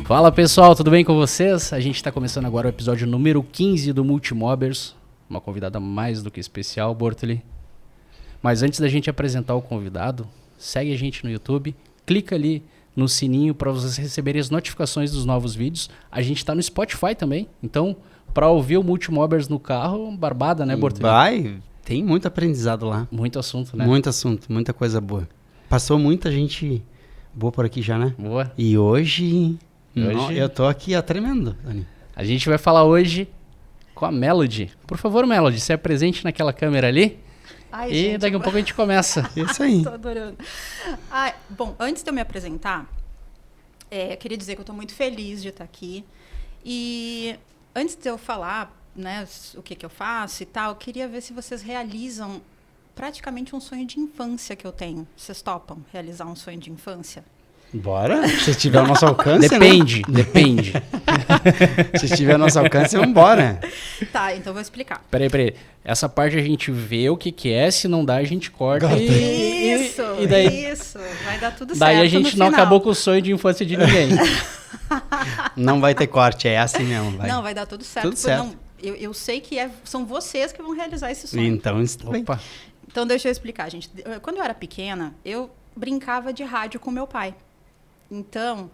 Fala pessoal, tudo bem com vocês? A gente está começando agora o episódio número 15 do Multimobbers. Uma convidada mais do que especial, Bortoli. Mas antes da gente apresentar o convidado, segue a gente no YouTube, clica ali no sininho para vocês receberem as notificações dos novos vídeos. A gente está no Spotify também, então para ouvir o Multimobbers no carro, barbada, né, Bortoli? Vai, tem muito aprendizado lá. Muito assunto, né? Muito assunto, muita coisa boa. Passou muita gente boa por aqui já, né? Boa. E hoje... Hoje- eu tô aqui, ó, tremendo, Dani. A gente vai falar hoje com a Melody. Por favor, Melody, se apresente naquela câmera ali. Ai, E gente, daqui a pouco a gente começa. Isso aí. Tô adorando. Ai, bom, antes de eu me apresentar, eu queria dizer que eu tô muito feliz de estar aqui. E antes de eu falar, né, o que eu faço e tal, eu queria ver se vocês realizam praticamente um sonho de infância que eu tenho. Vocês topam realizar um sonho de infância? Bora. Se tiver ao nosso alcance, Depende, depende. né? Se tiver ao nosso alcance, vambora. Tá, então eu vou explicar. Peraí. Essa parte a gente vê o que é, se não dá a gente corta Isso, e daí, isso. Vai dar tudo certo daí a no gente não final. acabou com o sonho de infância de ninguém. Não vai ter corte, é assim mesmo. Vai. Não, vai dar tudo certo. Tudo porque certo. não, eu sei que são vocês que vão realizar esse sonho. Então, isso tá bem. Opa, Então, deixa eu explicar, gente. Quando eu era pequena, eu brincava de rádio com meu pai. Então,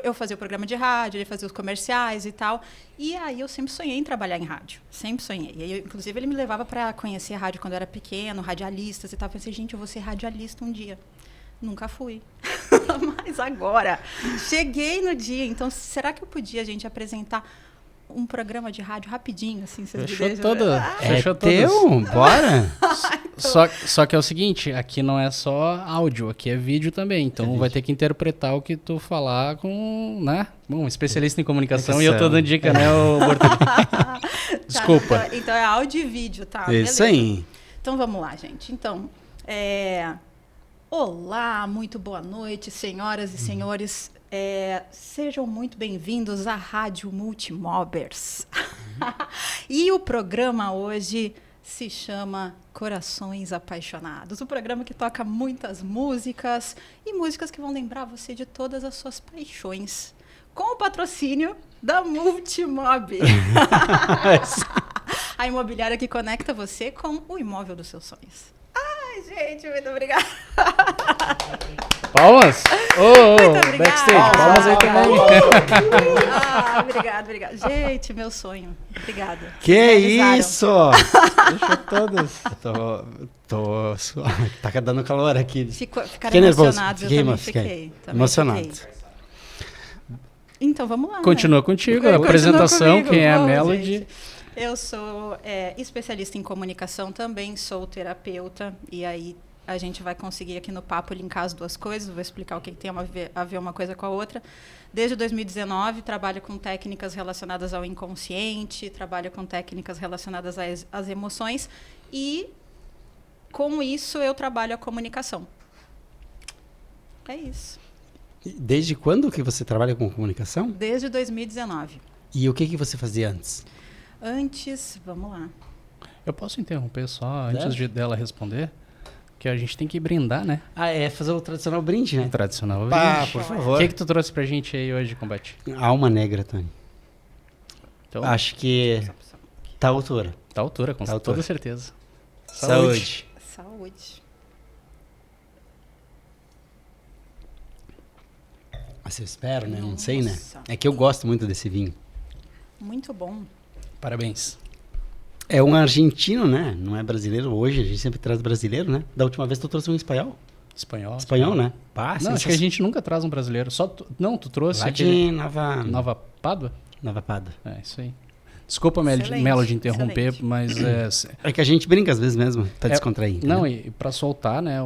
eu fazia o programa de rádio, ele fazia os comerciais e tal. E aí eu sempre sonhei em trabalhar em rádio. Sempre sonhei. E aí, inclusive, ele me levava para conhecer a rádio quando eu era pequeno, radialistas e tal. Eu pensei, gente, eu vou ser radialista um dia. Nunca fui. Mas agora, cheguei no dia. Então, será que eu podia, gente, apresentar um programa de rádio rapidinho, assim, vocês me fechou deixam? toda. É Fechou teu? todas. Bora. Só que é o seguinte, aqui não é só áudio, aqui é vídeo também. Então vai ter que interpretar o que tu falar com, né? Bom, especialista em comunicação e eu tô dando dica, né, o Bortoli? Desculpa. Tá, então é áudio e vídeo, tá? Isso Beleza. aí. Então vamos lá, gente. Então, olá, muito boa noite, senhoras e senhores. Sejam muito bem-vindos à Rádio Multimobbers. E o programa hoje se chama Corações Apaixonados. O programa que toca muitas músicas e músicas que vão lembrar você de todas as suas paixões. Com o patrocínio da Multimob. A imobiliária que conecta você com o imóvel dos seus sonhos. Ai, gente, muito obrigada. Palmas? Muito obrigada. Backstage, palmas aí também. Obrigada. Gente, meu sonho. Obrigada. Que Realizaram. isso? Fechou todas. Tá dando calor aqui. Ficaram Fiquei nervoso. emocionados, eu também fiquei. Emocionado. fiquei. Então, vamos lá. Continua né? contigo, a Continua apresentação, comigo. quem é a Bom, Melody. gente, eu sou especialista em comunicação também, sou terapeuta, e aí a gente vai conseguir aqui no papo linkar as duas coisas, vou explicar o que tem a ver uma coisa com a outra. Desde 2019, trabalho com técnicas relacionadas ao inconsciente, trabalho com técnicas relacionadas às emoções, e com isso eu trabalho a comunicação. É isso. Desde quando que você trabalha com comunicação? Desde 2019. E o que você fazia antes? Antes, vamos lá. Eu posso interromper só antes Deve. dela responder? Que a gente tem que brindar, né? Fazer o tradicional brinde, né? Tradicional. Pá, brinde. por O favor. que tu trouxe pra gente aí hoje, Combate? Alma negra, Tony. Então, Acho que tá à altura. tá à altura, com Tá à altura. toda certeza. Saúde. Saúde. Assim eu espero, né? Não sei, né? Nossa. É que eu gosto muito desse vinho. Muito bom. Parabéns. É um argentino, né? Não é brasileiro. Hoje a gente sempre traz brasileiro, né? Da última vez tu trouxe um espanhol. Espanhol. Espanhol, né? Pá, Não, acho que a gente nunca traz um brasileiro. Só não, tu trouxe Lá aquele de Nova Pádua? Nova Pada. É, isso aí. Desculpa, Excelente, Melody, interromper, excelente. mas... É que a gente brinca às vezes mesmo, pra descontrair. Não, né? e pra soltar, né,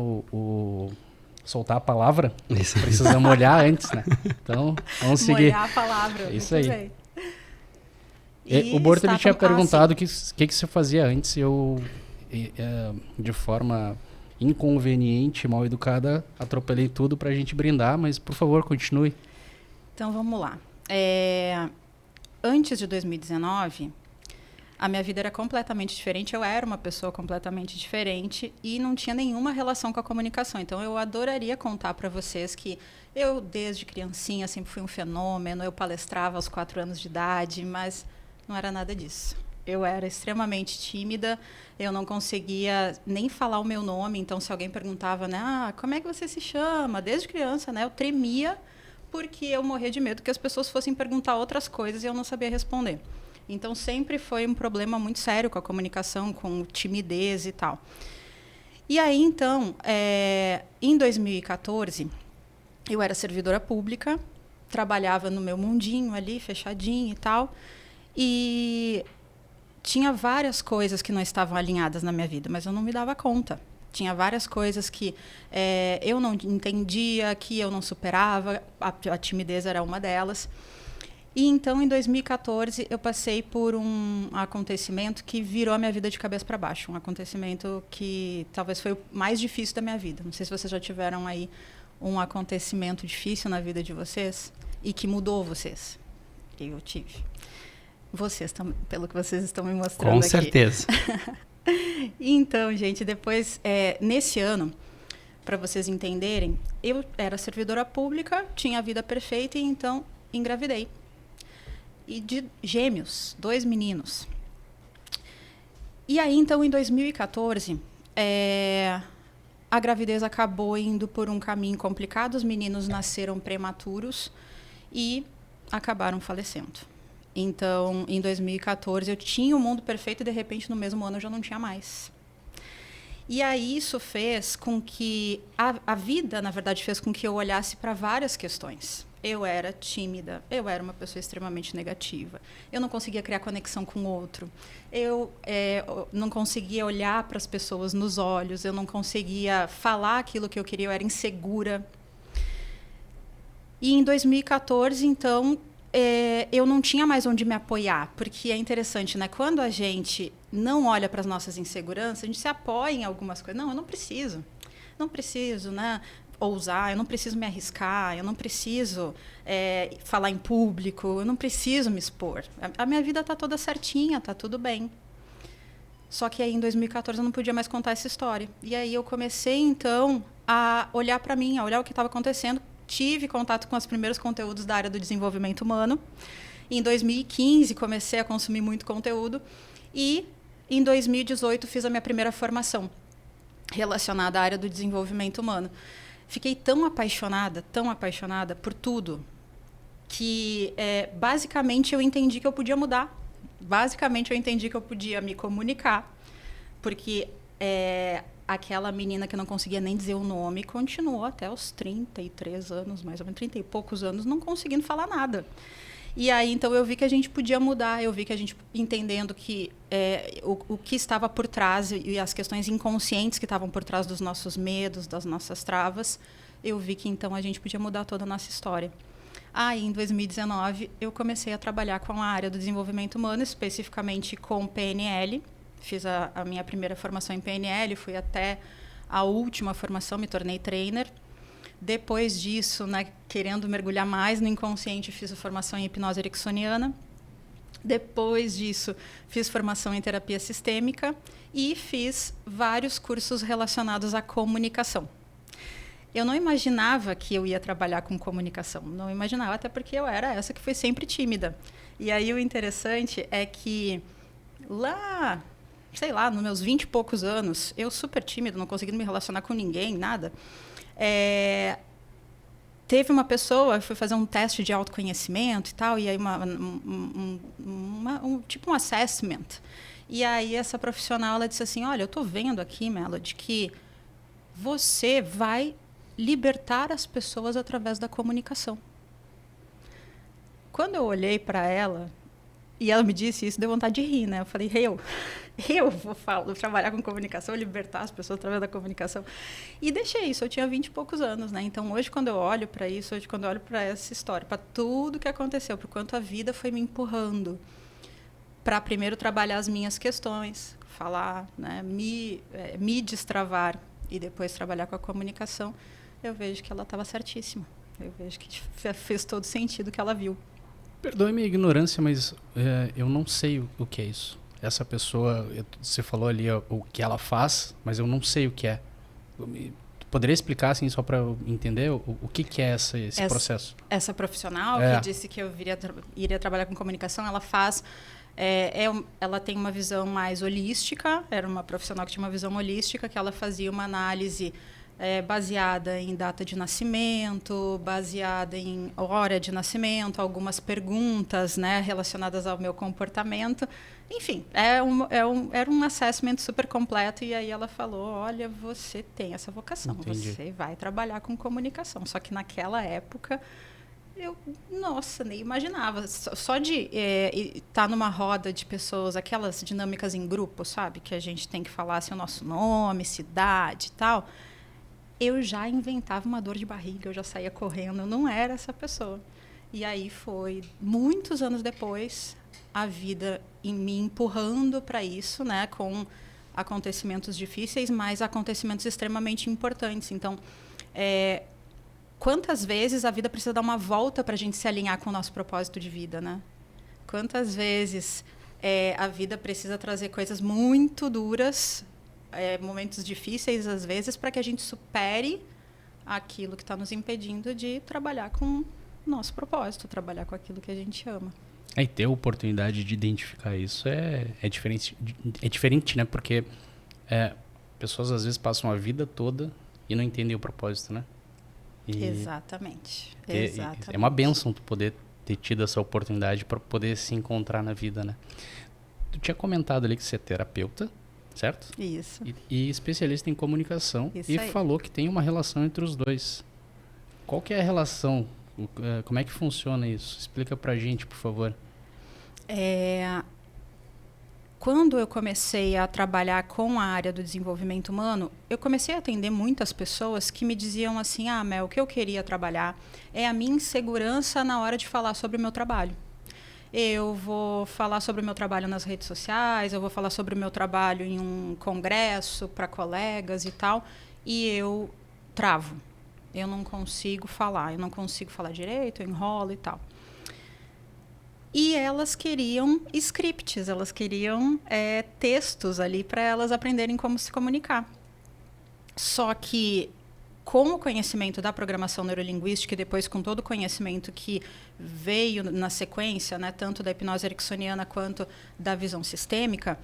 soltar a palavra, Isso. precisamos olhar antes, né? Então, vamos seguir. Molhar a palavra. Isso muito aí. bem. O Borto ele está tinha com- perguntado o sim. que você fazia antes. Eu, de forma inconveniente, mal educada, atropelei tudo pra gente brindar, mas por favor, continue. Então, vamos lá. Antes de 2019, A minha vida era completamente diferente, eu era uma pessoa completamente diferente e não tinha nenhuma relação com a comunicação. Então, eu adoraria contar para vocês que eu, desde criancinha, sempre fui um fenômeno, eu palestrava aos 4 anos de idade, mas não era nada disso. Eu era extremamente tímida, eu não conseguia nem falar o meu nome, então se alguém perguntava, né, como é que você se chama? Desde criança, né, eu tremia porque eu morria de medo que as pessoas fossem perguntar outras coisas e eu não sabia responder. Então, sempre foi um problema muito sério com a comunicação, com timidez e tal. E aí, então, em 2014, eu era servidora pública, trabalhava no meu mundinho ali, fechadinho e tal, e tinha várias coisas que não estavam alinhadas na minha vida, mas eu não me dava conta. Tinha várias coisas que eu não entendia, que eu não superava, a timidez era uma delas. E então, em 2014, eu passei por um acontecimento que virou a minha vida de cabeça para baixo. Um acontecimento que talvez foi o mais difícil da minha vida. Não sei se vocês já tiveram aí um acontecimento difícil na vida de vocês e que mudou vocês. Eu tive. Vocês também, pelo que vocês estão me mostrando aqui. Com certeza. Então, gente, depois, nesse ano, para vocês entenderem, eu era servidora pública, tinha a vida perfeita e então engravidei. E de gêmeos, 2 meninos. E aí, então, em 2014, a gravidez acabou indo por um caminho complicado, os meninos nasceram prematuros e acabaram falecendo. Então, em 2014, eu tinha o mundo perfeito e, de repente, no mesmo ano, eu já não tinha mais. E aí, isso fez com que... A vida, na verdade, fez com que eu olhasse para várias questões. Eu era tímida, eu era uma pessoa extremamente negativa. Eu não conseguia criar conexão com o outro. Eu não conseguia olhar para as pessoas nos olhos. Eu não conseguia falar aquilo que eu queria. Eu era insegura. E em 2014, então, eu não tinha mais onde me apoiar. Porque é interessante, né? Quando a gente não olha para as nossas inseguranças, a gente se apoia em algumas coisas. Não, eu não preciso. Não preciso, né? Ousar, eu não preciso me arriscar, eu não preciso falar em público, eu não preciso me expor. A minha vida está toda certinha, está tudo bem. Só que aí, em 2014, eu não podia mais contar essa história. E aí eu comecei, então, a olhar para mim, a olhar o que estava acontecendo. Tive contato com os primeiros conteúdos da área do desenvolvimento humano. Em 2015, comecei a consumir muito conteúdo. E, em 2018, fiz a minha primeira formação relacionada à área do desenvolvimento humano. Fiquei tão apaixonada por tudo, que basicamente eu entendi que eu podia mudar. Basicamente eu entendi que eu podia me comunicar, porque aquela menina que não conseguia nem dizer o nome continuou até os 33 anos, mais ou menos, 30 e poucos anos, não conseguindo falar nada. E aí, então, eu vi que a gente podia mudar, eu vi que a gente, entendendo que o que estava por trás e as questões inconscientes que estavam por trás dos nossos medos, das nossas travas, eu vi que, então, a gente podia mudar toda a nossa história. Aí, em 2019, eu comecei a trabalhar com a área do desenvolvimento humano, especificamente com PNL. Fiz a minha primeira formação em PNL, fui até a última formação, me tornei trainer. Depois disso, né, querendo mergulhar mais no inconsciente, fiz a formação em hipnose ericksoniana. Depois disso, fiz formação em terapia sistêmica e fiz vários cursos relacionados à comunicação. Eu não imaginava que eu ia trabalhar com comunicação. Não imaginava, até porque eu era essa que foi sempre tímida. E aí o interessante é que lá, sei lá, nos meus 20 e poucos anos, eu super tímida, não conseguindo me relacionar com ninguém, nada. Teve uma pessoa, foi fazer um teste de autoconhecimento e tal, e aí tipo um assessment. E aí essa profissional, ela disse assim, olha, eu estou vendo aqui, Melody, que você vai libertar as pessoas através da comunicação. Quando eu olhei para ela, e ela me disse isso, deu vontade de rir, né? Eu falei, eu vou trabalhar com comunicação, libertar as pessoas através da comunicação. E deixei isso, eu tinha 20 e poucos anos, né? Então, hoje, quando eu olho para isso, hoje, quando eu olho para essa história, para tudo que aconteceu, por quanto a vida foi me empurrando para primeiro trabalhar as minhas questões, falar, né? Me destravar e depois trabalhar com a comunicação, eu vejo que ela estava certíssima. Eu vejo que fez todo sentido o que ela viu. Perdoe minha ignorância, mas eu não sei o que é isso. essa pessoa, você falou ali o que ela faz, mas eu não sei o que é. Tu poderia explicar, assim, só para eu entender o que é esse processo? Essa profissional que disse que eu iria trabalhar com comunicação, ela faz... ela tem uma visão mais holística, era uma profissional que tinha uma visão holística, que ela fazia uma análise baseada em data de nascimento, baseada em hora de nascimento, algumas perguntas, né, relacionadas ao meu comportamento. Enfim, era um assessment super completo, e aí ela falou, olha, você tem essa vocação, Entendi. Você vai trabalhar com comunicação. Só que naquela época... Nossa, nem imaginava. Só de estar numa roda de pessoas, aquelas dinâmicas em grupo, sabe? Que a gente tem que falar assim, o nosso nome, cidade e tal. Eu já inventava uma dor de barriga, eu já saía correndo, eu não era essa pessoa. E aí foi, muitos anos depois, a vida me empurrando para isso, né? Com acontecimentos difíceis, mas acontecimentos extremamente importantes. Então, quantas vezes a vida precisa dar uma volta para a gente se alinhar com o nosso propósito de vida, né? Quantas vezes a vida precisa trazer coisas muito duras, momentos difíceis às vezes, para que a gente supere aquilo que está nos impedindo de trabalhar com o nosso propósito, trabalhar com aquilo que a gente ama. E ter a oportunidade de identificar isso é diferente, né? Porque pessoas às vezes passam a vida toda e não entendem o propósito, né? Exatamente. É uma bênção tu poder ter tido essa oportunidade para poder se encontrar na vida, né? Tu tinha comentado ali que você é terapeuta, certo? Isso. E especialista em comunicação. Isso e aí. falou que tem uma relação entre os dois. Qual que é a relação? Como é que funciona isso? Explica pra gente, por favor. Quando eu comecei a trabalhar com a área do desenvolvimento humano, eu comecei a atender muitas pessoas que me diziam assim, Mel, o que eu queria trabalhar é a minha insegurança na hora de falar sobre o meu trabalho. Eu vou falar sobre o meu trabalho nas redes sociais, eu vou falar sobre o meu trabalho em um congresso para colegas e tal, e eu travo. Eu não consigo falar direito, eu enrolo e tal. E elas queriam scripts, elas queriam textos ali para elas aprenderem como se comunicar. Só que, com o conhecimento da programação neurolinguística e depois com todo o conhecimento que veio na sequência, né, tanto da hipnose ericksoniana quanto da visão sistêmica,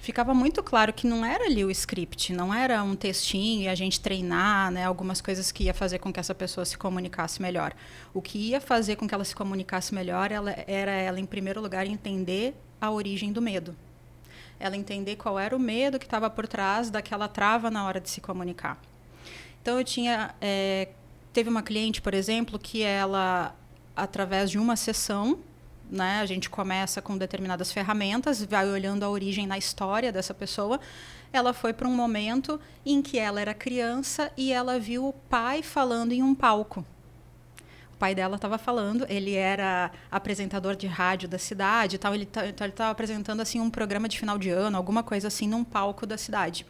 ficava muito claro que não era ali o script, não era um textinho e a gente treinar, né, algumas coisas que ia fazer com que essa pessoa se comunicasse melhor. O que ia fazer com que ela se comunicasse melhor era ela, em primeiro lugar, entender a origem do medo. Ela entender qual era o medo que estava por trás daquela trava na hora de se comunicar. Então, teve uma cliente, por exemplo, que ela, através de uma sessão, né, a gente começa com determinadas ferramentas, vai olhando a origem na história dessa pessoa. Ela foi para um momento em que ela era criança e ela viu o pai falando em um palco. O pai dela estava falando, ele era apresentador de rádio da cidade e tal, ele estava apresentando assim, um programa de final de ano, alguma coisa assim, num palco da cidade.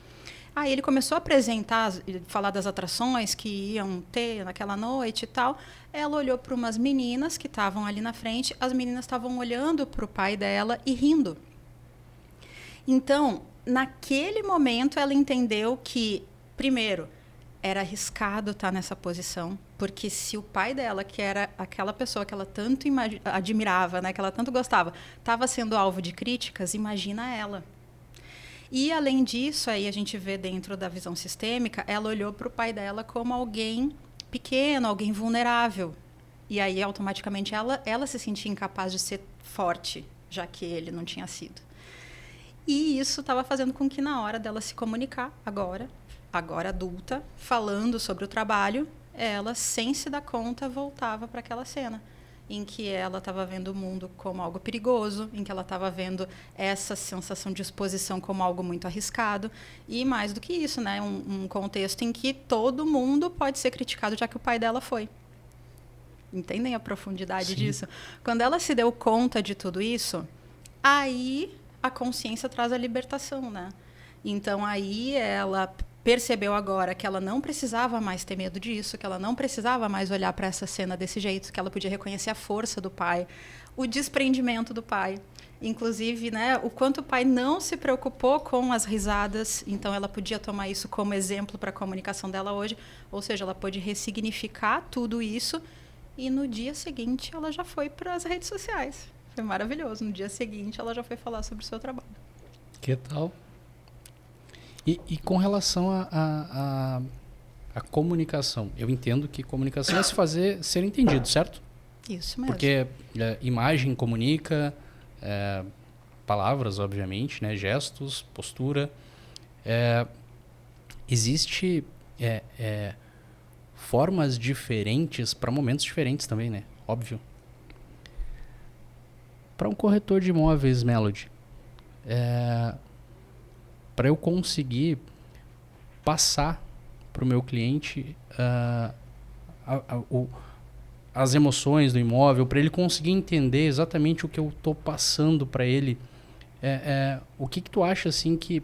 Aí ele começou a apresentar, falar das atrações que iam ter naquela noite e tal. Ela olhou para umas meninas que estavam ali na frente. As meninas estavam olhando para o pai dela e rindo. Então, naquele momento, ela entendeu que, primeiro, era arriscado estar nessa posição. Porque se o pai dela, que era aquela pessoa que ela tanto admirava, né, que ela tanto gostava, estava sendo alvo de críticas, imagina ela. E, além disso, aí a gente vê dentro da visão sistêmica, ela olhou para o pai dela como alguém pequeno, alguém vulnerável. E aí, automaticamente, ela se sentia incapaz de ser forte, já que ele não tinha sido. E isso estava fazendo com que, na hora dela se comunicar, agora adulta, falando sobre o trabalho, ela, sem se dar conta, voltava para aquela cena em que ela estava vendo o mundo como algo perigoso, em que ela estava vendo essa sensação de exposição como algo muito arriscado. E, mais do que isso, né, um contexto em que todo mundo pode ser criticado, já que o pai dela foi. Entendem a profundidade disso? Quando ela se deu conta de tudo isso, aí a consciência traz a libertação, né? Então, aí ela percebeu agora que ela não precisava mais ter medo disso, que ela não precisava mais olhar para essa cena desse jeito, que ela podia reconhecer a força do pai, o desprendimento do pai. Inclusive, né, o quanto o pai não se preocupou com as risadas, então ela podia tomar isso como exemplo para a comunicação dela hoje, ou seja, ela pôde ressignificar tudo isso e no dia seguinte ela já foi para as redes sociais. Foi maravilhoso. No dia seguinte ela já foi falar sobre o seu trabalho. Que tal? E com relação a comunicação, eu entendo que comunicação é ser entendido, certo? Isso mesmo. Porque imagem comunica, palavras, obviamente, né? Gestos, postura. Existe formas diferentes para momentos diferentes também, né? Óbvio. Para um corretor de imóveis, Melody, para eu conseguir passar para o meu cliente as emoções do imóvel, para ele conseguir entender exatamente o que eu estou passando para ele, o que tu acha assim que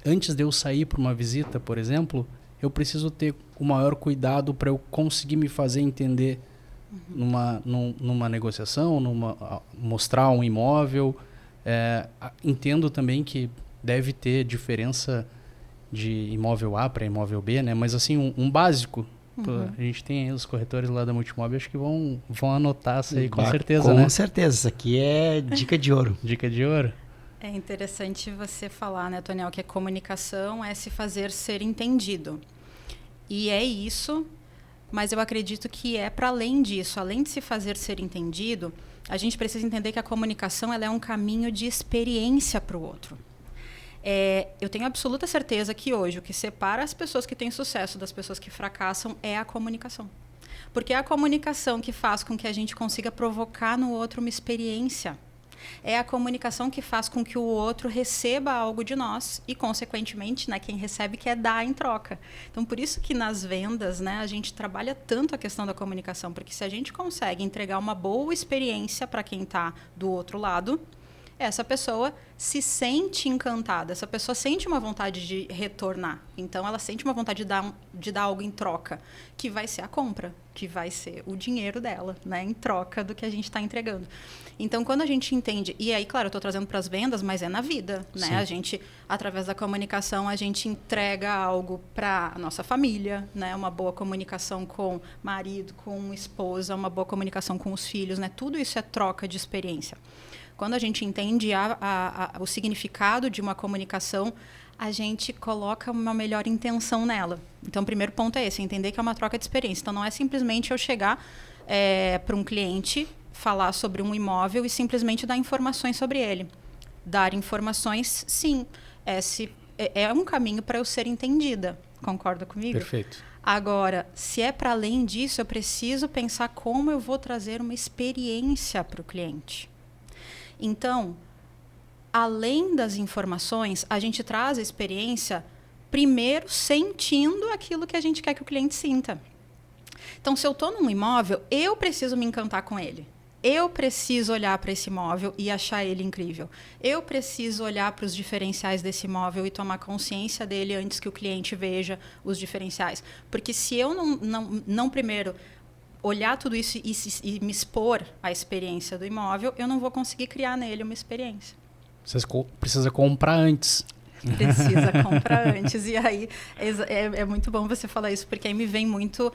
antes de eu sair para uma visita, por exemplo, eu preciso ter o maior cuidado para eu conseguir me fazer entender numa negociação, mostrar um imóvel. Entendo também que deve ter diferença de imóvel A para imóvel B, né? Mas assim, um básico. A gente tem aí os corretores lá da Multimóvel, acho que vão anotar isso aí com certeza, né? Com certeza, isso aqui é dica de ouro. Dica de ouro. É interessante você falar, né, Toniel, que a comunicação é se fazer ser entendido. E é isso, mas eu acredito que é para além disso. Além de se fazer ser entendido, a gente precisa entender que a comunicação ela é um caminho de experiência para o outro. Eu tenho absoluta certeza que hoje o que separa as pessoas que têm sucesso das pessoas que fracassam é a comunicação. Porque é a comunicação que faz com que a gente consiga provocar no outro uma experiência. É a comunicação que faz com que o outro receba algo de nós e, consequentemente, né, quem recebe quer dar em troca. Então, por isso que nas vendas, né, a gente trabalha tanto a questão da comunicação, porque se a gente consegue entregar uma boa experiência para quem está do outro lado, essa pessoa se sente encantada, essa pessoa sente uma vontade de retornar. Então, ela sente uma vontade de dar algo em troca, que vai ser a compra, que vai ser o dinheiro dela, né, em troca do que a gente está entregando. Então, quando a gente entende... E aí, claro, eu estou trazendo para as vendas, mas é na vida, né? Sim. A gente, através da comunicação, a gente entrega algo para a nossa família, né? Uma boa comunicação com marido, com esposa, uma boa comunicação com os filhos, né? Tudo isso é troca de experiência. Quando a gente entende o significado de uma comunicação, a gente coloca uma melhor intenção nela. Então, o primeiro ponto é esse, entender que é uma troca de experiência. Então, não é simplesmente eu chegar para um cliente, falar sobre um imóvel e simplesmente dar informações sobre ele. Dar informações, sim, é um caminho para eu ser entendida. Concorda comigo? Perfeito. Agora, se é para além disso, eu preciso pensar como eu vou trazer uma experiência para o cliente. Então, além das informações, a gente traz a experiência primeiro sentindo aquilo que a gente quer que o cliente sinta. Então, se eu estou num imóvel, eu preciso me encantar com ele. Eu preciso olhar para esse imóvel e achar ele incrível. Eu preciso olhar para os diferenciais desse imóvel e tomar consciência dele antes que o cliente veja os diferenciais. Porque se eu não primeiro olhar tudo isso e me expor à experiência do imóvel, eu não vou conseguir criar nele uma experiência. Você precisa comprar antes. Precisa comprar antes. E aí é muito bom você falar isso, porque aí me vem muito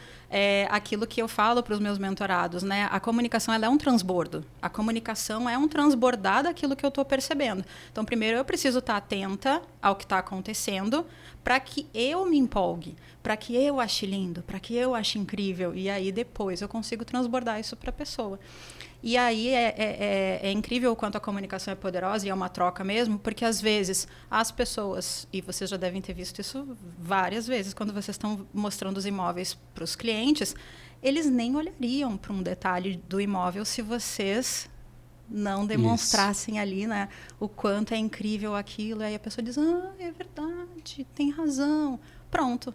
aquilo que eu falo para os meus mentorados, né? A comunicação ela é um transbordo. A comunicação é um transbordar daquilo que eu estou percebendo. Então, primeiro eu preciso estar atenta ao que está acontecendo para que eu me empolgue, para que eu ache lindo, para que eu ache incrível. E aí depois eu consigo transbordar isso para a pessoa. E aí é incrível o quanto a comunicação é poderosa e é uma troca mesmo, porque às vezes as pessoas, e vocês já devem ter visto isso várias vezes, quando vocês estão mostrando os imóveis para os clientes, eles nem olhariam para um detalhe do imóvel se vocês não demonstrassem isso ali, né, o quanto é incrível aquilo. Aí a pessoa diz, é verdade, tem razão. Pronto.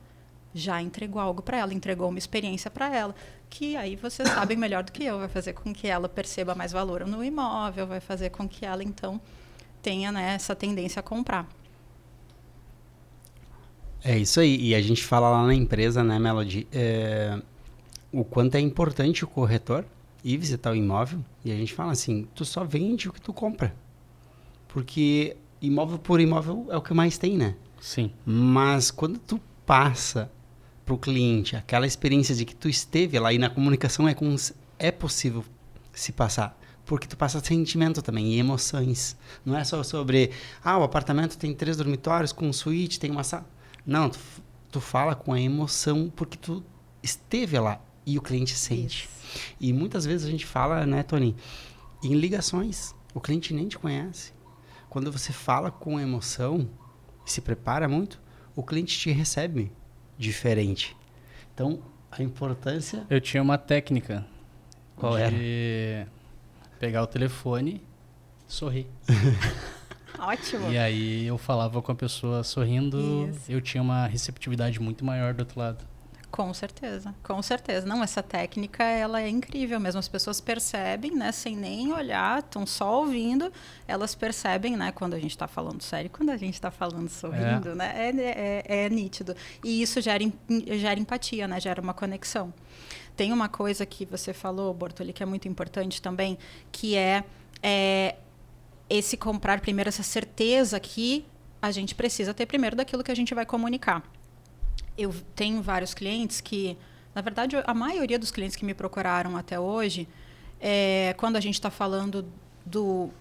Já entregou algo para ela, entregou uma experiência para ela, que aí vocês sabem melhor do que eu, vai fazer com que ela perceba mais valor no imóvel, vai fazer com que ela, então, tenha, né, essa tendência a comprar. É isso aí. E a gente fala lá na empresa, né, Melody, o quanto é importante o corretor ir visitar o imóvel e a gente fala assim, tu só vende o que tu compra. Porque imóvel por imóvel é o que mais tem, né? Sim. Mas quando tu passa para o cliente aquela experiência de que tu esteve lá, e na comunicação é possível se passar, porque tu passa sentimento também e emoções. Não é só sobre, o apartamento tem 3 dormitórios com suíte, tem uma sala. Não, tu fala com a emoção porque tu esteve lá e o cliente sente. Isso. E muitas vezes a gente fala, né, Tony, em ligações, o cliente nem te conhece. Quando você fala com emoção e se prepara muito, o cliente te recebe diferente. Então, a importância... Eu tinha uma técnica. Qual era? Pegar o telefone, sorrir. Ótimo. E aí eu falava com a pessoa sorrindo, Isso. eu tinha uma receptividade muito maior do outro lado. Com certeza, com certeza. Não, essa técnica, ela é incrível mesmo. As pessoas percebem, né, sem nem olhar, estão só ouvindo, elas percebem, né, quando a gente está falando sério, quando a gente está falando sorrindo, né, é nítido. E isso gera empatia, né, gera uma conexão. Tem uma coisa que você falou, Bortoli, que é muito importante também, que é esse comprar primeiro, essa certeza que a gente precisa ter primeiro daquilo que a gente vai comunicar. Eu tenho vários clientes que, na verdade, a maioria dos clientes que me procuraram até hoje, quando a gente está falando do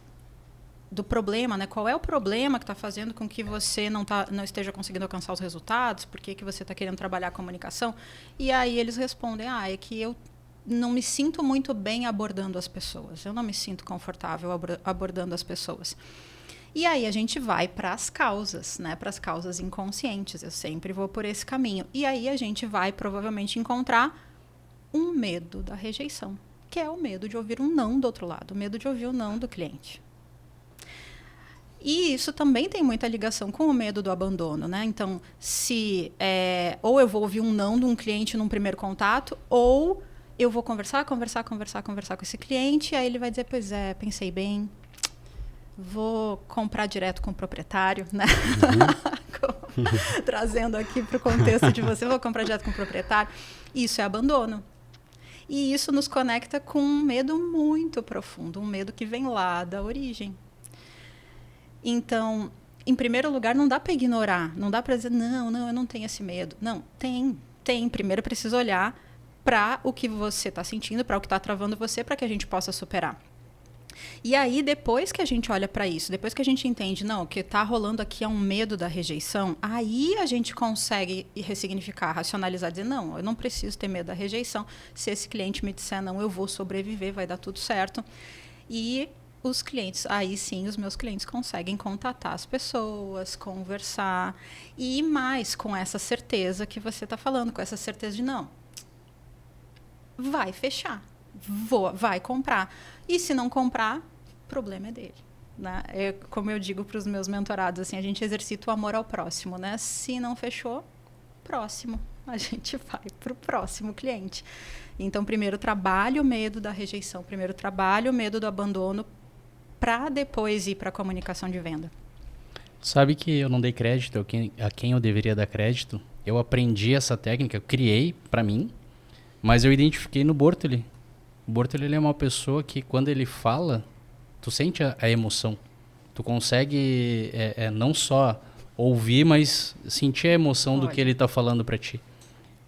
problema, né? Qual é o problema que está fazendo com que você não esteja conseguindo alcançar os resultados? Por que você está querendo trabalhar a comunicação? E aí eles respondem, é que eu não me sinto muito bem abordando as pessoas. Eu não me sinto confortável abordando as pessoas. E aí a gente vai para as causas, né? Para as causas inconscientes. Eu sempre vou por esse caminho. E aí a gente vai provavelmente encontrar um medo da rejeição, que é o medo de ouvir um não do outro lado, o medo de ouvir o não do cliente. E isso também tem muita ligação com o medo do abandono, né? Então, ou eu vou ouvir um não de um cliente num primeiro contato, ou eu vou conversar com esse cliente, e aí ele vai dizer, pois é, pensei bem, vou comprar direto com o proprietário, né? Trazendo aqui para o contexto de você, vou comprar direto com o proprietário. Isso é abandono. E isso nos conecta com um medo muito profundo, um medo que vem lá da origem. Então, em primeiro lugar, não dá para ignorar, não dá para dizer, não, eu não tenho esse medo. Não, tem. Primeiro precisa olhar para o que você está sentindo, para o que está travando você, para que a gente possa superar. E aí, depois que a gente olha para isso, depois que a gente entende, não, o que está rolando aqui é um medo da rejeição, aí a gente consegue ressignificar, racionalizar, dizer, não, eu não preciso ter medo da rejeição. Se esse cliente me disser não, eu vou sobreviver, vai dar tudo certo. E os clientes, aí sim, os meus clientes conseguem contatar as pessoas, conversar, e mais com essa certeza que você está falando, com essa certeza de não, vai fechar. Vai comprar. E se não comprar, o problema é dele. Né? Como eu digo para os meus mentorados, assim, a gente exercita o amor ao próximo. Né? Se não fechou, próximo. A gente vai para o próximo cliente. Então, primeiro trabalho o medo da rejeição, primeiro trabalho o medo do abandono, para depois ir para a comunicação de venda. Sabe que eu não dei crédito a quem eu deveria dar crédito? Eu aprendi essa técnica, eu criei para mim, mas eu identifiquei no Bortoli. O Bortoli, ele é uma pessoa que, quando ele fala, tu sente a emoção. Tu consegue não só ouvir, mas sentir a emoção do que ele está falando para ti.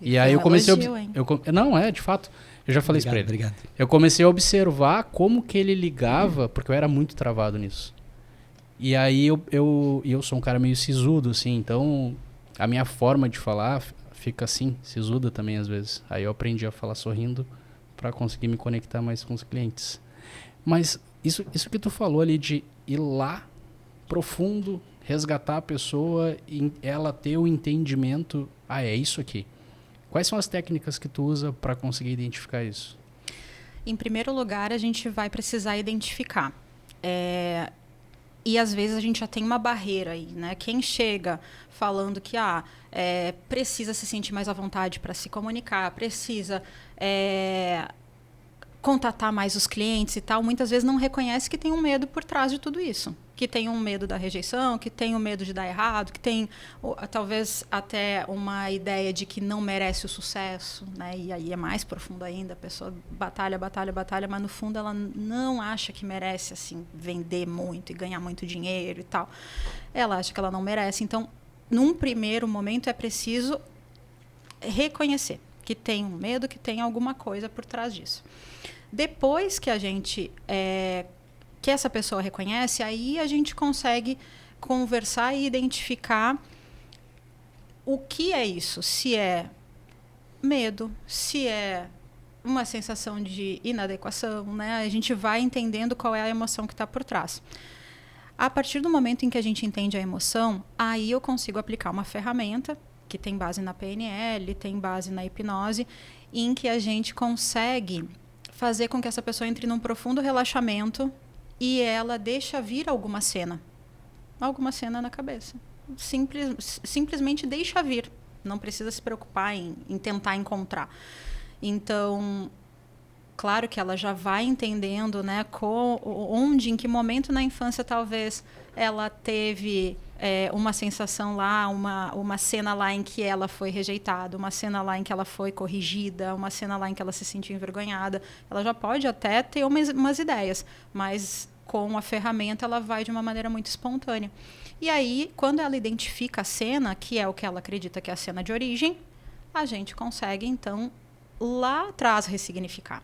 E aí eu comecei a... de fato. Eu já falei isso para ele. Obrigado. Eu comecei a observar como que ele ligava, porque eu era muito travado nisso. E aí eu sou um cara meio sisudo, assim, então a minha forma de falar fica assim, sisuda também às vezes. Aí eu aprendi a falar sorrindo, para conseguir me conectar mais com os clientes. Mas isso que tu falou ali de ir lá profundo, resgatar a pessoa e ela ter o entendimento, é isso aqui. Quais são as técnicas que tu usa para conseguir identificar isso? Em primeiro lugar, a gente vai precisar identificar. E às vezes a gente já tem uma barreira aí, né? Quem chega falando que precisa se sentir mais à vontade para se comunicar, precisa contatar mais os clientes e tal, muitas vezes não reconhece que tem um medo por trás de tudo isso. Que tem um medo da rejeição, que tem um medo de dar errado, que tem talvez até uma ideia de que não merece o sucesso, né? E aí é mais profundo ainda, a pessoa batalha, mas no fundo ela não acha que merece assim vender muito e ganhar muito dinheiro e tal. Ela acha que ela não merece. Então, num primeiro momento é preciso reconhecer que tem um medo, que tem alguma coisa por trás disso. Depois que a gente que essa pessoa reconhece, aí a gente consegue conversar e identificar o que é isso. Se é medo, se é uma sensação de inadequação, né? A gente vai entendendo qual é a emoção que está por trás. A partir do momento em que a gente entende a emoção, aí eu consigo aplicar uma ferramenta que tem base na PNL, tem base na hipnose, em que a gente consegue fazer com que essa pessoa entre num profundo relaxamento e ela deixa vir alguma cena na cabeça. Simplesmente deixa vir. Não precisa se preocupar em tentar encontrar. Então, claro que ela já vai entendendo, né, onde, em que momento na infância talvez ela teve uma sensação lá, uma cena lá em que ela foi rejeitada, uma cena lá em que ela foi corrigida, uma cena lá em que ela se sentiu envergonhada. Ela já pode até ter umas ideias, mas com a ferramenta ela vai de uma maneira muito espontânea. E aí, quando ela identifica a cena, que é o que ela acredita que é a cena de origem, a gente consegue, então, lá atrás ressignificar.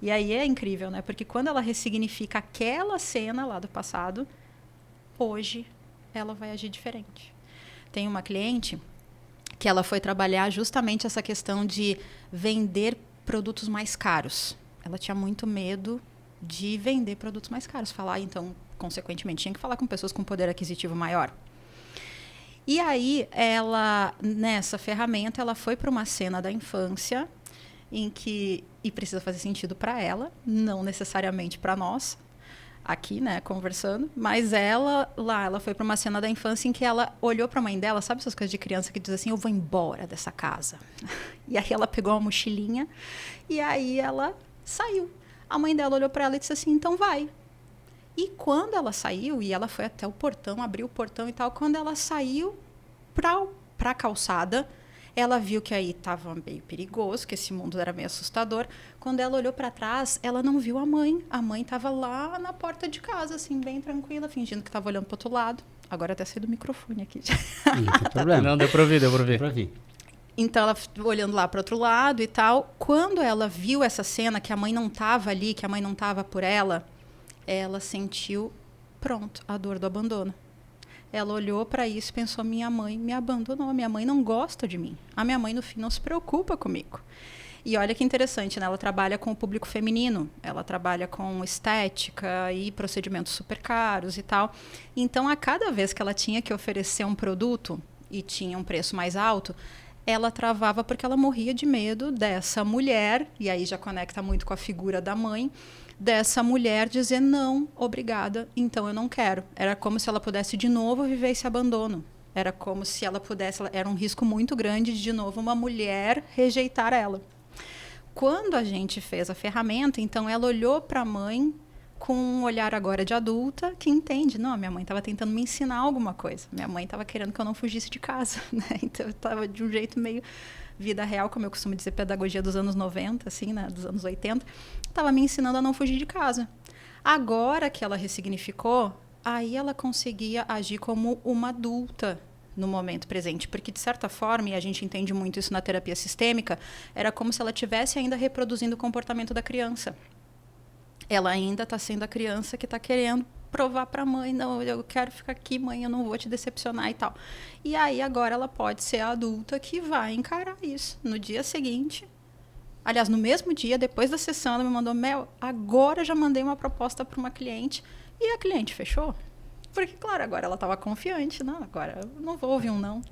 E aí é incrível, né? Porque quando ela ressignifica aquela cena lá do passado, hoje ela vai agir diferente. Tem uma cliente que ela foi trabalhar justamente essa questão de vender produtos mais caros. Ela tinha muito medo de vender produtos mais caros. Falar, então, consequentemente, tinha que falar com pessoas com poder aquisitivo maior. E aí, ela, nessa ferramenta, ela foi para uma cena da infância em que, e precisa fazer sentido para ela, não necessariamente para nós, aqui, né, conversando, mas ela foi para uma cena da infância em que ela olhou para a mãe dela, sabe essas coisas de criança que diz assim, eu vou embora dessa casa. E aí ela pegou uma mochilinha e aí ela saiu. A mãe dela olhou para ela e disse assim, então vai. E quando ela saiu, e ela foi até o portão, abriu o portão e tal, quando ela saiu para a calçada, ela viu que aí estava meio perigoso, que esse mundo era meio assustador. Quando ela olhou para trás, ela não viu a mãe. A mãe estava lá na porta de casa, assim, bem tranquila, fingindo que estava olhando para outro lado. Agora até saiu do microfone aqui. Não tem problema. Não, deu para ouvir. Então, ela olhando lá para outro lado e tal. Quando ela viu essa cena, que a mãe não estava ali, que a mãe não estava por ela sentiu, pronto, a dor do abandono. Ela olhou para isso e pensou, minha mãe me abandonou, minha mãe não gosta de mim. A minha mãe, no fim, não se preocupa comigo. E olha que interessante, né? Ela trabalha com o público feminino, ela trabalha com estética e procedimentos super caros e tal. Então, a cada vez que ela tinha que oferecer um produto e tinha um preço mais alto, ela travava porque ela morria de medo dessa mulher, e aí já conecta muito com a figura da mãe, dessa mulher dizer não, obrigada, então eu não quero. Era como se ela pudesse de novo viver esse abandono. Era como se ela pudesse, era um risco muito grande de novo uma mulher rejeitar ela. Quando a gente fez a ferramenta, então ela olhou para a mãe com um olhar agora de adulta que entende, não, minha mãe estava tentando me ensinar alguma coisa. Minha mãe estava querendo que eu não fugisse de casa, né? Então eu estava de um jeito meio vida real, como eu costumo dizer, pedagogia dos anos 90, assim, né, dos anos 80, estava me ensinando a não fugir de casa. Agora que ela ressignificou, aí ela conseguia agir como uma adulta no momento presente, porque de certa forma, e a gente entende muito isso na terapia sistêmica, era como se ela estivesse ainda reproduzindo o comportamento da criança. Ela ainda está sendo a criança que está querendo provar para a mãe, não, eu quero ficar aqui, mãe, eu não vou te decepcionar e tal. E aí agora ela pode ser a adulta que vai encarar isso. No dia seguinte, aliás, no mesmo dia, depois da sessão, ela me mandou, Mel, agora já mandei uma proposta para uma cliente e a cliente fechou. Porque, claro, agora ela estava confiante, não, agora eu não vou ouvir um não.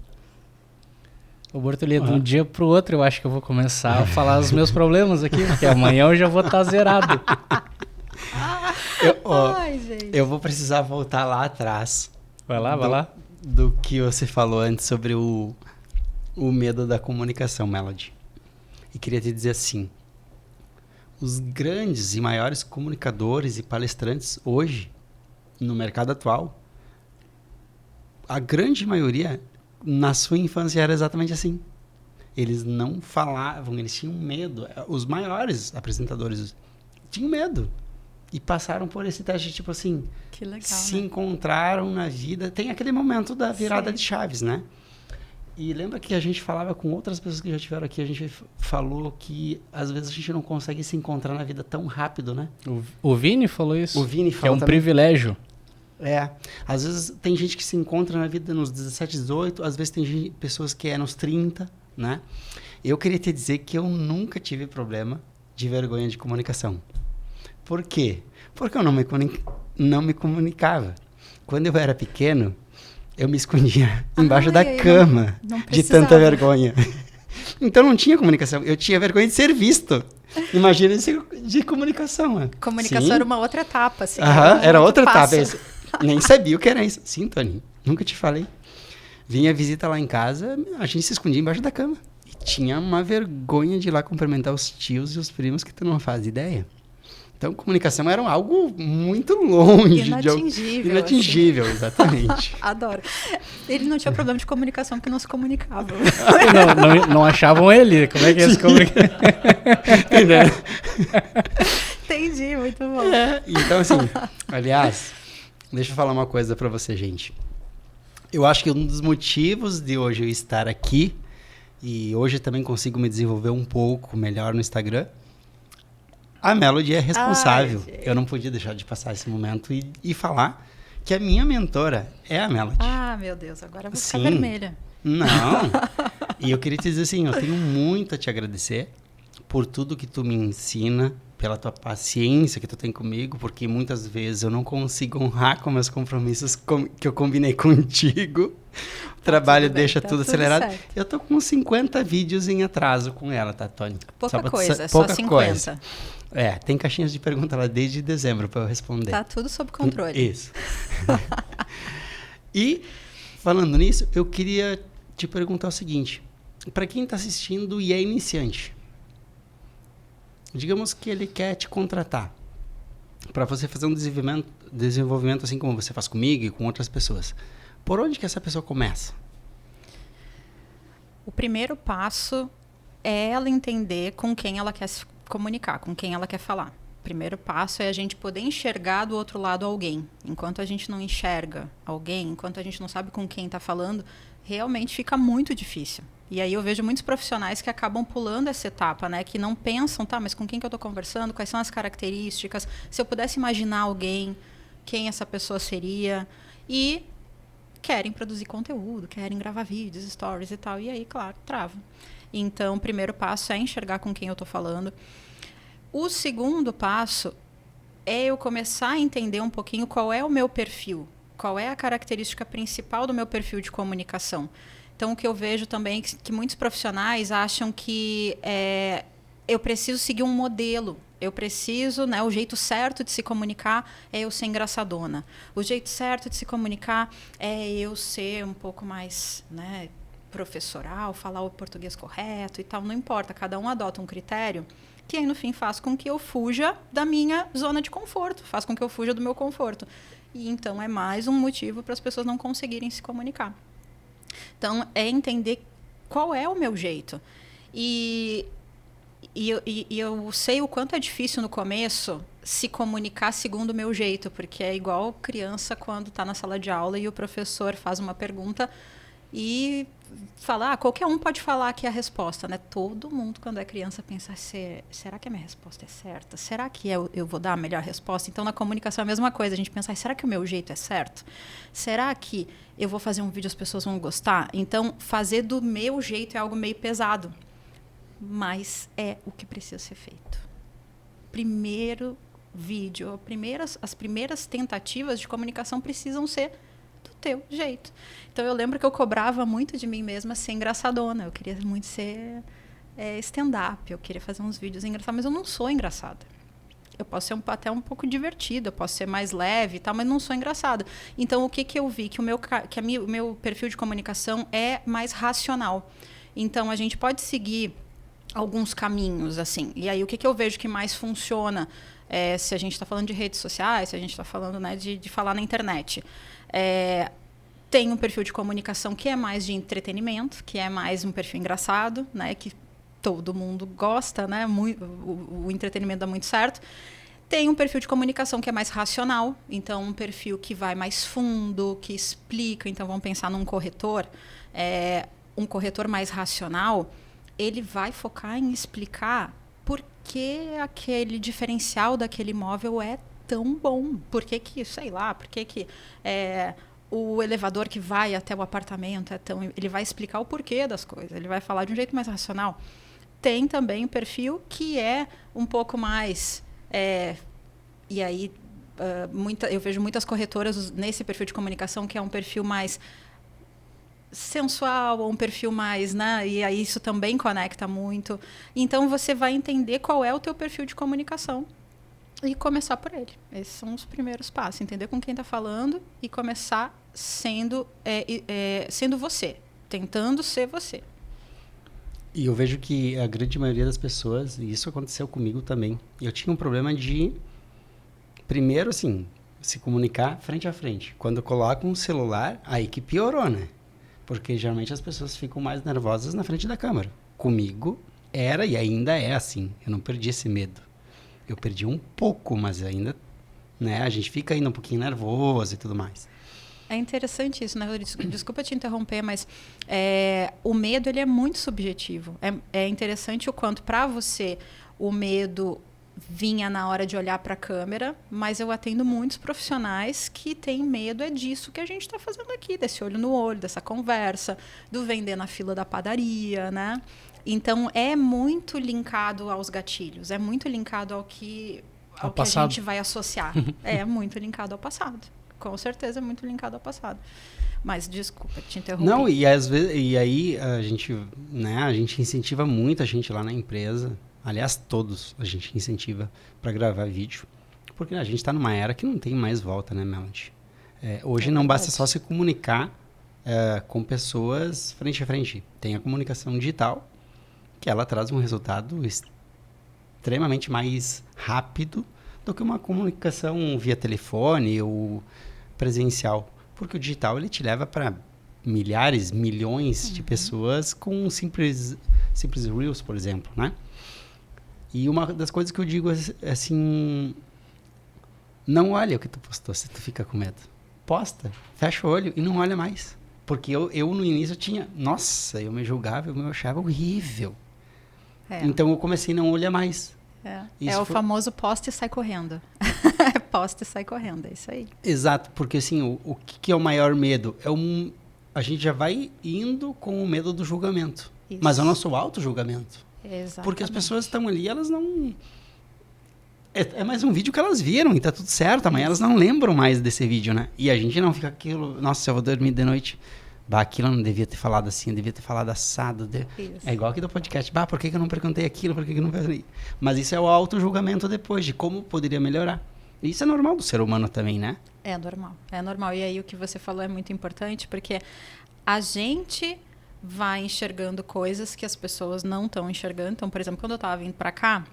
Ô, Bortolino, de um dia pro outro eu acho que eu vou começar a falar os meus problemas aqui, porque amanhã eu já vou estar zerado. Eu vou precisar voltar lá atrás. Vai lá. Do que você falou antes sobre o medo da comunicação, Melody. E queria te dizer assim, os grandes e maiores comunicadores e palestrantes hoje, no mercado atual, a grande maioria, na sua infância, era exatamente assim. Eles não falavam, eles tinham medo. Os maiores apresentadores tinham medo. E passaram por esse teste, tipo assim, Que legal, se né? encontraram na vida. Tem aquele momento da virada de chaves, né? E lembra que a gente falava com outras pessoas que já tiveram aqui, a gente falou que às vezes a gente não consegue se encontrar na vida tão rápido, né? O Vini falou isso. O Vini Que é falou um também. privilégio. Às vezes tem gente que se encontra na vida nos 17, 18, às vezes tem pessoas que é nos 30, né? Eu queria te dizer que eu nunca tive problema de vergonha de comunicação. Por quê? Porque eu não me comunicava. Quando eu era pequeno, eu me escondia embaixo da cama não de precisava. tanta vergonha. Então não tinha comunicação, eu tinha vergonha de ser visto. Imagina isso de comunicação. Né? Comunicação Sim. era uma outra etapa, assim. Era outra etapa. passo. Nem sabia o que era isso. Sim, Tony, nunca te falei. Vinha visita lá em casa, a gente se escondia embaixo da cama. E tinha uma vergonha de ir lá cumprimentar os tios e os primos que tu não faz ideia. Então, comunicação era algo muito longe. Inatingível. Inatingível, exatamente. Adoro. Ele não tinha problema de comunicação porque não se comunicava. Não achavam ele. Como é que ia se comunicar? Entendi, muito bom. Então, assim, aliás, deixa eu falar uma coisa pra você, gente. Eu acho que um dos motivos de hoje eu estar aqui, e hoje eu também consigo me desenvolver um pouco melhor no Instagram, a Melody é responsável. Ai, Eu não podia deixar de passar esse momento e falar que a minha mentora é a Melody. Ah, meu Deus, agora eu vou ficar Sim. vermelha. Não. E eu queria te dizer assim, eu tenho muito a te agradecer por tudo que tu me ensina, pela tua paciência que tu tem comigo, porque muitas vezes eu não consigo honrar com meus compromissos que eu combinei contigo. O trabalho tudo bem, deixa tá tudo tudo acelerado. certo. Eu tô com 50 vídeos em atraso com ela, tá, Tony? Pouca pra coisa, pouca só 50. coisa. Tem caixinhas de pergunta lá desde dezembro para eu responder. Tá tudo sob controle. Isso. E, falando nisso, eu queria te perguntar o seguinte. Para quem está assistindo e é iniciante, digamos que ele quer te contratar para você fazer um desenvolvimento assim como você faz comigo e com outras pessoas. Por onde que essa pessoa começa? O primeiro passo é ela entender com quem ela quer se comunicar, com quem ela quer falar. O primeiro passo é a gente poder enxergar do outro lado alguém. Enquanto a gente não enxerga alguém, enquanto a gente não sabe com quem está falando, realmente fica muito difícil. E aí eu vejo muitos profissionais que acabam pulando essa etapa, né? Que não pensam, tá, mas com quem que eu estou conversando? Quais são as características? Se eu pudesse imaginar alguém, quem essa pessoa seria? E querem produzir conteúdo, querem gravar vídeos, stories e tal. E aí, claro, trava. Então, o primeiro passo é enxergar com quem eu estou falando. O segundo passo é eu começar a entender um pouquinho qual é o meu perfil, qual é a característica principal do meu perfil de comunicação. Então, o que eu vejo também é que muitos profissionais acham que eu preciso seguir um modelo. Eu preciso, né, o jeito certo de se comunicar é eu ser engraçadona. O jeito certo de se comunicar é eu ser um pouco mais, né, professoral, falar o português correto e tal. Não importa, cada um adota um critério que aí, no fim, faz com que eu fuja da minha zona de conforto, faz com que eu fuja do meu conforto. E então é mais um motivo para as pessoas não conseguirem se comunicar. Então, é entender qual é o meu jeito. E eu sei o quanto é difícil no começo se comunicar segundo o meu jeito, porque é igual criança quando está na sala de aula e o professor faz uma pergunta e fala, qualquer um pode falar aqui a resposta, né? Todo mundo, quando é criança, pensa, será que a minha resposta é certa? Será que eu vou dar a melhor resposta? Então, na comunicação é a mesma coisa. A gente pensa, será que o meu jeito é certo? Será que eu vou fazer um vídeo e as pessoas vão gostar? Então, fazer do meu jeito é algo meio pesado. Mas é o que precisa ser feito. Primeiro vídeo, as primeiras tentativas de comunicação precisam ser do teu jeito. Então, eu lembro que eu cobrava muito de mim mesma ser engraçadona. Eu queria muito ser stand-up. Eu queria fazer uns vídeos engraçados, mas eu não sou engraçada. Eu posso ser até um pouco divertida, eu posso ser mais leve e tal, mas não sou engraçada. Então, o que eu vi? Que o meu perfil de comunicação é mais racional. Então, a gente pode seguir alguns caminhos, assim. E aí, o que eu vejo que mais funciona, se a gente está falando de redes sociais, se a gente está falando, né, de falar na internet. Tem um perfil de comunicação que é mais de entretenimento, que é mais um perfil engraçado, né, que todo mundo gosta, né, o entretenimento dá muito certo. Tem um perfil de comunicação que é mais racional, então um perfil que vai mais fundo, que explica. Então, vamos pensar num corretor. Um corretor mais racional, ele vai focar em explicar por que aquele diferencial daquele imóvel é tão bom. Por que sei lá, por que o elevador que vai até o apartamento é tão... Ele vai explicar o porquê das coisas, ele vai falar de um jeito mais racional. Tem também um perfil que é um pouco mais... e aí, eu vejo muitas corretoras nesse perfil de comunicação, que é um perfil mais sensual, ou um perfil mais, né? E aí isso também conecta muito. Então, você vai entender qual é o teu perfil de comunicação e começar por ele. Esses são os primeiros passos. Entender com quem está falando e começar sendo você. Tentando ser você. E eu vejo que a grande maioria das pessoas, e isso aconteceu comigo também, eu tinha um problema de, primeiro, assim, se comunicar frente a frente. Quando eu coloco um celular, aí que piorou, né? Porque geralmente as pessoas ficam mais nervosas na frente da câmera. Comigo era e ainda é assim. Eu não perdi esse medo. Eu perdi um pouco, mas ainda, né? A gente fica ainda um pouquinho nervoso e tudo mais. É interessante isso, né? Desculpa te interromper, mas o medo, ele é muito subjetivo. É interessante o quanto, para você, o medo vinha na hora de olhar para a câmera, mas eu atendo muitos profissionais que têm medo disso que a gente está fazendo aqui, desse olho no olho, dessa conversa, do vender na fila da padaria, né? Então, é muito linkado aos gatilhos, é muito linkado ao que a gente vai associar. É muito linkado ao passado. Com certeza é muito linkado ao passado. Mas, desculpa, te interrompi. Não, e aí a gente incentiva muito a gente lá na empresa. Aliás, todos a gente incentiva para gravar vídeo. Porque a gente está numa era que não tem mais volta, né, Melody? Hoje não basta só se comunicar com pessoas frente a frente. Tem a comunicação digital, que ela traz um resultado extremamente mais rápido do que uma comunicação via telefone ou presencial. Porque o digital ele te leva para milhares, milhões de pessoas com simples Reels, por exemplo, né? E uma das coisas que eu digo é assim, não olha o que tu postou se tu fica com medo. Posta, fecha o olho e não olha mais. Porque eu no início eu me julgava, eu me achava horrível. Então eu comecei a não olhar mais. O famoso posta e sai correndo. Posta e sai correndo, é isso aí. Exato, porque assim, o que é o maior medo? A gente já vai indo com o medo do julgamento. Isso. Mas é o nosso auto-julgamento. Exatamente. Porque as pessoas estão ali, elas não... É mais um vídeo que elas viram e tá tudo certo. Amanhã elas não lembram mais desse vídeo, né? E a gente não fica aquilo... Nossa, eu vou dormir de noite. Aquilo eu não devia ter falado assim, eu devia ter falado assado. É igual aqui do podcast. Por que eu não perguntei aquilo? Por que eu não falei? Mas isso é o auto-julgamento depois, de como poderia melhorar. E isso é normal do ser humano também, né? É normal. E aí o que você falou é muito importante, porque a gente vai enxergando coisas que as pessoas não estão enxergando. Então, por exemplo, quando eu estava vindo para cá,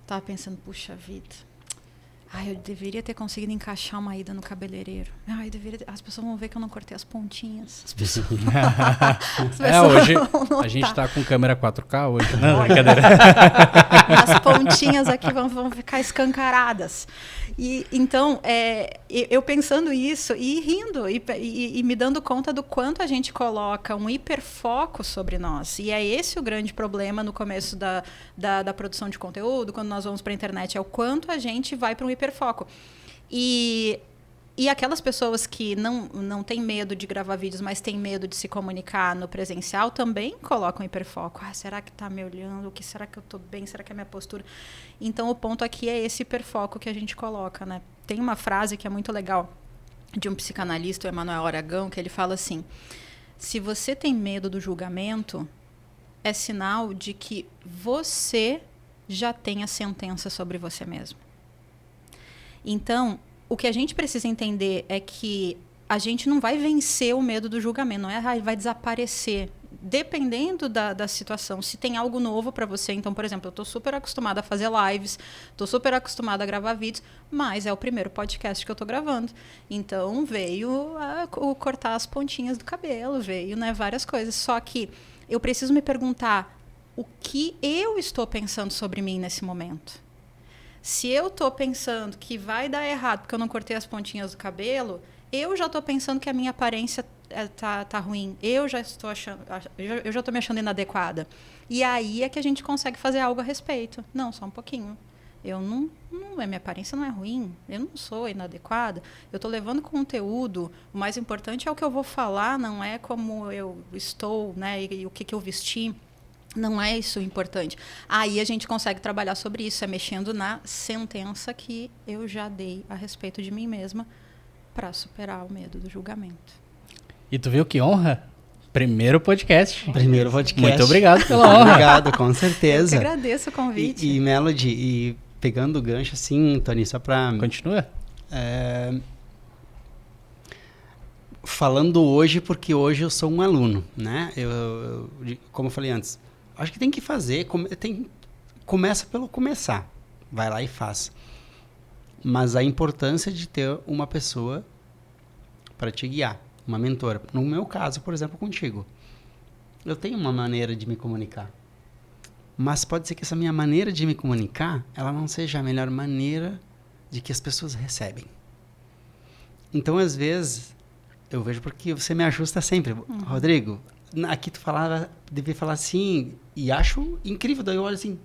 estava pensando, puxa vida, eu deveria ter conseguido encaixar uma ida no cabeleireiro. As pessoas vão ver que eu não cortei as pontinhas. As pessoas hoje a gente está com câmera 4K hoje. Não, brincadeira. As pontinhas aqui vão ficar escancaradas. E, então, eu pensando isso e rindo e me dando conta do quanto a gente coloca um hiperfoco sobre nós. E é esse o grande problema no começo da produção de conteúdo, quando nós vamos para a internet, é o quanto a gente vai para um hiperfoco. E aquelas pessoas que não têm medo de gravar vídeos, mas têm medo de se comunicar no presencial, também colocam hiperfoco. Será que está me olhando? O que será que eu estou bem? Será que é a minha postura? Então, o ponto aqui é esse hiperfoco que a gente coloca, né? Tem uma frase que é muito legal de um psicanalista, o Emmanuel Aragão, que ele fala assim: se você tem medo do julgamento, é sinal de que você já tem a sentença sobre você mesmo. Então, o que a gente precisa entender é que a gente não vai vencer o medo do julgamento, não é vai desaparecer. dependendo da situação, se tem algo novo para você. Então, por exemplo, eu estou super acostumada a fazer lives, estou super acostumada a gravar vídeos, mas é o primeiro podcast que eu estou gravando. Então, veio cortar as pontinhas do cabelo, veio, né, várias coisas. Só que eu preciso me perguntar o que eu estou pensando sobre mim nesse momento. Se eu estou pensando que vai dar errado porque eu não cortei as pontinhas do cabelo, eu já estou pensando que a minha aparência tá ruim. Eu já estou me achando inadequada. E aí é que a gente consegue fazer algo a respeito. Não, só um pouquinho. Minha aparência não é ruim. Eu não sou inadequada. Eu estou levando conteúdo. O mais importante é o que eu vou falar, não é como eu estou, né? E o que eu vesti. Não é isso importante. Aí a gente consegue trabalhar sobre isso, mexendo na sentença que eu já dei a respeito de mim mesma para superar o medo do julgamento. E tu viu que honra? Primeiro podcast. Primeiro podcast. Muito obrigado pela honra. Obrigado, com certeza. Eu que agradeço o convite. E Melody, pegando o gancho assim, Tony, só para... Continua. Falando hoje, porque hoje eu sou um aluno, né? Como eu falei antes, acho que tem que fazer, começa pelo começar. Vai lá e faz. Mas a importância de ter uma pessoa para te guiar, uma mentora. No meu caso, por exemplo, contigo. Eu tenho uma maneira de me comunicar. Mas pode ser que essa minha maneira de me comunicar, ela não seja a melhor maneira de que as pessoas recebem. Então, às vezes, eu vejo porque você me ajusta sempre. Rodrigo, aqui tu devia falar assim, e acho incrível. Daí eu olho assim,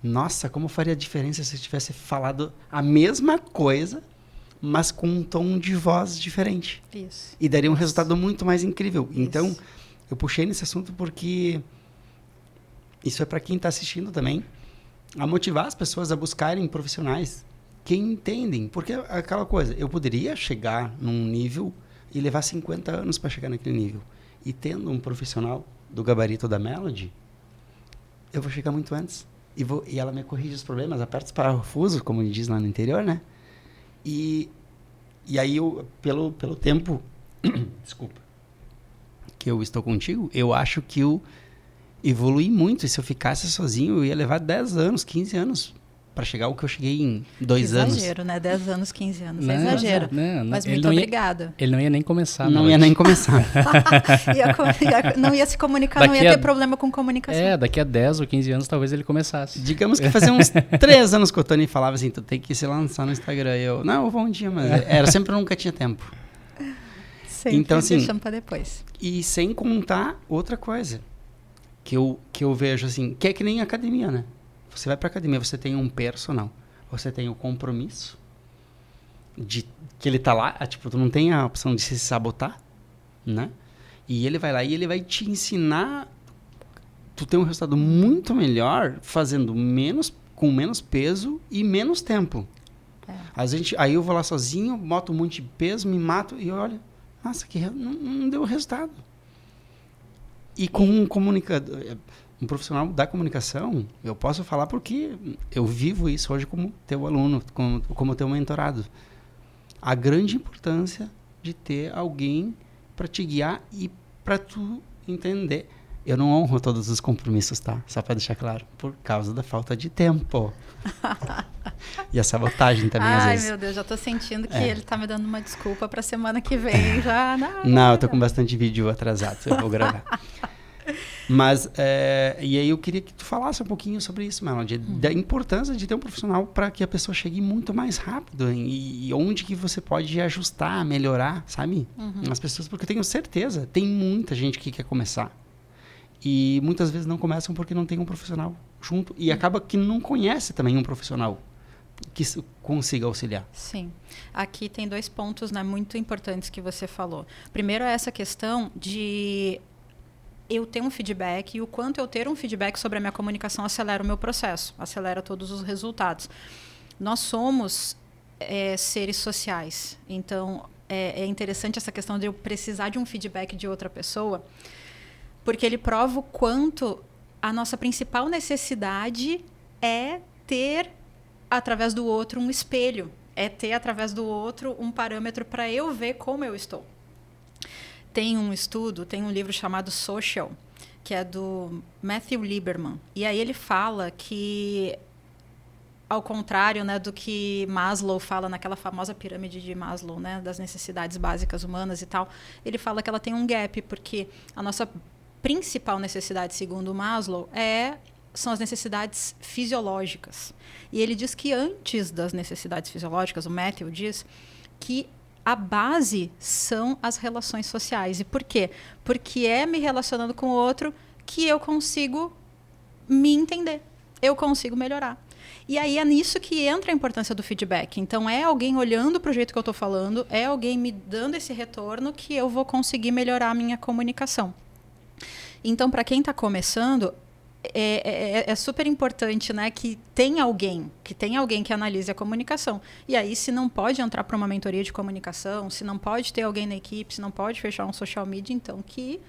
nossa, como faria diferença se eu tivesse falado a mesma coisa, mas com um tom de voz diferente. Isso. E daria um resultado muito mais incrível. Isso. Então, eu puxei nesse assunto porque isso é para quem está assistindo também, a motivar as pessoas a buscarem profissionais que entendem. Porque aquela coisa, eu poderia chegar num nível e levar 50 anos para chegar naquele nível. E tendo um profissional do gabarito da Melody, eu vou chegar muito antes. E ela me corrige os problemas, aperta os parafusos, como diz lá no interior, né? E aí, pelo tempo desculpa, que eu estou contigo, eu acho que eu evolui muito. E se eu ficasse sozinho, eu ia levar 10 anos, 15 anos para chegar ao que eu cheguei em 2 anos. Exagero, né? 10 anos, 15 anos. Não, é exagero. não, mas ele muito obrigada. Ele não ia nem começar. Não ia nem começar. Não ia se comunicar, não ia ter problema com comunicação. Daqui a 10 ou 15 anos talvez ele começasse. Digamos que fazia uns 3 anos que o Tony falava assim, tu tem que se lançar no Instagram. Eu vou um dia, mas era sempre, nunca tinha tempo. Sempre então, assim, deixando pra depois. E sem contar outra coisa que eu vejo assim, que é que nem academia, né? Você vai pra academia, você tem um personal, você tem o compromisso de que ele tá lá, tipo, tu não tem a opção de se sabotar, né? E ele vai lá e ele vai te ensinar tu ter um resultado muito melhor fazendo com menos peso e menos tempo. Aí eu vou lá sozinho, boto um monte de peso, me mato e olho, nossa, que não deu resultado. E com um comunicador, um profissional da comunicação, eu posso falar porque eu vivo isso hoje como teu aluno, como teu mentorado. A grande importância de ter alguém para te guiar e para tu entender. Eu não honro todos os compromissos, tá? Só para deixar claro. Por causa da falta de tempo. E a sabotagem também, às vezes. Ai, meu Deus, já tô sentindo que ele tá me dando uma desculpa pra semana que vem. Já Não, eu tô com bastante vídeo atrasado, eu vou gravar. Mas, e aí eu queria que tu falasse um pouquinho sobre isso, Melody, da importância de ter um profissional para que a pessoa chegue muito mais rápido e onde que você pode ajustar, melhorar, sabe? As pessoas, porque eu tenho certeza, tem muita gente que quer começar. E muitas vezes não começam porque não tem um profissional junto. E acaba que não conhece também um profissional que consiga auxiliar. Sim. Aqui tem 2 pontos, né, muito importantes que você falou. Primeiro é essa questão de eu ter um feedback e o quanto eu ter um feedback sobre a minha comunicação acelera o meu processo, acelera todos os resultados. Nós somos seres sociais. Então, é interessante essa questão de eu precisar de um feedback de outra pessoa, porque ele prova o quanto a nossa principal necessidade é ter, através do outro, um espelho. É ter, através do outro, um parâmetro para eu ver como eu estou. Tem um estudo, tem um livro chamado Social, que é do Matthew Lieberman. E aí ele fala que, ao contrário, né, do que Maslow fala naquela famosa pirâmide de Maslow, né, das necessidades básicas humanas e tal, ele fala que ela tem um gap, porque a nossa principal necessidade, segundo Maslow, são as necessidades fisiológicas. E ele diz que antes das necessidades fisiológicas, o Matthew diz que a base são as relações sociais. E por quê? Porque é me relacionando com o outro que eu consigo me entender, eu consigo melhorar. E aí é nisso que entra a importância do feedback. Então, é alguém olhando para o jeito que eu estou falando, é alguém me dando esse retorno que eu vou conseguir melhorar a minha comunicação. Então, para quem está começando, é super importante, né, que tenha alguém que analise a comunicação. E aí, se não pode entrar para uma mentoria de comunicação, se não pode ter alguém na equipe, se não pode fechar um social media, então que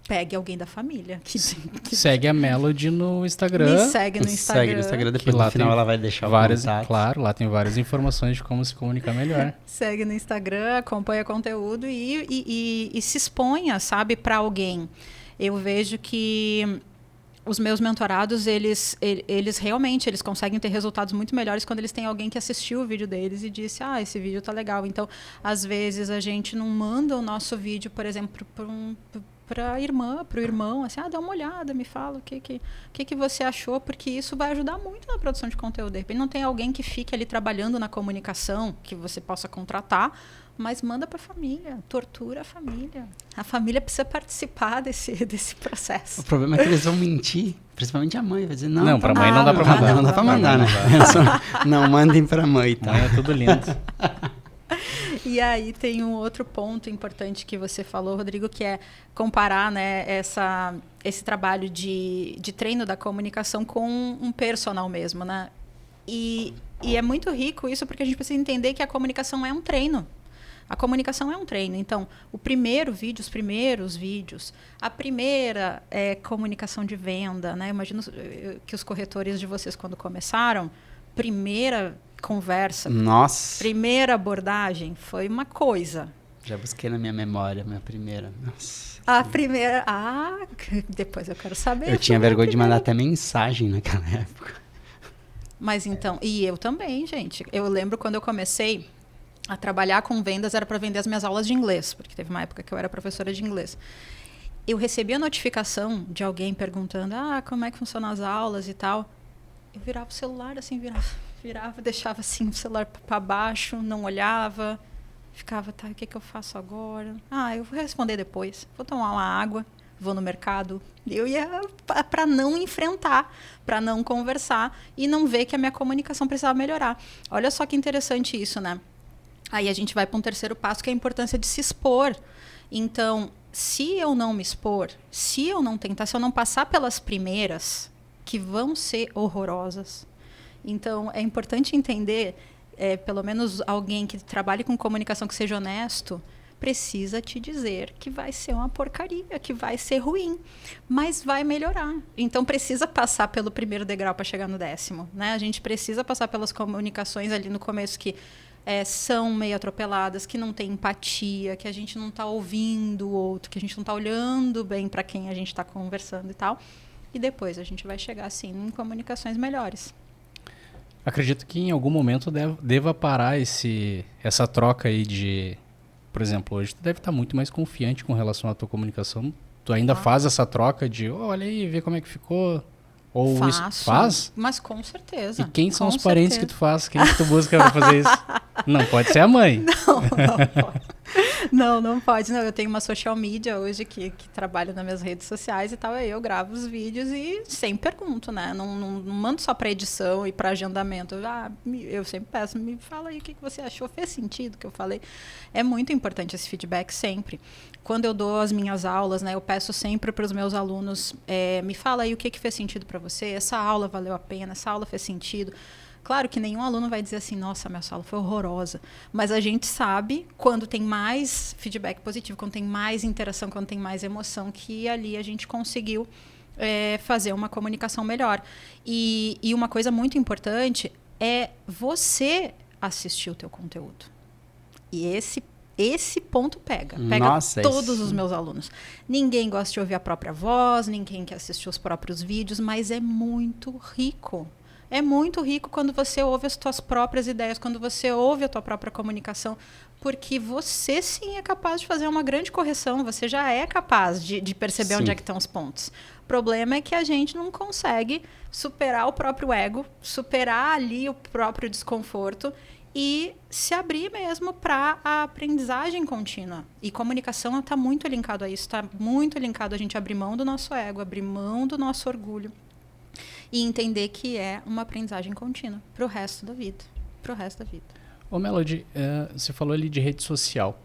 pegue alguém da família. Que segue a Melody no Instagram. Me segue no Instagram. Segue no Instagram, depois lá no final ela vai deixar várias, o contato. claro, lá tem várias informações de como se comunicar melhor. Segue no Instagram, acompanha conteúdo e se exponha, sabe, para alguém. Eu vejo que os meus mentorados, eles realmente conseguem ter resultados muito melhores quando eles têm alguém que assistiu o vídeo deles e disse, esse vídeo tá legal. Então, às vezes, a gente não manda o nosso vídeo, por exemplo, para a irmã, para o irmão, assim, dá uma olhada, me fala o que você achou, porque isso vai ajudar muito na produção de conteúdo. De repente não tem alguém que fique ali trabalhando na comunicação, que você possa contratar, mas manda para a família, tortura a família. A família precisa participar desse processo. O problema é que eles vão mentir, principalmente a mãe, vai dizer, não para a mãe não dá para mandar. Não dá para mandar, né? Não mandem para a mãe, tá? Mãe é tudo lindo. E aí tem um outro ponto importante que você falou, Rodrigo, que é comparar, né, esse trabalho de treino da comunicação com um personal mesmo, né? E é muito rico isso, porque a gente precisa entender que a comunicação é um treino. A comunicação é um treino. Então, os primeiros vídeos, a primeira comunicação de venda, né? Imagino que os corretores de vocês, quando começaram, primeira conversa, nossa, primeira abordagem foi uma coisa. Já busquei na minha memória, minha primeira. Nossa. A primeira... depois eu quero saber. Eu tinha vergonha de mandar até mensagem naquela época. Mas então... E eu também, gente. Eu lembro quando eu comecei a trabalhar com vendas, era para vender as minhas aulas de inglês, porque teve uma época que eu era professora de inglês. Eu recebi a notificação de alguém perguntando, como é que funcionam as aulas e tal. Eu virava o celular, assim, virava, deixava assim o celular para baixo, não olhava, ficava, o que eu faço agora? Eu vou responder depois, vou tomar uma água, vou no mercado. Eu ia para não enfrentar, para não conversar e não ver que a minha comunicação precisava melhorar. Olha só que interessante isso, né? Aí a gente vai para um terceiro passo, que é a importância de se expor. Então, se eu não me expor, se eu não tentar, se eu não passar pelas primeiras, que vão ser horrorosas. Então, é importante entender, pelo menos alguém que trabalhe com comunicação, que seja honesto, precisa te dizer que vai ser uma porcaria, que vai ser ruim, mas vai melhorar. Então, precisa passar pelo primeiro degrau para chegar no 10º, né? A gente precisa passar pelas comunicações ali no começo que são meio atropeladas, que não tem empatia, que a gente não está ouvindo o outro, que a gente não está olhando bem para quem a gente está conversando e tal. E depois a gente vai chegar, assim, em comunicações melhores. Acredito que em algum momento deva parar essa troca aí de... Por exemplo, hoje tu deve estar muito mais confiante com relação à tua comunicação. Tu ainda faz essa troca de, olha aí, vê como é que ficou? Ou Faço, isso faz? Mas com certeza. E quem são os parentes que tu faz? Quem que tu busca pra fazer isso? Não pode ser a mãe. Não pode. Não pode. Não, eu tenho uma social media hoje que trabalha nas minhas redes sociais e tal. Aí eu gravo os vídeos e sempre pergunto, né? Não mando só para edição e para agendamento. Eu sempre peço, me fala aí o que você achou. Fez sentido o que eu falei? É muito importante esse feedback sempre. Quando eu dou as minhas aulas, né, eu peço sempre para os meus alunos, me fala aí o que fez sentido para você. Essa aula valeu a pena, essa aula fez sentido. Claro que nenhum aluno vai dizer assim, nossa, minha aula foi horrorosa. Mas a gente sabe, quando tem mais feedback positivo, quando tem mais interação, quando tem mais emoção, que ali a gente conseguiu fazer uma comunicação melhor. E uma coisa muito importante é você assistir o teu conteúdo. E Esse ponto pega. Pega Nossa, todos os meus alunos. Ninguém gosta de ouvir a própria voz, ninguém quer assistir os próprios vídeos, mas é muito rico. É muito rico quando você ouve as suas próprias ideias, quando você ouve a tua própria comunicação, porque você sim é capaz de fazer uma grande correção, você já é capaz de perceber onde é que estão os pontos. O problema é que a gente não consegue superar o próprio ego, superar ali o próprio desconforto e se abrir mesmo para a aprendizagem contínua. E comunicação está muito linkado a isso, está muito linkado a gente abrir mão do nosso ego, abrir mão do nosso orgulho e entender que é uma aprendizagem contínua para o resto da vida. Para o resto da vida. Ô Melody, você falou ali de rede social,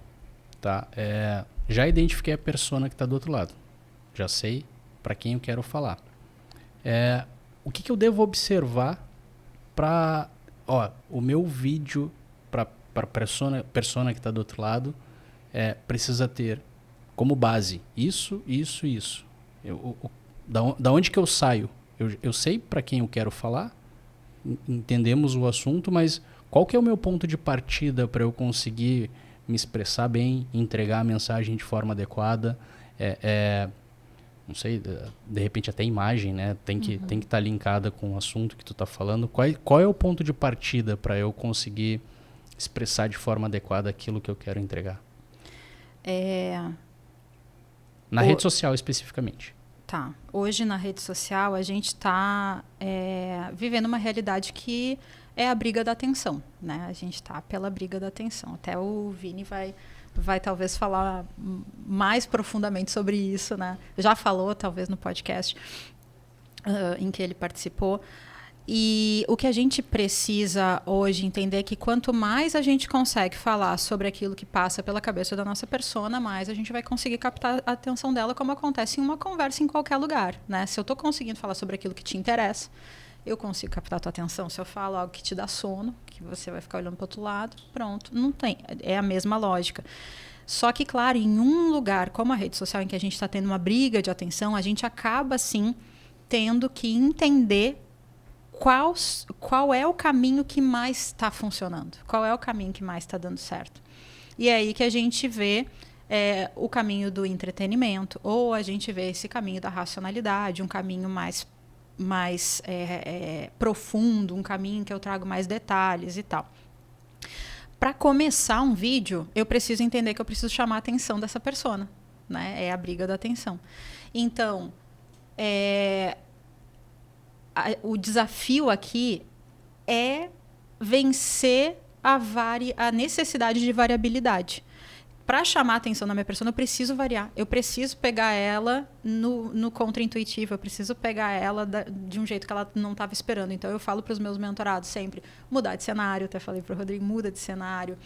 tá? Já identifiquei a persona que está do outro lado. Já sei para quem eu quero falar. O que eu devo observar para... o meu vídeo para a persona que está do outro lado precisa ter como base isso. Da onde que eu saio? Eu sei para quem eu quero falar, entendemos o assunto, mas qual que é o meu ponto de partida para eu conseguir me expressar bem, entregar a mensagem de forma adequada? Não sei, de repente até imagem, né? Tem que estar linkada com o assunto que tu está falando. Qual é o ponto de partida para eu conseguir expressar de forma adequada aquilo que eu quero entregar? Na rede social, especificamente. Tá. Hoje, na rede social, a gente está vivendo uma realidade que é a briga da atenção, né? A gente está pela briga da atenção. Até o Vini vai talvez falar mais profundamente sobre isso, né? Já falou, talvez, no podcast em que ele participou. E o que a gente precisa hoje entender é que quanto mais a gente consegue falar sobre aquilo que passa pela cabeça da nossa persona, mais a gente vai conseguir captar a atenção dela, como acontece em uma conversa em qualquer lugar, né? Se eu estou conseguindo falar sobre aquilo que te interessa, eu consigo captar a tua atenção. Se eu falo algo que te dá sono, que você vai ficar olhando para o outro lado, pronto, não tem. É a mesma lógica. Só que, claro, em um lugar como a rede social, em que a gente está tendo uma briga de atenção, a gente acaba, sim, tendo que entender qual é o caminho que mais está funcionando, qual é o caminho que mais está dando certo. E é aí que a gente vê o caminho do entretenimento, ou a gente vê esse caminho da racionalidade, um caminho mais profundo, um caminho que eu trago mais detalhes e tal. Para começar um vídeo, eu preciso entender que eu preciso chamar a atenção dessa persona, né? É a briga da atenção. Então, o desafio aqui é vencer a necessidade de variabilidade. Para chamar a atenção da minha persona, eu preciso variar. Eu preciso pegar ela no contra-intuitivo. Eu preciso pegar ela de um jeito que ela não estava esperando. Então, eu falo para os meus mentorados sempre, mudar de cenário. Até falei para o Rodrigo, muda de cenário.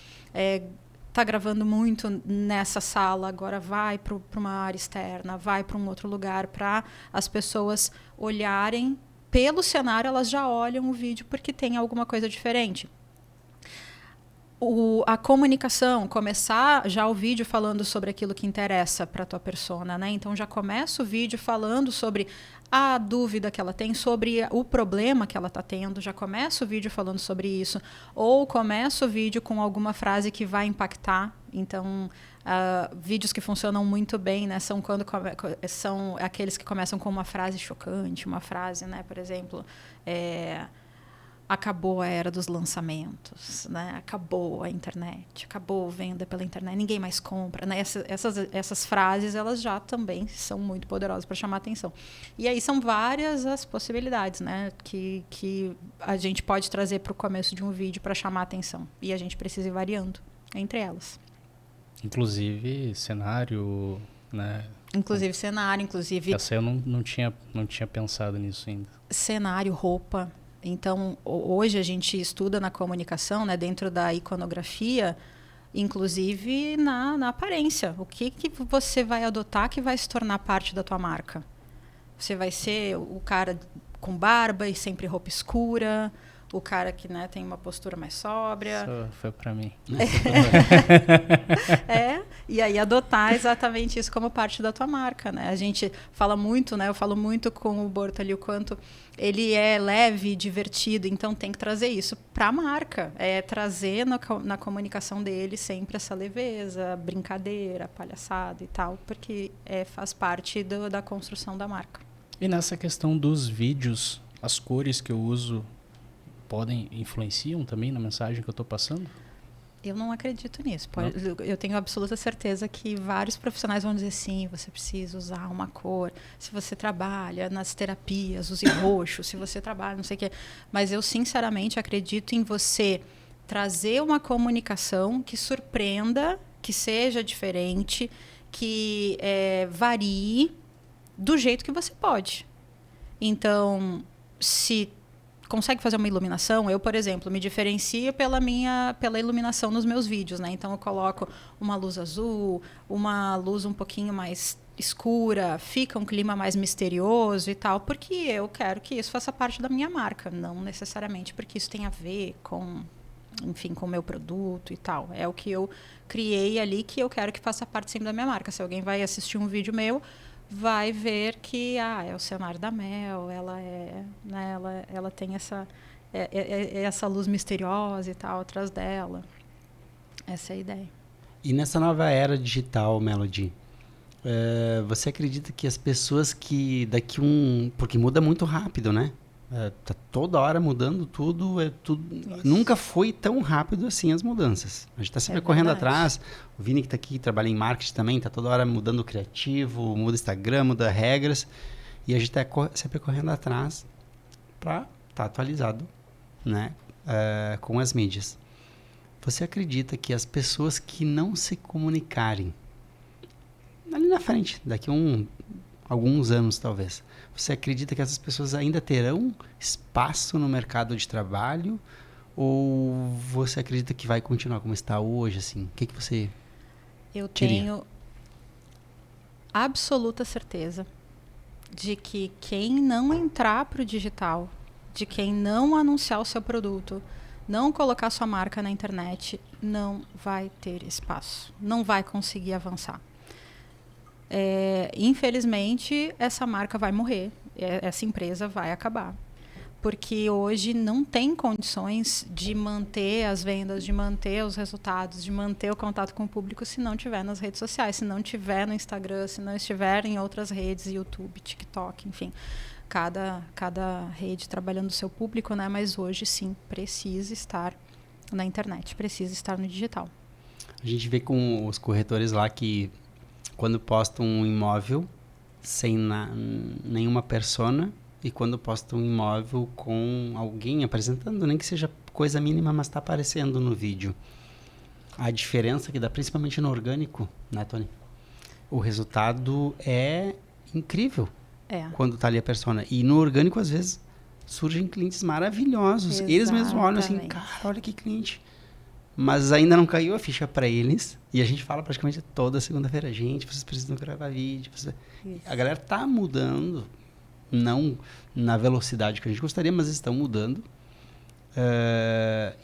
Tá gravando muito nessa sala, agora vai para uma área externa, vai para um outro lugar, para as pessoas olharem pelo cenário, elas já olham o vídeo porque tem alguma coisa diferente. A comunicação, começar já o vídeo falando sobre aquilo que interessa para a tua persona, né? Então já começa o vídeo falando sobre a dúvida que ela tem, sobre o problema que ela está tendo, já começa o vídeo falando sobre isso, ou começa o vídeo com alguma frase que vai impactar. Então, vídeos que funcionam muito bem, né, são são aqueles que começam com uma frase chocante, uma frase, né, por exemplo, acabou a era dos lançamentos, né? Acabou a internet, acabou a venda pela internet, ninguém mais compra, né? Essas frases, elas já também são muito poderosas para chamar a atenção. E aí são várias as possibilidades, né? Que a gente pode trazer para o começo de um vídeo para chamar a atenção. E a gente precisa ir variando entre elas. Inclusive cenário, né? Inclusive cenário, inclusive... Essa eu não tinha pensado nisso ainda. Cenário, roupa... Então, hoje a gente estuda na comunicação, né, dentro da iconografia, inclusive na aparência. O que você vai adotar que vai se tornar parte da tua marca? Você vai ser o cara com barba e sempre roupa escura, o cara que, né, tem uma postura mais sóbria. Isso foi para mim. E aí adotar exatamente isso como parte da tua marca, né? A gente fala muito, né? Eu falo muito com o Bortoli o quanto ele é leve, divertido, então tem que trazer isso para a marca. É trazer na comunicação dele sempre essa leveza, brincadeira, palhaçada e tal, porque faz parte da construção da marca. E nessa questão dos vídeos, as cores que eu uso influenciam também na mensagem que eu estou passando? Eu não acredito nisso. Eu tenho absoluta certeza que vários profissionais vão dizer sim, você precisa usar uma cor. Se você trabalha nas terapias, use roxo. Se você trabalha, não sei o quê. Mas eu, sinceramente, acredito em você trazer uma comunicação que surpreenda, que seja diferente, que varie do jeito que você pode. Então, se consegue fazer uma iluminação, eu, por exemplo, me diferencio pela iluminação nos meus vídeos, né? Então eu coloco uma luz azul, uma luz um pouquinho mais escura, fica um clima mais misterioso e tal, porque eu quero que isso faça parte da minha marca, não necessariamente porque isso tem a ver com, enfim, com o meu produto e tal. É o que eu criei ali que eu quero que faça parte sempre da minha marca. Se alguém vai assistir um vídeo meu, vai ver que é o cenário da Mel, ela tem essa luz misteriosa e tal atrás dela. Essa é a ideia. E nessa nova era digital, Melody, você acredita que as pessoas que porque muda muito rápido, né? Tá toda hora mudando tudo, nunca foi tão rápido assim as mudanças. A gente está sempre correndo atrás. O Vini que está aqui, trabalha em marketing também, está toda hora mudando o criativo, muda Instagram, muda regras. E a gente está sempre correndo atrás para estar atualizado, né? Com as mídias. Você acredita que as pessoas que não se comunicarem, ali na frente, daqui alguns anos talvez, você acredita que essas pessoas ainda terão espaço no mercado de trabalho? Ou você acredita que vai continuar como está hoje? Assim? O que você Eu diria? tenho absoluta certeza de que quem não entrar para o digital, de quem não anunciar o seu produto, não colocar sua marca na internet, não vai ter espaço, não vai conseguir avançar. Infelizmente, essa marca vai morrer, essa empresa vai acabar. Porque hoje não tem condições de manter as vendas, de manter os resultados, de manter o contato com o público se não tiver nas redes sociais, se não tiver no Instagram, se não estiver em outras redes, YouTube, TikTok, enfim. Cada rede trabalhando o seu público, né? Mas hoje, sim, precisa estar na internet, precisa estar no digital. A gente vê com os corretores lá que quando postam um imóvel sem nenhuma persona e quando postam um imóvel com alguém apresentando, nem que seja coisa mínima, mas está aparecendo no vídeo. A diferença que dá, principalmente no orgânico, né, Tony? O resultado é incrível quando está ali a persona. E no orgânico, às vezes, surgem clientes maravilhosos. Exatamente. Eles mesmos olham assim, cara, olha que cliente. Mas ainda não caiu a ficha para eles. E a gente fala praticamente toda segunda-feira. Gente, vocês precisam gravar vídeo. A galera tá mudando. Não na velocidade que a gente gostaria, mas estão mudando.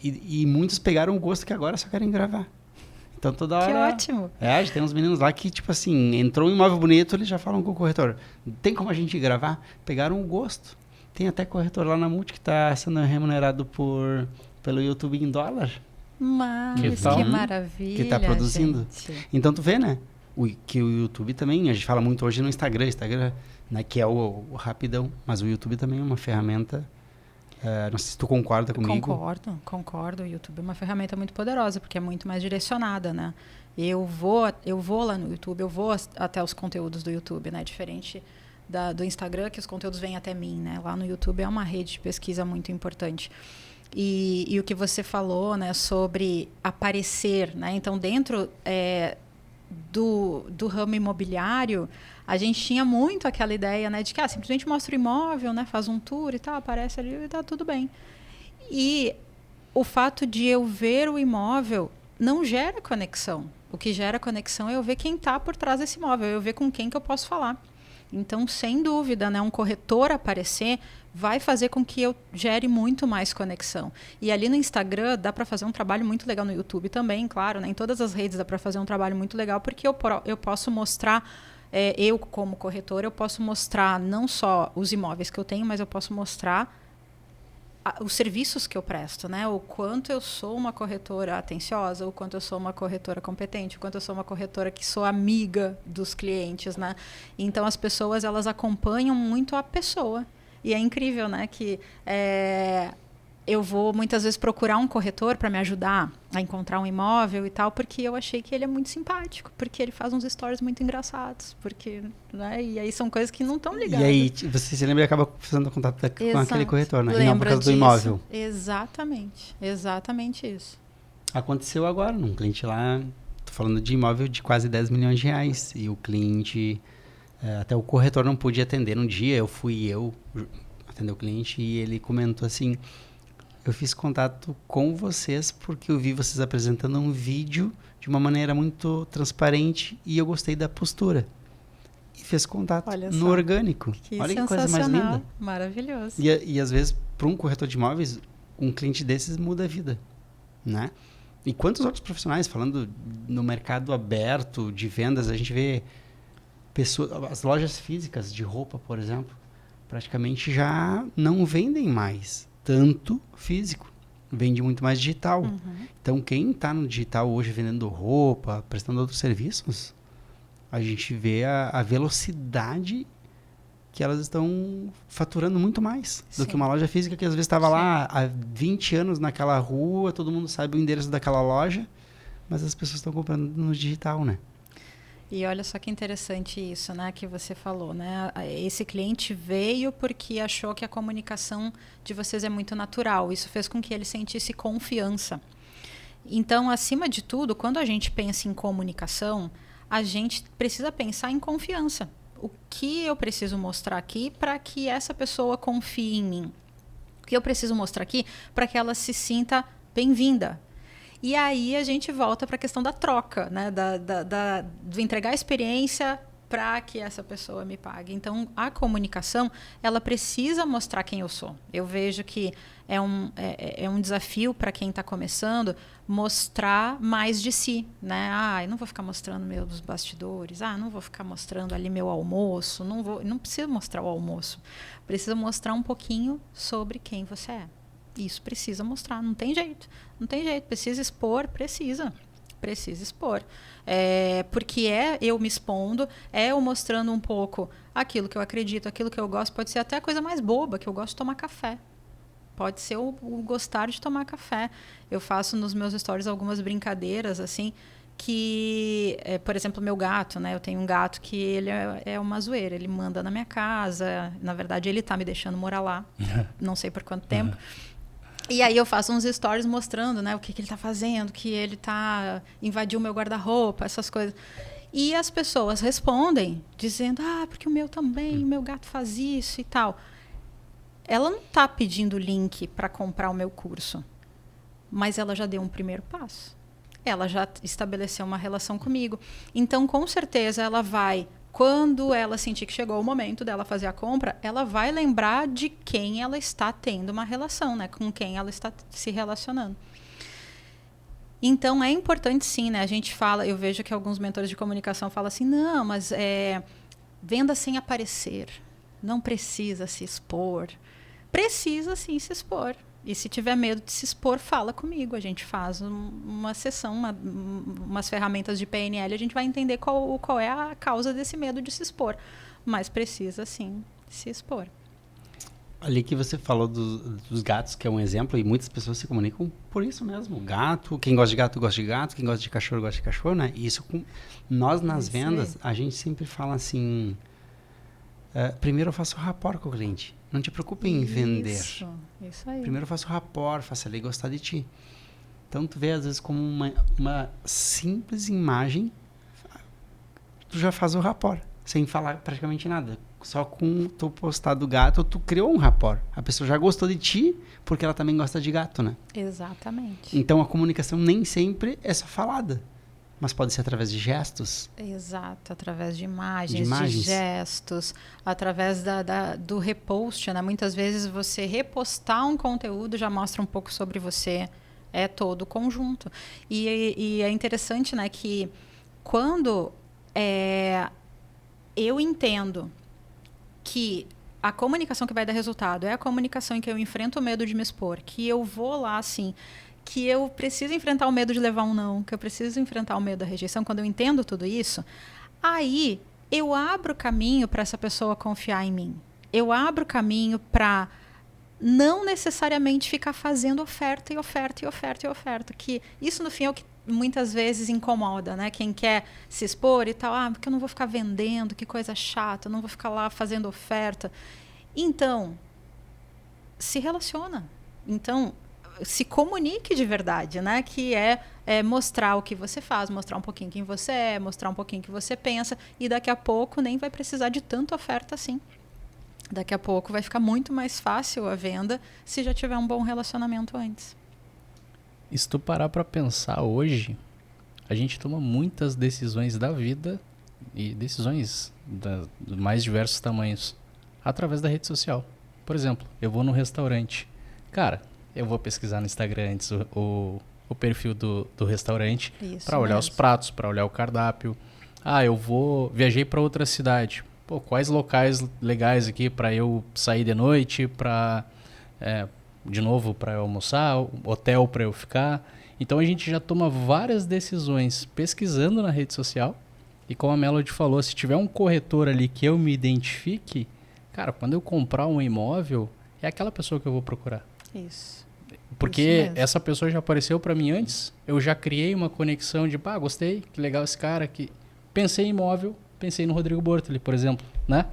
E muitos pegaram o gosto que agora só querem gravar. Então toda hora... Que ótimo! A gente tem uns meninos lá que, tipo assim, entrou um imóvel bonito, eles já falam com o corretor. Tem como a gente gravar? Pegaram o gosto. Tem até corretor lá na Multi que está sendo remunerado pelo YouTube em dólar. Mas que maravilha, que está produzindo. gente. Então tu vê, né? Que o YouTube também, a gente fala muito hoje no Instagram, né, que é o rapidão, mas o YouTube também é uma ferramenta. Não sei se tu concorda comigo. Concordo. O YouTube é uma ferramenta muito poderosa, porque é muito mais direcionada, né? Eu vou lá no YouTube, eu vou até os conteúdos do YouTube, né? Diferente do Instagram, que os conteúdos vêm até mim, né? Lá no YouTube é uma rede de pesquisa muito importante. E o que você falou, né, sobre aparecer, né? Então, dentro do ramo imobiliário, a gente tinha muito aquela ideia, né, de que simplesmente mostra o imóvel, né, faz um tour e tal, aparece ali e tá tudo bem. E o fato de eu ver o imóvel não gera conexão. O que gera conexão é eu ver quem está por trás desse imóvel, eu ver com quem que eu posso falar. Então, sem dúvida, né, um corretor aparecer vai fazer com que eu gere muito mais conexão. E ali no Instagram dá para fazer um trabalho muito legal, no YouTube também, claro, né, em todas as redes dá para fazer um trabalho muito legal, porque eu posso mostrar, eu como corretor, eu posso mostrar não só os imóveis que eu tenho, mas eu posso mostrar os serviços que eu presto, né? O quanto eu sou uma corretora atenciosa, o quanto eu sou uma corretora competente, o quanto eu sou uma corretora que sou amiga dos clientes, né? Então as pessoas, elas acompanham muito a pessoa. E é incrível, né? Que eu vou muitas vezes procurar um corretor para me ajudar a encontrar um imóvel e tal, porque eu achei que ele é muito simpático, porque ele faz uns stories muito engraçados, porque, né? E aí são coisas que não estão ligadas. E aí você se lembra e acaba fazendo contato com aquele corretor, né? Lembra e não por causa do imóvel. Exatamente isso. Aconteceu agora, um cliente lá, tô falando de imóvel de quase 10 milhões de reais, e o cliente, até o corretor não pôde atender um dia, eu atender o cliente, e ele comentou assim: eu fiz contato com vocês porque eu vi vocês apresentando um vídeo de uma maneira muito transparente e eu gostei da postura. E fez contato no orgânico. Olha que coisa mais linda. Maravilhoso. E às vezes, para um corretor de imóveis, um cliente desses muda a vida, né? E quantos outros profissionais, falando no mercado aberto de vendas, a gente vê pessoas, as lojas físicas de roupa, por exemplo, praticamente já não vendem mais tanto físico, vende muito mais digital. Então, quem está no digital hoje vendendo roupa, prestando outros serviços, a gente vê a velocidade que elas estão faturando muito mais do que uma loja física que às vezes estava lá há 20 anos naquela rua, todo mundo sabe o endereço daquela loja, mas as pessoas estão comprando no digital, né? E olha só que interessante isso, né, que você falou, né? Esse cliente veio porque achou que a comunicação de vocês é muito natural. Isso fez com que ele sentisse confiança. Então, acima de tudo, quando a gente pensa em comunicação, a gente precisa pensar em confiança. O que eu preciso mostrar aqui para que essa pessoa confie em mim? O que eu preciso mostrar aqui para que ela se sinta bem-vinda? E aí a gente volta para a questão da troca, né? Do entregar a experiência para que essa pessoa me pague. Então, a comunicação, ela precisa mostrar quem eu sou. Eu vejo que é um desafio para quem está começando mostrar mais de si, né? Eu não vou ficar mostrando meus bastidores, não vou ficar mostrando ali meu almoço, não preciso mostrar o almoço. Precisa mostrar um pouquinho sobre quem você é. Isso precisa mostrar, não tem jeito, precisa expor, precisa expor, porque eu me expondo, eu mostrando um pouco aquilo que eu acredito, aquilo que eu gosto, pode ser até a coisa mais boba, que eu gosto de tomar café, pode ser o gostar de tomar café. Eu faço nos meus stories algumas brincadeiras, assim, que, por exemplo, meu gato, né? Eu tenho um gato que ele é uma zoeira, ele manda na minha casa, na verdade ele está me deixando morar lá, não sei por quanto tempo. E aí eu faço uns stories mostrando, né, o que ele está fazendo, que ele invadiu o meu guarda-roupa, essas coisas. E as pessoas respondem dizendo, porque o meu também, o meu gato faz isso e tal. Ela não está pedindo link para comprar o meu curso, mas ela já deu um primeiro passo. Ela já estabeleceu uma relação comigo. Então, com certeza, ela vai... Quando ela sentir que chegou o momento dela fazer a compra, ela vai lembrar de quem ela está tendo uma relação, né? Com quem ela está se relacionando. Então, é importante sim, né? A gente fala, eu vejo que alguns mentores de comunicação falam assim, não, mas venda sem aparecer, não precisa se expor. Precisa sim se expor. E se tiver medo de se expor, fala comigo. A gente faz uma sessão, umas ferramentas de PNL, a gente vai entender qual é a causa desse medo de se expor. Mas precisa, sim, se expor. Ali que você falou dos gatos, que é um exemplo, e muitas pessoas se comunicam por isso mesmo. Gato, quem gosta de gato, gosta de gato. Quem gosta de cachorro, gosta de cachorro, né? E isso, nós nas vendas, a gente sempre fala assim... primeiro eu faço rapport com o cliente. Não te preocupe em vender. Isso aí. Primeiro eu faço rapport, faço ele gostar de ti. Então, tu vê às vezes como uma simples imagem, tu já faz o rapport, sem falar praticamente nada. Só com tu postar do gato, tu criou um rapport. A pessoa já gostou de ti, porque ela também gosta de gato, né? Exatamente. Então, a comunicação nem sempre é só falada. mas pode ser através de gestos. Exato, através de imagens, de gestos, através do repost, né? Muitas vezes você repostar um conteúdo já mostra um pouco sobre você, é todo o conjunto. E é interessante, né, que quando eu entendo que a comunicação que vai dar resultado é a comunicação em que eu enfrento o medo de me expor, que eu vou lá, assim, que eu preciso enfrentar o medo de levar um não, que eu preciso enfrentar o medo da rejeição, quando eu entendo tudo isso, aí eu abro caminho para essa pessoa confiar em mim. Eu abro caminho para não necessariamente ficar fazendo oferta e oferta e oferta e oferta, que isso no fim é o que muitas vezes incomoda, né? Quem quer se expor e tal, porque eu não vou ficar vendendo, que coisa chata, eu não vou ficar lá fazendo oferta. Então, se relaciona. Então, se comunique de verdade, né? Que é mostrar o que você faz, mostrar um pouquinho quem você é, mostrar um pouquinho o que você pensa, e daqui a pouco nem vai precisar de tanta oferta assim. Daqui a pouco vai ficar muito mais fácil a venda se já tiver um bom relacionamento antes. E se tu parar pra pensar hoje, a gente toma muitas decisões da vida e decisões de mais diversos tamanhos através da rede social. Por exemplo, eu vou num restaurante. Cara, eu vou pesquisar no Instagram antes o perfil do restaurante para olhar os pratos, para olhar o cardápio. Viajei para outra cidade. Pô, quais locais legais aqui para eu sair de noite, de novo para eu almoçar, hotel para eu ficar. Então a gente já toma várias decisões pesquisando na rede social. E como a Melody falou, se tiver um corretor ali que eu me identifique, cara, quando eu comprar um imóvel, é aquela pessoa que eu vou procurar. Isso. Porque essa pessoa já apareceu para mim antes, eu já criei uma conexão de, gostei, que legal esse cara aqui. Pensei em imóvel, pensei no Rodrigo Bortoli, por exemplo, né?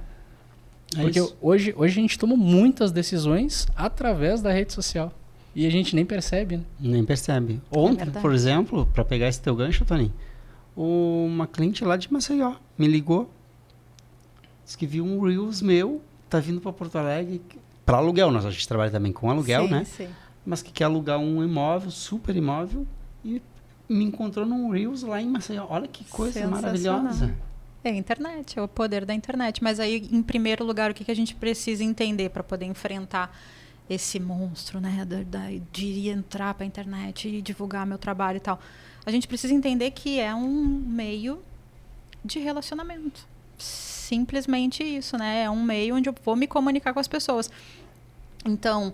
Porque hoje a gente toma muitas decisões através da rede social. E a gente nem percebe, né? Nem percebe. Ontem, por exemplo, para pegar esse teu gancho, Tony, uma cliente lá de Maceió me ligou, disse que viu um Reels meu, tá vindo para Porto Alegre para aluguel. A gente trabalha também com aluguel, né? Sim. Mas que quer alugar um imóvel, super imóvel, e me encontrou num Reels lá em Maceió. Olha que coisa maravilhosa. É a internet, é o poder da internet. Mas aí, em primeiro lugar, o que a gente precisa entender para poder enfrentar esse monstro, né? De entrar para a internet e divulgar meu trabalho e tal. A gente precisa entender que é um meio de relacionamento. Simplesmente isso, né? É um meio onde eu vou me comunicar com as pessoas. Então,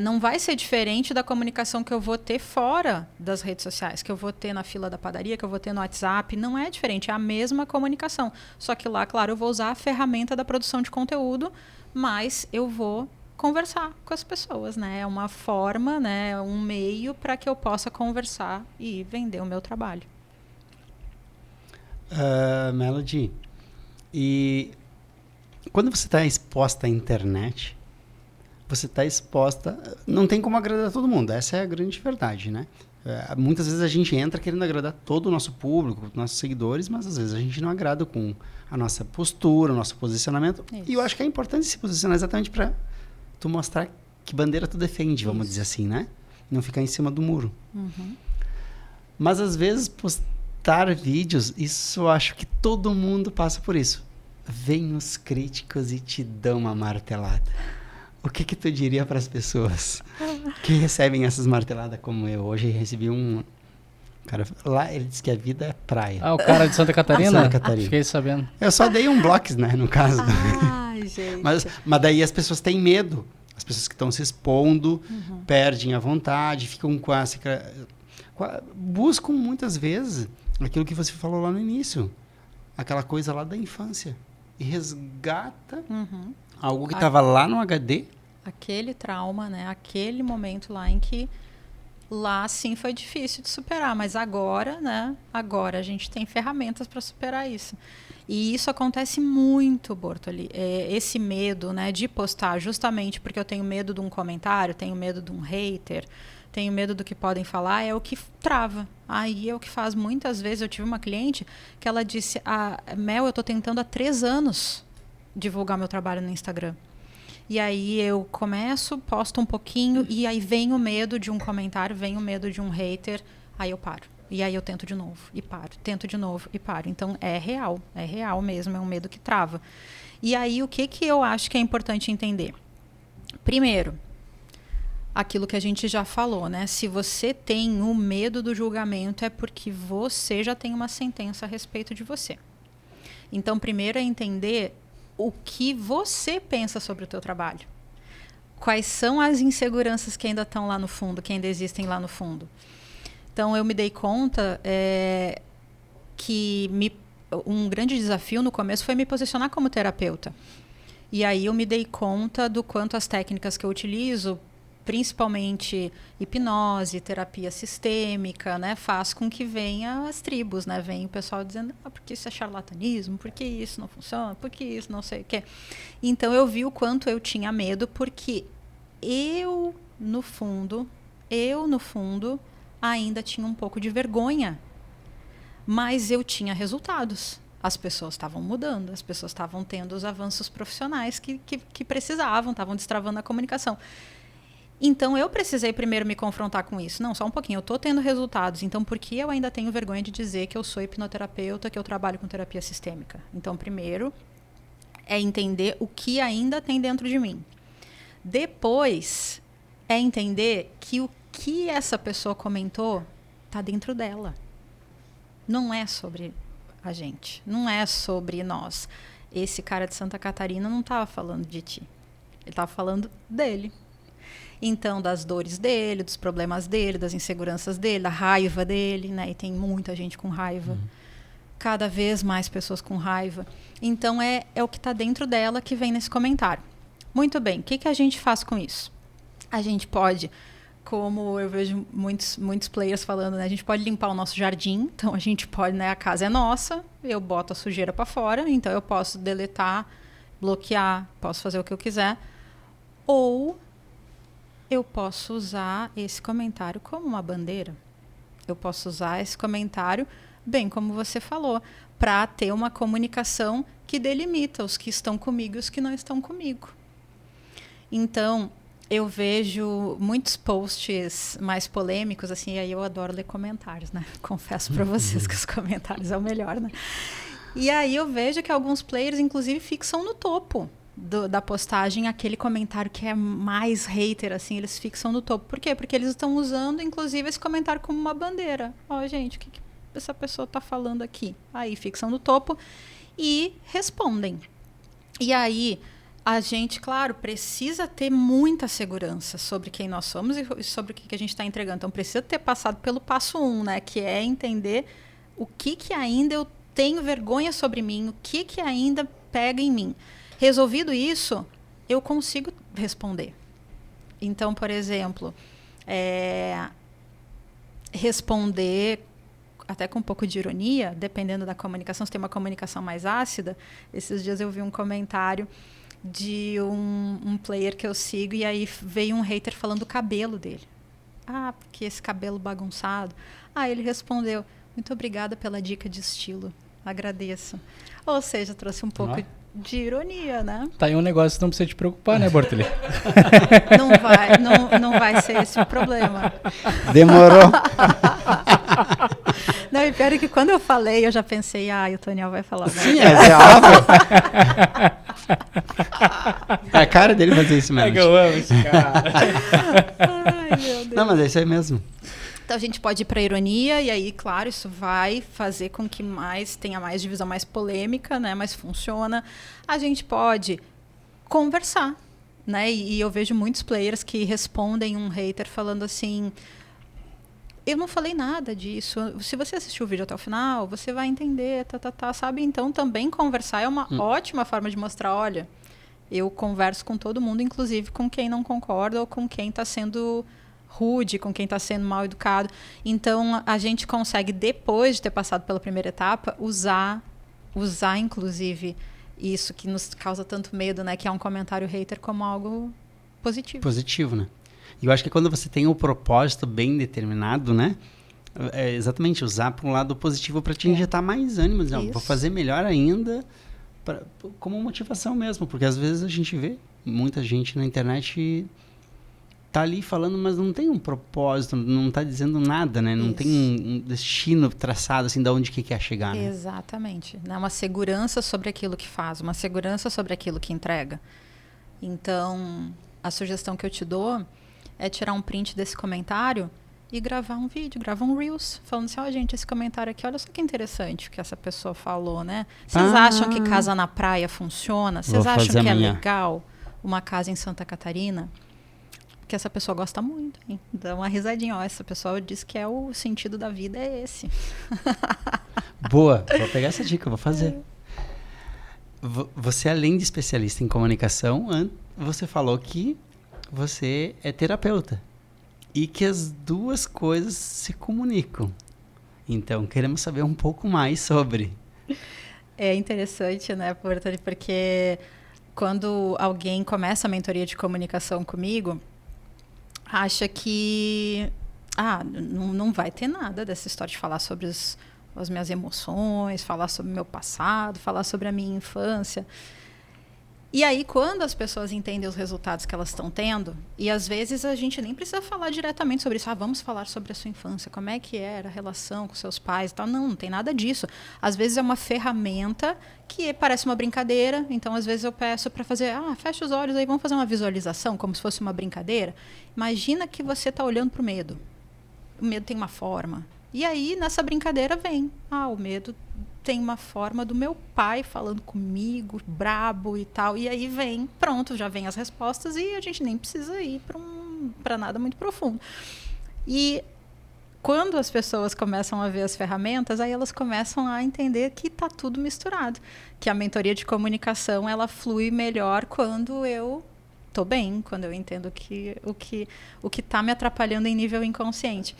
não vai ser diferente da comunicação que eu vou ter fora das redes sociais, que eu vou ter na fila da padaria, que eu vou ter no WhatsApp. Não é diferente, é a mesma comunicação. Só que lá, claro, eu vou usar a ferramenta da produção de conteúdo, mas eu vou conversar com as pessoas, né? É uma forma, né? Um meio para que eu possa conversar e vender o meu trabalho. Melody, e quando você está exposta à internet, você está exposta... Não tem como agradar todo mundo, essa é a grande verdade, né? Muitas vezes a gente entra querendo agradar todo o nosso público, nossos seguidores, mas às vezes a gente não agrada com a nossa postura, o nosso posicionamento. Isso. E eu acho que é importante se posicionar exatamente para tu mostrar que bandeira tu defende, vamos dizer assim, né? Não ficar em cima do muro. Uhum. Mas às vezes postar vídeos, isso eu acho que todo mundo passa por isso. Vem os críticos e te dão uma martelada. O que tu diria para as pessoas que recebem essas marteladas como eu? Hoje recebi um cara lá, ele disse que a vida é praia. O cara de Santa Catarina? Santa Catarina. Fiquei sabendo. Eu só dei um bloco, né, no caso. Ai, gente. Mas daí as pessoas têm medo. As pessoas que estão se expondo perdem a vontade, ficam buscam muitas vezes aquilo que você falou lá no início. Aquela coisa lá da infância. E resgata algo que estava lá no HD. Aquele trauma, né? Aquele momento lá em que lá sim foi difícil de superar, mas agora, né? Agora a gente tem ferramentas para superar isso. E isso acontece muito, Bortoli. Esse medo, né, de postar, justamente porque eu tenho medo de um comentário, tenho medo de um hater, tenho medo do que podem falar, é o que trava. Aí é o que faz muitas vezes. Eu tive uma cliente que ela disse: Mel, eu estou tentando há 3 anos divulgar meu trabalho no Instagram. E aí eu começo, posto um pouquinho, e aí vem o medo de um comentário, vem o medo de um hater, aí eu paro. E aí eu tento de novo e paro, tento de novo e paro. Então é real mesmo, é um medo que trava. E aí o que eu acho que é importante entender? Primeiro, aquilo que a gente já falou, né? Se você tem o medo do julgamento é porque você já tem uma sentença a respeito de você. Então, primeiro é entender o que você pensa sobre o teu trabalho. Quais são as inseguranças que ainda estão lá no fundo, que ainda existem lá no fundo. Então, eu me dei conta que um grande desafio no começo foi me posicionar como terapeuta. E aí eu me dei conta do quanto as técnicas que eu utilizo, principalmente hipnose, terapia sistêmica, né, faz com que venha as tribos, né, vem o pessoal dizendo, porque isso é charlatanismo, porque isso não funciona, porque isso não sei o quê. Então eu vi o quanto eu tinha medo, porque eu no fundo, ainda tinha um pouco de vergonha, mas eu tinha resultados. As pessoas estavam mudando, as pessoas estavam tendo os avanços profissionais que precisavam, estavam destravando a comunicação. Então, eu precisei primeiro me confrontar com isso. Não, só um pouquinho, eu estou tendo resultados. Então, por que eu ainda tenho vergonha de dizer que eu sou hipnoterapeuta, que eu trabalho com terapia sistêmica? Então, primeiro, é entender o que ainda tem dentro de mim. Depois, é entender que o que essa pessoa comentou está dentro dela. Não é sobre a gente, não é sobre nós. Esse cara de Santa Catarina não estava falando de ti. Ele estava falando dele. Então, das dores dele, dos problemas dele, das inseguranças dele, da raiva dele, né? E tem muita gente com raiva. Cada vez mais pessoas com raiva. Então, é o que está dentro dela que vem nesse comentário. Muito bem, o que a gente faz com isso? A gente pode, como eu vejo muitos players falando, né? A gente pode limpar o nosso jardim. Então, a gente pode, né? A casa é nossa, eu boto a sujeira para fora. Então, eu posso deletar, bloquear, posso fazer o que eu quiser. Ou eu posso usar esse comentário como uma bandeira. Eu posso usar esse comentário, bem como você falou, para ter uma comunicação que delimita os que estão comigo e os que não estão comigo. Então, eu vejo muitos posts mais polêmicos, assim, e aí eu adoro ler comentários, né? Confesso para vocês que os comentários é o melhor, né? E aí eu vejo que alguns players, inclusive, fixam no topo da postagem aquele comentário que é mais hater, assim, eles fixam no topo. Por quê? Porque eles estão usando, inclusive, esse comentário como uma bandeira. Ó, gente, o que essa pessoa está falando aqui? Aí fixam no topo e respondem. E aí a gente, claro, precisa ter muita segurança sobre quem nós somos e sobre o que a gente está entregando. Então, precisa ter passado pelo passo 1, né? Que é entender o que ainda eu tenho vergonha sobre mim, o que ainda pega em mim. Resolvido isso, eu consigo responder. Então, por exemplo, responder até com um pouco de ironia, dependendo da comunicação. Se tem uma comunicação mais ácida, esses dias eu vi um comentário de um player que eu sigo e aí veio um hater falando do cabelo dele. Ah, porque esse cabelo bagunçado. Ah, ele respondeu, muito obrigada pela dica de estilo. Agradeço. Ou seja, trouxe um pouco de ironia, né? Tá aí um negócio que não precisa te preocupar, né, Bortoli? Não vai ser esse o problema. Demorou. Não, e pior é que quando eu falei, eu já pensei, o Toniel vai falar. Sim, é óbvio. É a cara dele fazer isso mesmo. É que eu amo esse cara. Ai, meu Deus. Não, mas é isso aí mesmo. Então a gente pode ir para a ironia e aí, claro, isso vai fazer com que tenha mais divisão, mais polêmica, né? Mas funciona. A gente pode conversar, né? E eu vejo muitos players que respondem um hater falando assim, eu não falei nada disso. Se você assistiu o vídeo até o final, você vai entender, sabe? Então também conversar é uma ótima forma de mostrar, olha, eu converso com todo mundo, inclusive com quem não concorda ou com quem está sendo rude, com quem está sendo mal educado. Então, a gente consegue, depois de ter passado pela primeira etapa, usar inclusive, isso que nos causa tanto medo, né? Que é um comentário hater, como algo positivo. Positivo, né? E eu acho que quando você tem um propósito bem determinado, né? É exatamente usar para um lado positivo para te injetar mais ânimo. Dizer, vou fazer melhor ainda, como motivação mesmo. Porque às vezes a gente vê muita gente na internet tá ali falando, mas não tem um propósito, não tá dizendo nada, né? Não tem um destino traçado, assim, de onde que quer chegar, né? Exatamente. Né? Uma segurança sobre aquilo que faz, uma segurança sobre aquilo que entrega. Então, a sugestão que eu te dou é tirar um print desse comentário e gravar um vídeo, gravar um Reels, falando assim, gente, esse comentário aqui, olha só que interessante o que essa pessoa falou, né? Vocês acham que casa na praia funciona? Vocês acham que é legal uma casa em Santa Catarina? Porque essa pessoa gosta muito, hein? Dá uma risadinha, essa pessoa diz que o sentido da vida é esse. Boa, vou pegar essa dica, vou fazer. Você, além de especialista em comunicação, você falou que você é terapeuta e que as duas coisas se comunicam. Então, queremos saber um pouco mais sobre. É interessante, né, porque quando alguém começa a mentoria de comunicação comigo, acha que não vai ter nada dessa história de falar sobre as minhas emoções, falar sobre o meu passado, falar sobre a minha infância. E aí, quando as pessoas entendem os resultados que elas estão tendo, e às vezes a gente nem precisa falar diretamente sobre isso, vamos falar sobre a sua infância, como é que era a relação com seus pais e tal. Não tem nada disso. Às vezes é uma ferramenta que parece uma brincadeira, então às vezes eu peço para fazer, fecha os olhos aí, vamos fazer uma visualização, como se fosse uma brincadeira. Imagina que você está olhando para o medo. O medo tem uma forma. E aí, nessa brincadeira vem, o medo tem uma forma do meu pai falando comigo, brabo e tal. E aí já vem as respostas e a gente nem precisa ir para nada muito profundo. E quando as pessoas começam a ver as ferramentas, aí elas começam a entender que está tudo misturado. Que a mentoria de comunicação, ela flui melhor quando eu estou bem, quando eu entendo o que está me atrapalhando em nível inconsciente.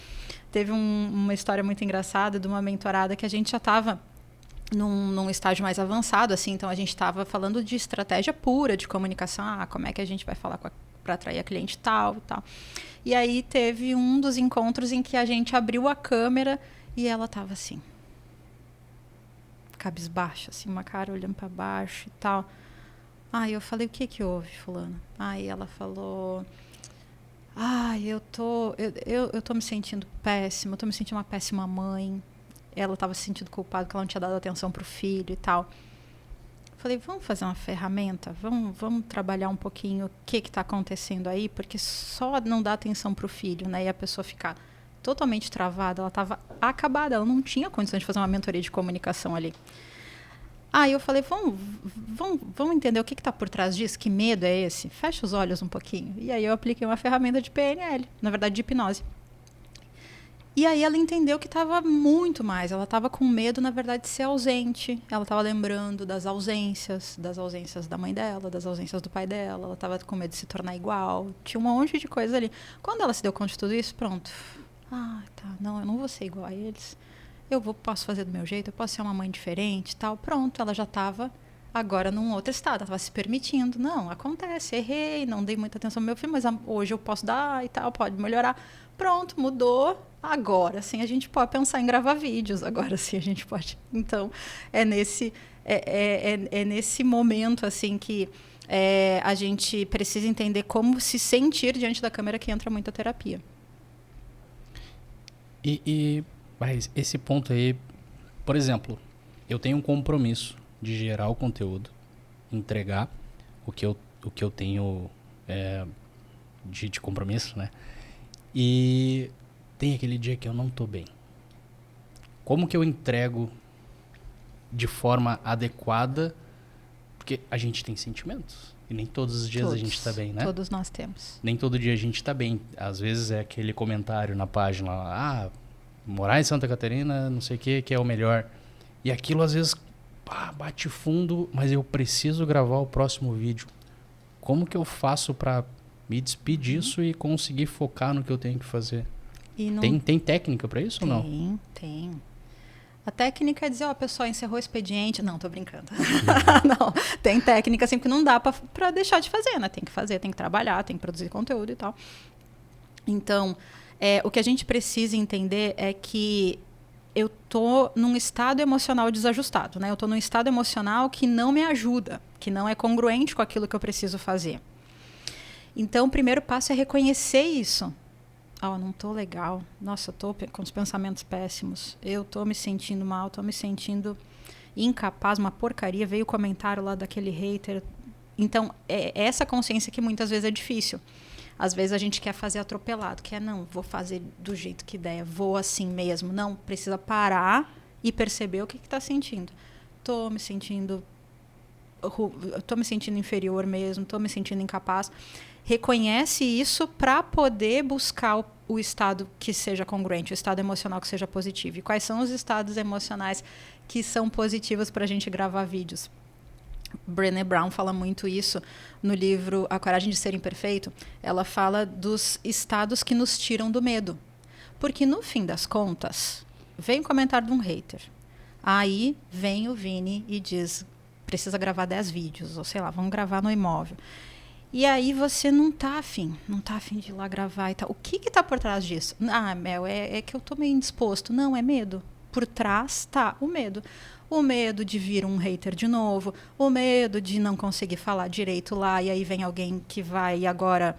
Teve uma história muito engraçada de uma mentorada que a gente já estava num estágio mais avançado, assim, então a gente estava falando de estratégia pura de comunicação, como é que a gente vai falar para atrair a cliente tal e tal. E aí teve um dos encontros em que a gente abriu a câmera e ela estava assim, cabisbaixa, assim, uma cara olhando para baixo e tal. Eu falei, o que houve, fulana? Aí ela falou, eu tô me sentindo péssima, eu tô me sentindo uma péssima mãe. Ela estava se sentindo culpada porque ela não tinha dado atenção para o filho e tal. Falei, vamos fazer uma ferramenta? Vamos trabalhar um pouquinho o que está acontecendo aí, porque só não dá atenção para o filho, né? E a pessoa ficar totalmente travada, ela estava acabada, ela não tinha condições de fazer uma mentoria de comunicação ali. Aí eu falei, vamos entender o que está por trás disso, que medo é esse? Fecha os olhos um pouquinho. E aí eu apliquei uma ferramenta de PNL, na verdade de hipnose. E aí ela entendeu que estava muito mais. Ela estava com medo, na verdade, de ser ausente. Ela estava lembrando das ausências da mãe dela, das ausências do pai dela. Ela estava com medo de se tornar igual. Tinha um monte de coisa ali. Quando ela se deu conta de tudo isso, pronto. Não, eu não vou ser igual a eles. Posso fazer do meu jeito, eu posso ser uma mãe diferente, tal. Pronto, ela já estava agora num outro estado. Ela estava se permitindo. Não, acontece, errei, não dei muita atenção ao meu filho, mas hoje eu posso dar e tal, pode melhorar. Pronto, mudou. Agora sim a gente pode pensar em gravar vídeos, agora sim a gente pode. Então, é nesse momento assim que a gente precisa entender como se sentir diante da câmera que entra muita terapia. Mas esse ponto aí, por exemplo, eu tenho um compromisso de gerar o conteúdo, entregar o que eu tenho de compromisso, né? E tem aquele dia que eu não tô bem. Como que eu entrego de forma adequada? Porque a gente tem sentimentos. E nem todos os dias a gente tá bem, né? Todos nós temos. Nem todo dia a gente tá bem. Às vezes é aquele comentário na página lá, morar em Santa Catarina, não sei o que é o melhor. E aquilo às vezes bate fundo, mas eu preciso gravar o próximo vídeo. Como que eu faço para me despedir disso e conseguir focar no que eu tenho que fazer? Tem técnica para isso ou não? Tem. A técnica é dizer, a pessoa encerrou o expediente. Não, tô brincando. Não, tem técnica assim, porque não dá para deixar de fazer, né? Tem que fazer, tem que trabalhar, tem que produzir conteúdo e tal. Então, o que a gente precisa entender é que eu tô num estado emocional desajustado, né? Eu tô num estado emocional que não me ajuda, que não é congruente com aquilo que eu preciso fazer. Então, o primeiro passo é reconhecer isso. Não tô legal. Nossa, eu tô com os pensamentos péssimos. Eu tô me sentindo mal, tô me sentindo incapaz, uma porcaria. Veio o comentário lá daquele hater. Então, é essa consciência que muitas vezes é difícil. Às vezes a gente quer fazer atropelado, não, vou fazer do jeito que der, vou assim mesmo. Não, precisa parar e perceber o que está sentindo. Tô me sentindo inferior mesmo, tô me sentindo incapaz. Reconhece isso para poder buscar o estado que seja congruente, o estado emocional que seja positivo. E quais são os estados emocionais que são positivos para a gente gravar vídeos? Brené Brown fala muito isso no livro A Coragem de Ser Imperfeito. Ela fala dos estados que nos tiram do medo. Porque, no fim das contas, vem o comentário de um hater. Aí vem o Vini e diz, precisa gravar 10 vídeos, ou sei lá, vamos gravar no imóvel. E aí você não tá afim de ir lá gravar e tal. O que tá por trás disso? Mel, é que eu tô meio indisposto. Não, é medo. Por trás tá o medo. O medo de vir um hater de novo, o medo de não conseguir falar direito lá, e aí vem alguém que vai agora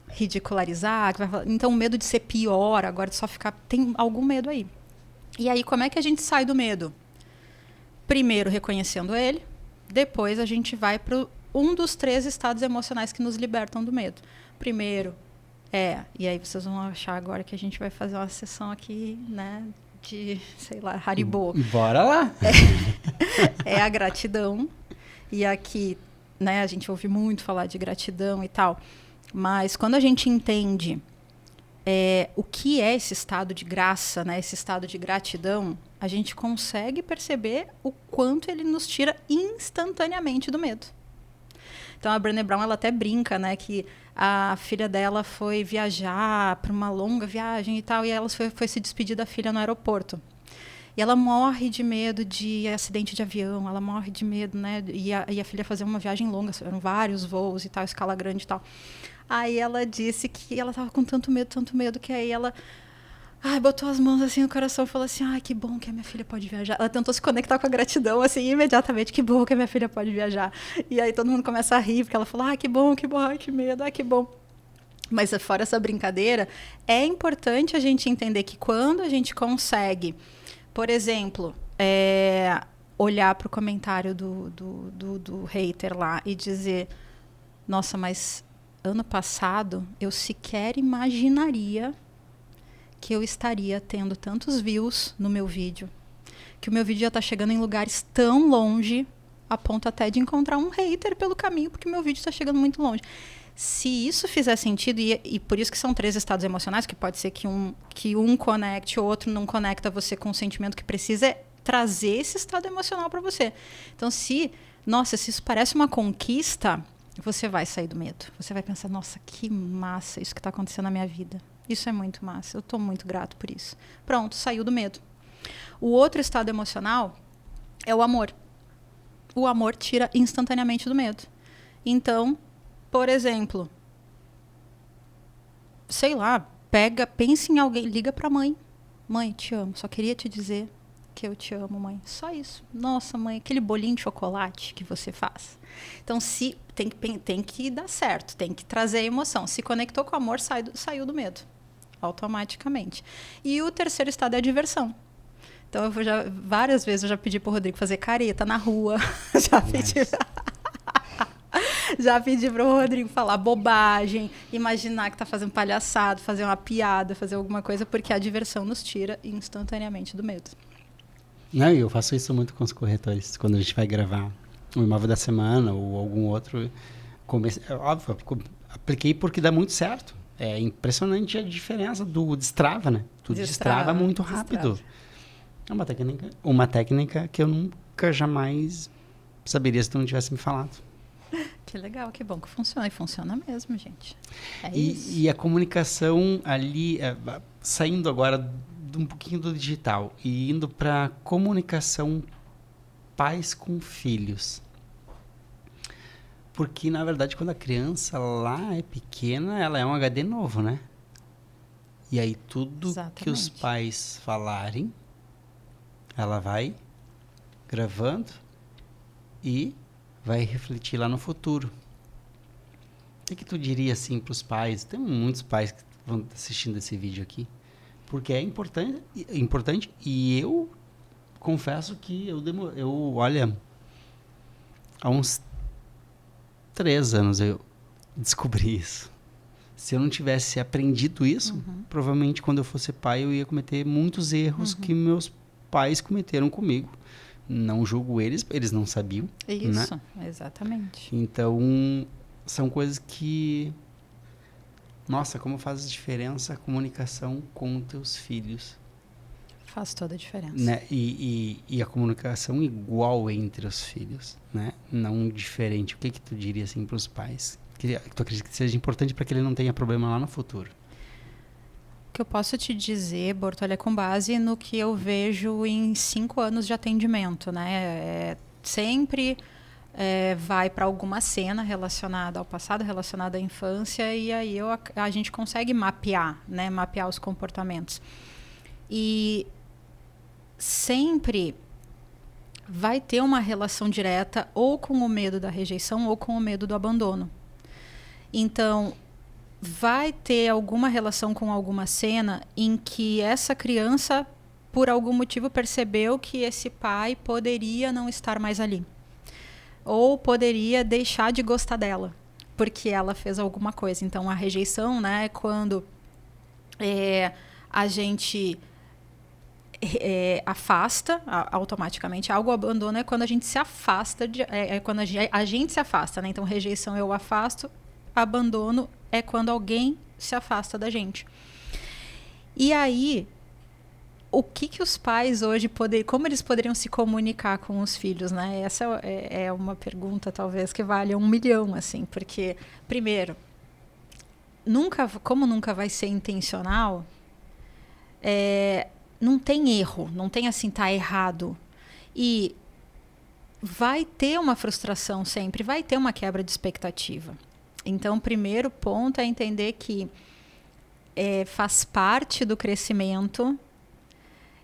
ridicularizar, que vai falar, então o medo de ser pior, agora de só ficar, tem algum medo aí. E aí como é que a gente sai do medo? Primeiro reconhecendo ele, depois a gente vai para um dos 3 estados emocionais que nos libertam do medo. Primeiro e aí vocês vão achar agora que a gente vai fazer uma sessão aqui, né, de, sei lá, Haribo. Bora lá! É a gratidão. E aqui, né, a gente ouve muito falar de gratidão e tal. Mas quando a gente entende o que é esse estado de graça, né, esse estado de gratidão, a gente consegue perceber o quanto ele nos tira instantaneamente do medo. Então, a Brené Brown, ela até brinca, né, que a filha dela foi viajar para uma longa viagem e tal, e ela foi se despedir da filha no aeroporto. E ela morre de medo de acidente de avião, ela morre de medo, né? E a filha fazia uma viagem longa, eram vários voos e tal, escala grande e tal. Aí ela disse que ela estava com tanto medo, que aí ela botou as mãos assim no coração e falou assim, que bom que a minha filha pode viajar. Ela tentou se conectar com a gratidão, assim, imediatamente, que bom que a minha filha pode viajar. E aí todo mundo começa a rir, porque ela falou, que bom, que medo, que bom. Mas fora essa brincadeira, é importante a gente entender que quando a gente consegue, por exemplo, olhar para o comentário do hater lá e dizer, nossa, mas ano passado eu sequer imaginaria que eu estaria tendo tantos views no meu vídeo, que o meu vídeo já está chegando em lugares tão longe, a ponto até de encontrar um hater pelo caminho, porque o meu vídeo está chegando muito longe. Se isso fizer sentido, e por isso que são 3 estados emocionais, que pode ser que um conecte, o outro não conecta você com o sentimento que precisa, trazer esse estado emocional para você. Então, se isso parece uma conquista, você vai sair do medo. Você vai pensar, nossa, que massa isso que está acontecendo na minha vida. Isso é muito massa, eu estou muito grato por isso. Pronto, saiu do medo. O outro estado emocional é o amor. O amor tira instantaneamente do medo. Então, por exemplo, sei lá, pensa em alguém, liga pra mãe. Mãe, te amo, só queria te dizer que eu te amo, mãe. Só isso. Nossa, mãe, aquele bolinho de chocolate que você faz. Então, tem que dar certo, tem que trazer a emoção. Se conectou com o amor, saiu do medo, automaticamente. E o terceiro estado é a diversão. Então, várias vezes eu já pedi pro Rodrigo fazer careta na rua. Já pedi pro Rodrigo falar bobagem, imaginar que tá fazendo palhaçada, fazer uma piada, fazer alguma coisa, porque a diversão nos tira instantaneamente do medo. Não, eu faço isso muito com os corretores. Quando a gente vai gravar um imóvel da semana ou algum outro, óbvio, apliquei porque dá muito certo. É impressionante a diferença do destrava, né? Tu destrava muito rápido. É uma técnica que eu nunca jamais saberia se tu não tivesse me falado. Que legal, que bom que funciona. E funciona mesmo, gente. E a comunicação ali, saindo agora um pouquinho do digital e indo para comunicação pais com filhos. Porque, na verdade, quando a criança lá é pequena, ela é um HD novo, né? E aí tudo que os pais falarem, ela vai gravando e vai refletir lá no futuro. O que tu diria, assim, para os pais? Tem muitos pais que vão estar assistindo esse vídeo aqui. Porque é importante e eu confesso que olha, há uns 3 anos eu descobri isso. Se eu não tivesse aprendido isso, provavelmente quando eu fosse pai eu ia cometer muitos erros que meus pais cometeram comigo. Não julgo eles, eles não sabiam. Isso, né? Exatamente. Então, são coisas que... Nossa, como faz diferença a comunicação com teus filhos. Faz toda a diferença. Né? E a comunicação igual entre os filhos, né? Não diferente. O que tu diria assim para os pais? Que tu acredita que seja importante para que ele não tenha problema lá no futuro? O que eu posso te dizer, Bortolha, é com base no que eu vejo em 5 anos de atendimento, né? Sempre vai para alguma cena relacionada ao passado, relacionada à infância, e aí a gente consegue mapear, né? Mapear os comportamentos. E sempre vai ter uma relação direta ou com o medo da rejeição ou com o medo do abandono. Então, vai ter alguma relação com alguma cena em que essa criança, por algum motivo, percebeu que esse pai poderia não estar mais ali. Ou poderia deixar de gostar dela, porque ela fez alguma coisa. Então, a rejeição, né, é quando a gente afasta automaticamente. Algo abandono é quando a gente se afasta, quando a gente se afasta, né? Então, rejeição eu afasto, abandono é quando alguém se afasta da gente. E aí, o que os pais hoje como eles poderiam se comunicar com os filhos, né? Essa é uma pergunta, talvez, que vale 1 milhão, assim, porque, primeiro, como nunca vai ser intencional, não tem erro, não tem assim, tá errado. E vai ter uma frustração sempre, vai ter uma quebra de expectativa. Então, o primeiro ponto é entender que faz parte do crescimento,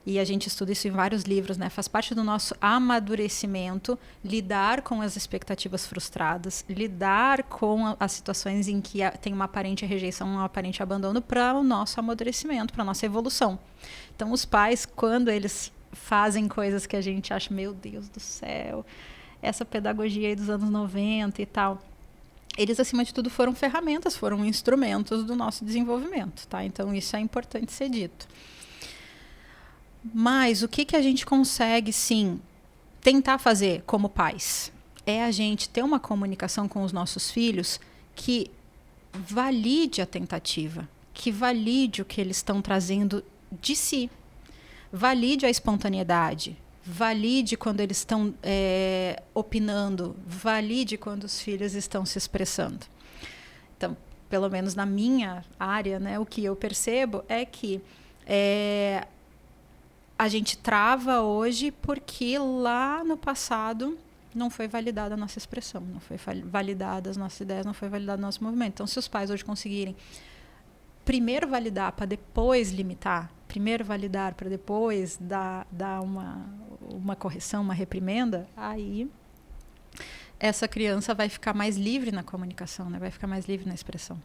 e a gente estuda isso em vários livros, né? Faz parte do nosso amadurecimento, lidar com as expectativas frustradas, lidar com as situações em que tem uma aparente rejeição, um aparente abandono, para o nosso amadurecimento, para a nossa evolução. Então, os pais, quando eles fazem coisas que a gente acha, meu Deus do céu, essa pedagogia aí dos anos 90 e tal, eles, acima de tudo, foram ferramentas, foram instrumentos do nosso desenvolvimento, tá? Então, isso é importante ser dito. Mas o que a gente consegue, sim, tentar fazer como pais? É a gente ter uma comunicação com os nossos filhos que valide a tentativa, que valide o que eles estão trazendo de si, valide a espontaneidade, valide quando eles estão opinando, valide quando os filhos estão se expressando. Então, pelo menos na minha área, né, o que eu percebo é que a gente trava hoje porque lá no passado não foi validada a nossa expressão, não foi validada as nossas ideias, não foi validado o nosso movimento. Então, se os pais hoje conseguirem primeiro validar para depois limitar, primeiro validar para depois dar uma correção, uma reprimenda, aí essa criança vai ficar mais livre na comunicação, né? Vai ficar mais livre na expressão.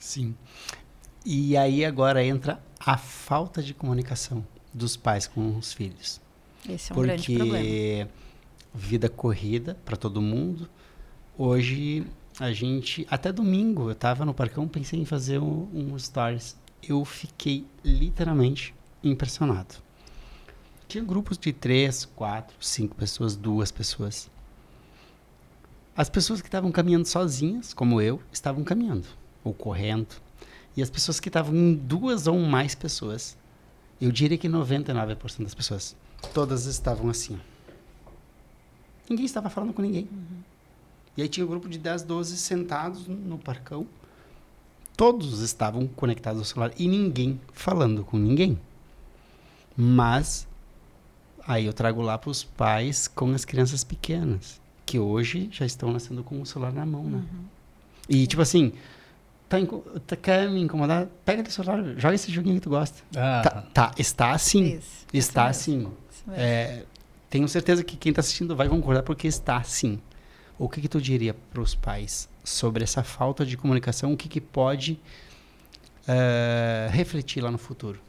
Sim. E aí agora entra a falta de comunicação dos pais com os filhos. Esse é um grande problema. Porque vida corrida para todo mundo. Hoje a gente, até domingo, eu estava no parcão, pensei em fazer um stories. Eu fiquei literalmente impressionado. Tinha grupos de 3, 4, 5 pessoas, 2 pessoas. As pessoas que estavam caminhando sozinhas, como eu, estavam caminhando ou correndo. E as pessoas que estavam em 2 ou mais pessoas, eu diria que 99% das pessoas, todas estavam assim. Ninguém estava falando com ninguém. Uhum. E aí tinha um grupo de 10, 12 sentados no parcão. Todos estavam conectados ao celular e ninguém falando com ninguém. Mas aí eu trago lá para os pais com as crianças pequenas, que hoje já estão nascendo com o celular na mão, né? Uhum. E tipo assim, quer me incomodar? Pega teu celular, joga esse joguinho que tu gosta. Está assim. Isso, está assim. Tenho certeza que quem está assistindo vai concordar porque está assim. O que tu diria para os pais sobre essa falta de comunicação? O que pode refletir lá no futuro?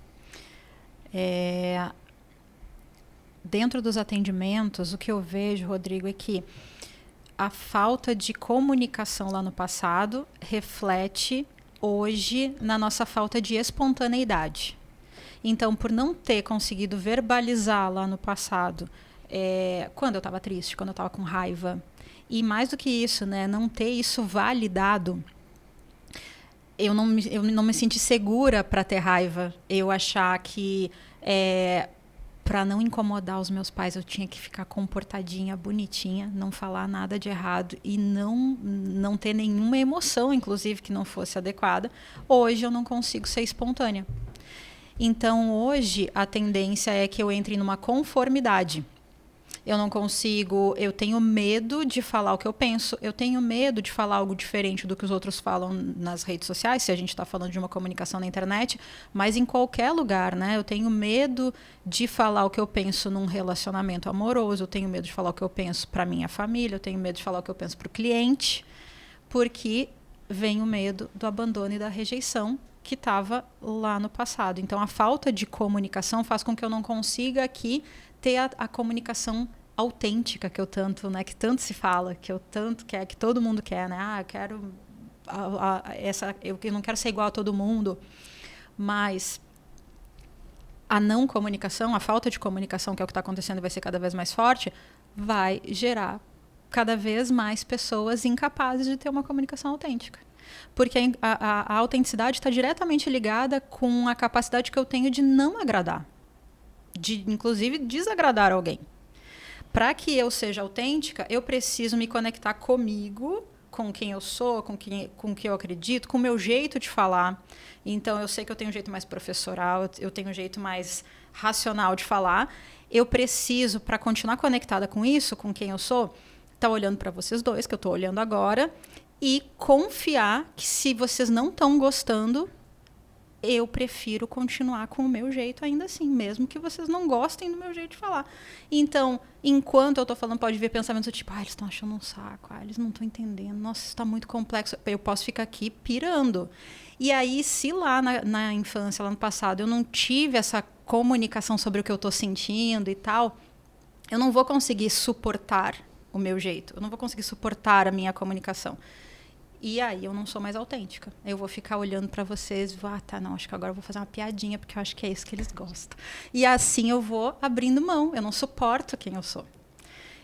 Dentro dos atendimentos, o que eu vejo, Rodrigo, é que a falta de comunicação lá no passado reflete hoje na nossa falta de espontaneidade. Então, por não ter conseguido verbalizar lá no passado, quando eu estava triste, quando eu estava com raiva, e mais do que isso, né, não ter isso validado, eu não me senti segura para ter raiva. Eu achar que para não incomodar os meus pais, eu tinha que ficar comportadinha, bonitinha, não falar nada de errado e não ter nenhuma emoção, inclusive, que não fosse adequada. Hoje eu não consigo ser espontânea. Então, hoje, a tendência é que eu entre numa conformidade. Eu não consigo, eu tenho medo de falar o que eu penso, eu tenho medo de falar algo diferente do que os outros falam nas redes sociais, se a gente está falando de uma comunicação na internet, mas em qualquer lugar, né? Eu tenho medo de falar o que eu penso num relacionamento amoroso, eu tenho medo de falar o que eu penso para minha família, eu tenho medo de falar o que eu penso para o cliente, porque vem o medo do abandono e da rejeição que estava lá no passado. Então, a falta de comunicação faz com que eu não consiga aqui ter a comunicação autêntica que eu tanto, né, que tanto se fala, que eu tanto quero, que todo mundo quer, né? Eu quero eu não quero ser igual a todo mundo, mas a não comunicação, a falta de comunicação, que é o que está acontecendo e vai ser cada vez mais forte, vai gerar cada vez mais pessoas incapazes de ter uma comunicação autêntica. Porque a autenticidade está diretamente ligada com a capacidade que eu tenho de não agradar. De, inclusive, desagradar alguém. Para que eu seja autêntica, eu preciso me conectar comigo, com quem eu sou, com que eu acredito, com o meu jeito de falar. Então, eu sei que eu tenho um jeito mais professoral, eu tenho um jeito mais racional de falar. Eu preciso, para continuar conectada com isso, com quem eu sou, estar olhando para vocês dois, que eu estou olhando agora, e confiar que se vocês não estão gostando, eu prefiro continuar com o meu jeito ainda assim, mesmo que vocês não gostem do meu jeito de falar. Então, enquanto eu estou falando, pode vir pensamentos do tipo, eles estão achando um saco, eles não estão entendendo, nossa, isso está muito complexo. Eu posso ficar aqui pirando. E aí, se lá na infância, lá no passado, eu não tive essa comunicação sobre o que eu estou sentindo e tal, eu não vou conseguir suportar o meu jeito, eu não vou conseguir suportar a minha comunicação. E aí eu não sou mais autêntica. Eu vou ficar olhando para vocês e vou, não, acho que agora eu vou fazer uma piadinha, porque eu acho que é isso que eles gostam. E assim eu vou abrindo mão, eu não suporto quem eu sou.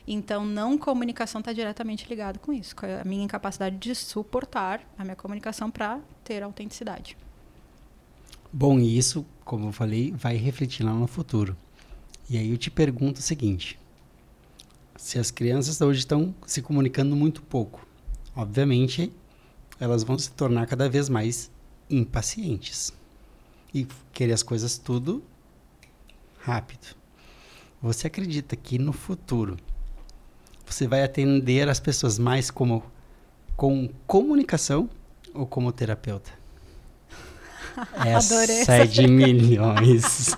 Então, não comunicação está diretamente ligada com isso, com a minha incapacidade de suportar a minha comunicação para ter autenticidade. Bom, e isso, como eu falei, vai refletir lá no futuro. E aí eu te pergunto o seguinte, se as crianças hoje estão se comunicando muito pouco, obviamente elas vão se tornar cada vez mais impacientes e querer as coisas tudo rápido. Você acredita que no futuro você vai atender as pessoas mais com comunicação ou como terapeuta? Adorei essa é de milhões.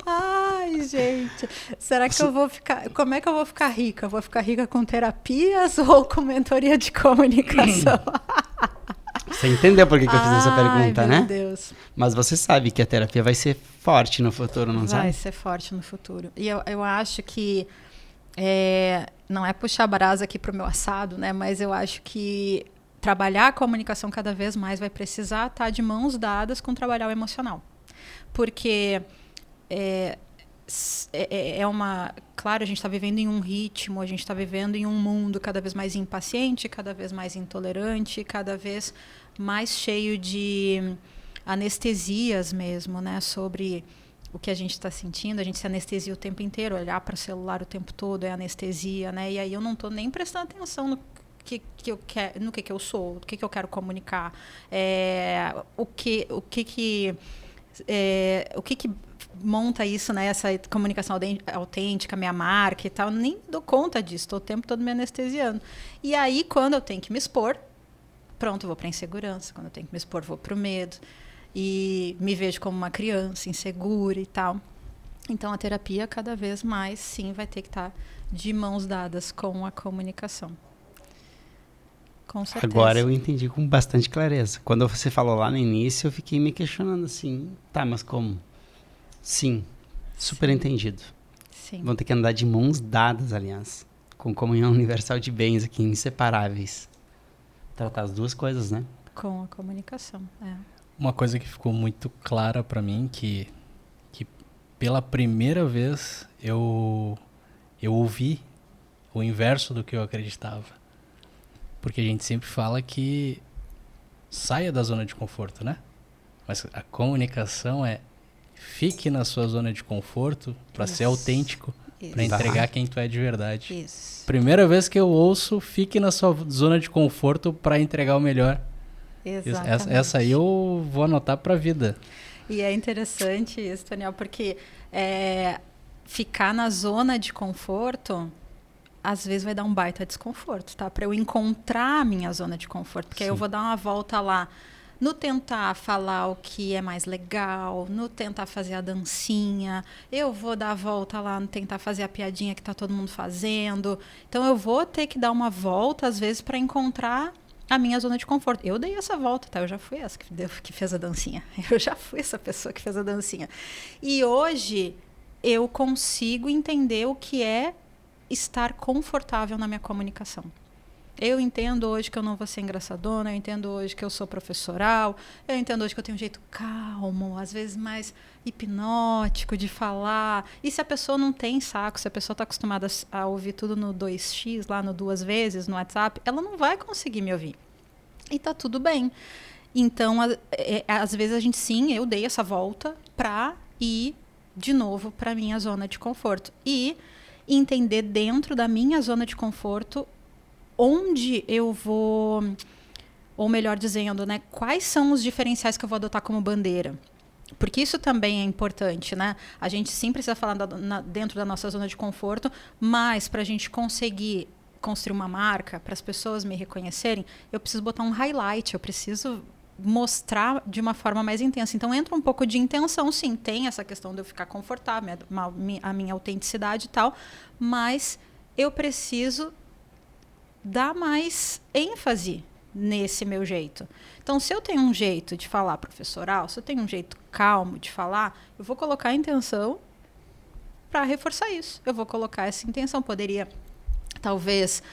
Ai, gente. Será que eu vou ficar... Como é que eu vou ficar rica? Vou ficar rica com terapias ou com mentoria de comunicação? Você entendeu por que eu fiz essa pergunta, meu né? Meu Deus. Mas você sabe que a terapia vai ser forte no futuro, não sabe? Vai ser forte no futuro. E eu acho que... não é puxar brasa aqui pro meu assado, né? Mas eu acho que trabalhar a comunicação cada vez mais vai precisar estar de mãos dadas com trabalhar o emocional. Porque claro, a gente está vivendo em um ritmo, a gente está vivendo em um mundo cada vez mais impaciente, cada vez mais intolerante, cada vez mais cheio de anestesias mesmo, né? Sobre o que a gente está sentindo, a gente se anestesia o tempo inteiro, olhar para o celular o tempo todo é anestesia, né? E aí eu não estou nem prestando atenção no que eu quero, no que eu sou, o que eu quero comunicar, o que monta isso, né? Essa comunicação autêntica, minha marca e tal, nem dou conta disso, estou o tempo todo me anestesiando. E aí, quando eu tenho que me expor, pronto, eu vou para a insegurança, quando eu tenho que me expor, vou para o medo, e me vejo como uma criança insegura e tal. Então, a terapia, cada vez mais, sim, vai ter que estar de mãos dadas com a comunicação. Com certeza. Agora eu entendi com bastante clareza. Quando você falou lá no início, eu fiquei me questionando assim, tá, mas como? Sim, super entendido. Sim. Vão ter que andar de mãos dadas, aliás, com comunhão universal de bens aqui, inseparáveis. Tratar as duas coisas, né? Com a comunicação, Uma coisa que ficou muito clara pra mim, que pela primeira vez eu ouvi o inverso do que eu acreditava. Porque a gente sempre fala que saia da zona de conforto, né? Mas a comunicação é fique na sua zona de conforto para ser autêntico, para entregar quem tu é de verdade. Isso. Primeira vez que eu ouço, fique na sua zona de conforto para entregar o melhor. Exatamente. Essa aí eu vou anotar para a vida. E é interessante isso, Daniel, porque ficar na zona de conforto, às vezes vai dar um baita desconforto, tá? Para eu encontrar a minha zona de conforto, porque aí eu vou dar uma volta lá no tentar falar o que é mais legal, no tentar fazer a dancinha, eu vou dar a volta lá no tentar fazer a piadinha que tá todo mundo fazendo. Então eu vou ter que dar uma volta, às vezes, para encontrar a minha zona de conforto. Eu dei essa volta, tá? Eu já fui essa que fez a dancinha. Eu já fui essa pessoa que fez a dancinha. E hoje eu consigo entender o que é estar confortável na minha comunicação. Eu entendo hoje que eu não vou ser engraçadona, eu entendo hoje que eu sou professoral, eu entendo hoje que eu tenho um jeito calmo, às vezes mais hipnótico de falar. E se a pessoa não tem saco, se a pessoa está acostumada a ouvir tudo no 2x, lá no 2 vezes, no WhatsApp, ela não vai conseguir me ouvir. E tá tudo bem. Então, às vezes a gente, sim, eu dei essa volta para ir de novo para minha zona de conforto. E entender dentro da minha zona de conforto onde eu vou, ou melhor dizendo, né, quais são os diferenciais que eu vou adotar como bandeira. Porque isso também é importante, né? A gente sim precisa falar dentro da nossa zona de conforto, mas para a gente conseguir construir uma marca, para as pessoas me reconhecerem, eu preciso botar um highlight, eu preciso mostrar de uma forma mais intensa. Então entra um pouco de intenção, sim, tem essa questão de eu ficar confortável, a minha autenticidade e tal, mas eu preciso dar mais ênfase nesse meu jeito. Então, se eu tenho um jeito de falar professoral, se eu tenho um jeito calmo de falar, eu vou colocar a intenção para reforçar isso. Eu vou colocar essa intenção. Poderia, talvez,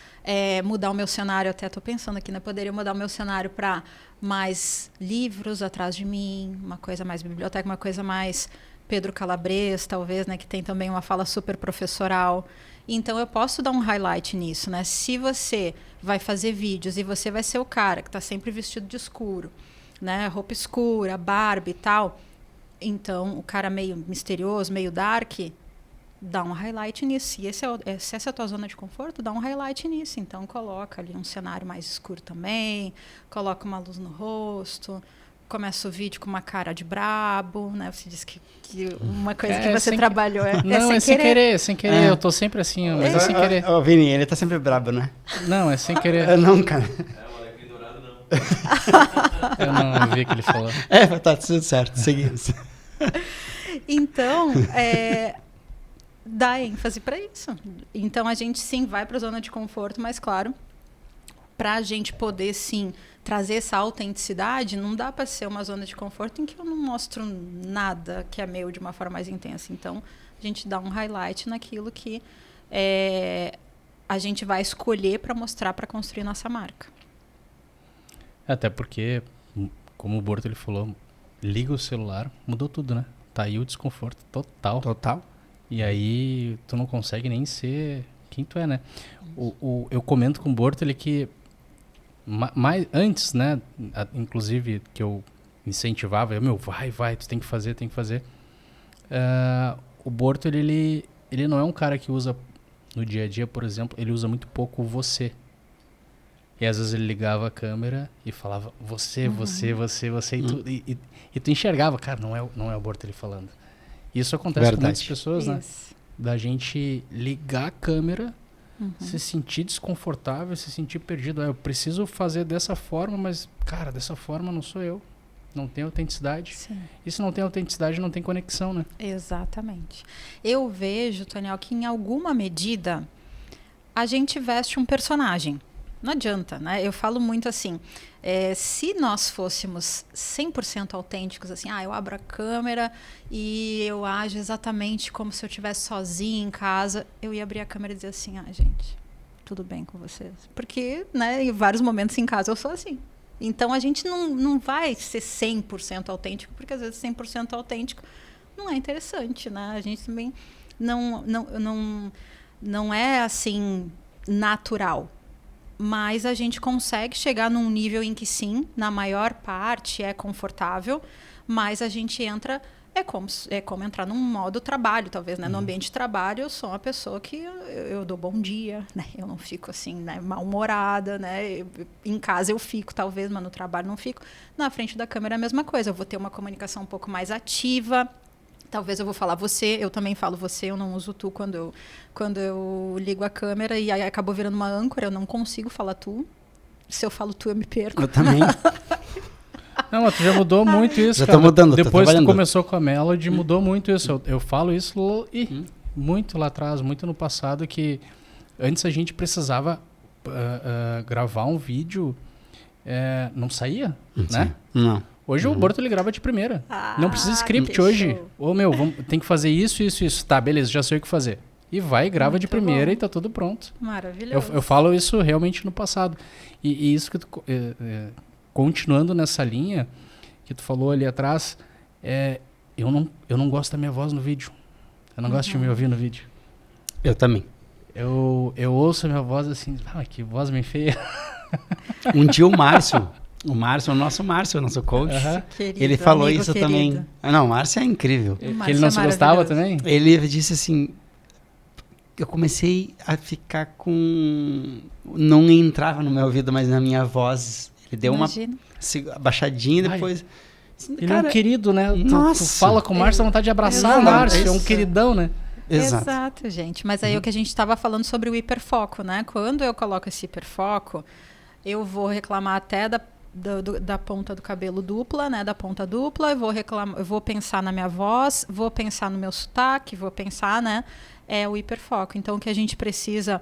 mudar o meu cenário, até estou pensando aqui, né? Poderia mudar o meu cenário para mais livros atrás de mim, uma coisa mais biblioteca, uma coisa mais Pedro Calabres, talvez, né? Que tem também uma fala super professoral. Então, eu posso dar um highlight nisso, né? Se você vai fazer vídeos e você vai ser o cara que está sempre vestido de escuro, né? Roupa escura, Barbie e tal. Então, o cara meio misterioso, meio dark, dá um highlight nisso. E se essa é a tua zona de conforto, dá um highlight nisso. Então, coloca ali um cenário mais escuro também, coloca uma luz no rosto, começa o vídeo com uma cara de brabo, né? Você disse que uma coisa que você trabalhou Não, é sem querer, sem querer. Eu tô sempre assim, mas é sem querer. Ô, Vini, ele tá sempre brabo, né? Não, é sem querer. Eu não, cara. O alecrim dourado não. Eu não vi o que ele falou. Tá tudo certo, seguimos. Então, dá ênfase para isso. Então, a gente sim vai para a zona de conforto, mas claro, para a gente poder sim trazer essa autenticidade, não dá para ser uma zona de conforto em que eu não mostro nada que é meu de uma forma mais intensa. Então, a gente dá um highlight naquilo que a gente vai escolher para mostrar, para construir nossa marca. Até porque, como o Borto ele falou, liga o celular, mudou tudo, né? Tá aí o desconforto total. Total. E aí tu não consegue nem ser quem tu é, né? Eu comento com o Borto ele que antes, né, inclusive que eu incentivava, vai, tu tem que fazer. O Borto, ele não é um cara que usa no dia a dia, por exemplo, ele usa muito pouco o você. E às vezes ele ligava a câmera e falava você, e tu enxergava, cara, não é o Borto ele falando. Isso acontece com muitas pessoas, né? Da gente ligar a câmera, se sentir desconfortável, se sentir perdido. Eu preciso fazer dessa forma, mas, cara, dessa forma não sou eu. Não tem autenticidade. Sim. E se não tem autenticidade, não tem conexão, né? Exatamente. Eu vejo, Toniel, que em alguma medida a gente veste um personagem. Não adianta, né? Eu falo muito assim, se nós fôssemos 100% autênticos, assim, eu abro a câmera e eu ajo exatamente como se eu estivesse sozinha em casa, eu ia abrir a câmera e dizer assim, gente, tudo bem com vocês? Porque, né, em vários momentos em casa eu sou assim. Então, a gente não vai ser 100% autêntico, porque às vezes 100% autêntico não é interessante, né? A gente também não é, assim, natural. Mas a gente consegue chegar num nível em que, sim, na maior parte é confortável, mas a gente entra... É como entrar num modo trabalho, talvez, né? No ambiente de trabalho, eu sou uma pessoa que eu dou bom dia, né? Eu não fico, assim, né, mal-humorada, né? Em casa eu fico, talvez, mas no trabalho não fico. Na frente da câmera é a mesma coisa. Eu vou ter uma comunicação um pouco mais ativa. Talvez eu vou falar você, eu também falo você, eu não uso tu quando eu ligo a câmera e aí acabou virando uma âncora, eu não consigo falar tu. Se eu falo tu, eu me perco. Eu também. Não, mas tu já mudou muito isso, Já cara. tô mudando, Depois que tu trabalhando. começou com a Melody, mudou muito isso. Eu falo isso muito lá atrás, muito no passado, que antes a gente precisava gravar um vídeo, não saía, né? Não. Hoje o Borto ele grava de primeira. Não precisa de script hoje. Tem que fazer isso. Tá, beleza, já sei o que fazer. E vai, grava Muito de primeira bom. e tá tudo pronto. Maravilhoso. Eu falo isso realmente no passado. E isso que tu... continuando nessa linha que tu falou ali atrás, eu não gosto da minha voz no vídeo. Eu não gosto de me ouvir no vídeo. Eu também. Eu ouço a minha voz assim, que voz bem feia. Um dia o Márcio, o nosso coach, Querido, ele falou amigo isso querido. também. Não, o Márcio é incrível. Que Márcio ele não é se gostava maravilhoso. também? Ele disse assim, eu comecei a ficar com... Não entrava no meu ouvido, mas na minha voz. Ele deu Imagina. uma baixadinha e depois... Ele é um querido, né? Tu Nossa. fala com o Márcio, dá vontade de abraçar o Exato. Márcio, é um queridão, né? Exato. Gente. Mas aí o que a gente estava falando sobre o hiperfoco, né? Quando eu coloco esse hiperfoco, eu vou reclamar até da ponta do cabelo dupla, né? Da ponta dupla, eu vou pensar na minha voz, vou pensar no meu sotaque, vou pensar, né? É o hiperfoco. Então, o que a gente precisa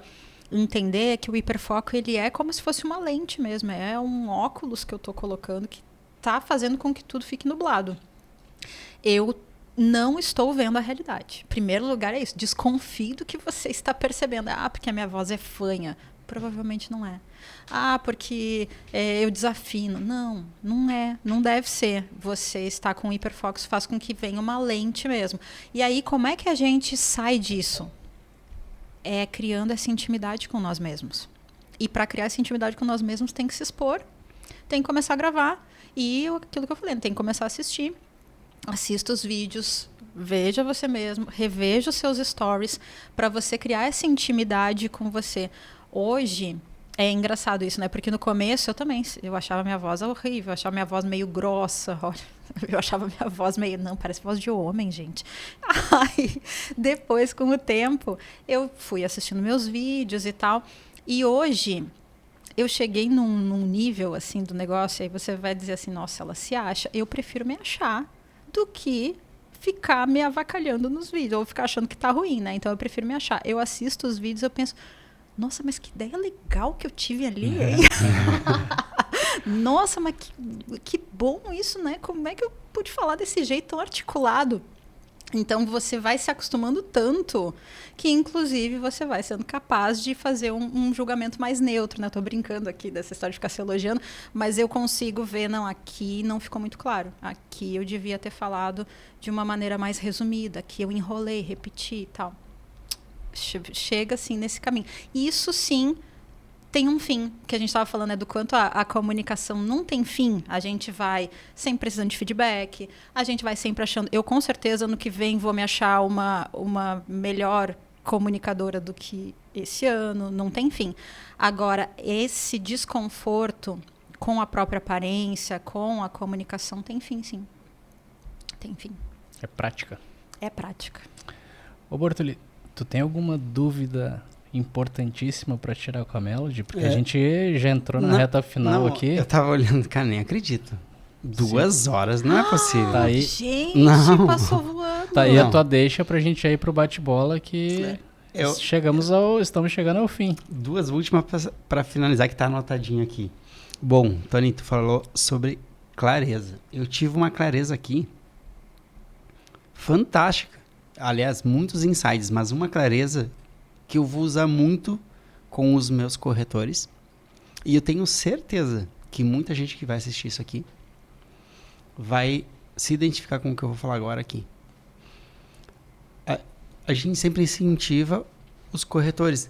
entender é que o hiperfoco, ele é como se fosse uma lente mesmo. É um óculos que eu estou colocando que está fazendo com que tudo fique nublado. Eu não estou vendo a realidade. Em primeiro lugar é isso. Desconfio do que você está percebendo. Porque a minha voz é fanha. Provavelmente não é. Porque eu desafino. Não é. Não deve ser. Você está com hiperfoco, isso faz com que venha uma lente mesmo. E aí, como é que a gente sai disso? É criando essa intimidade com nós mesmos. E para criar essa intimidade com nós mesmos, tem que se expor. Tem que começar a gravar. E aquilo que eu falei, tem que começar a assistir. Assista os vídeos, veja você mesmo, reveja os seus stories para você criar essa intimidade com você. Hoje, é engraçado isso, né? Porque no começo eu achava minha voz horrível, eu achava minha voz meio grossa, olha, eu achava minha voz meio, não, parece voz de homem, gente. Aí, depois, com o tempo, eu fui assistindo meus vídeos e tal, e hoje eu cheguei num nível, assim, do negócio, aí você vai dizer assim, nossa, ela se acha, eu prefiro me achar do que ficar me avacalhando nos vídeos, ou ficar achando que tá ruim, né? Então eu prefiro me achar. Eu assisto os vídeos, eu penso, nossa, mas que ideia legal que eu tive ali, hein? Nossa, mas que bom isso, né? Como é que eu pude falar desse jeito tão articulado? Então você vai se acostumando tanto que, inclusive, você vai sendo capaz de fazer um julgamento mais neutro, né? Eu tô brincando aqui dessa história de ficar se elogiando, mas eu consigo ver, não, aqui não ficou muito claro. Aqui eu devia ter falado de uma maneira mais resumida, aqui eu enrolei, repeti e tal. Chega, assim, nesse caminho. Isso, sim, tem um fim, que a gente estava falando, né, do quanto a comunicação não tem fim. A gente vai sempre precisando de feedback, a gente vai sempre achando... Eu, com certeza, no que vem, vou me achar uma melhor comunicadora do que esse ano, não tem fim. Agora, esse desconforto com a própria aparência, com a comunicação, tem fim, sim. Tem fim. É prática. É prática. Ô, Bortoli, tu tem alguma dúvida importantíssima para tirar com a Melody? Porque a gente já entrou na reta final aqui. Eu tava olhando, cara, nem acredito. 2 horas não é possível. Tá aí. Gente, Não. passou voando. Tá aí Não. a tua deixa pra gente ir pro bate-bola que estamos chegando ao fim. 2 últimas para finalizar, que tá anotadinho aqui. Bom, Tony, tu falou sobre clareza. Eu tive uma clareza aqui fantástica. Aliás, muitos insights, mas uma clareza que eu vou usar muito com os meus corretores. E eu tenho certeza que muita gente que vai assistir isso aqui vai se identificar com o que eu vou falar agora aqui. A gente sempre incentiva os corretores.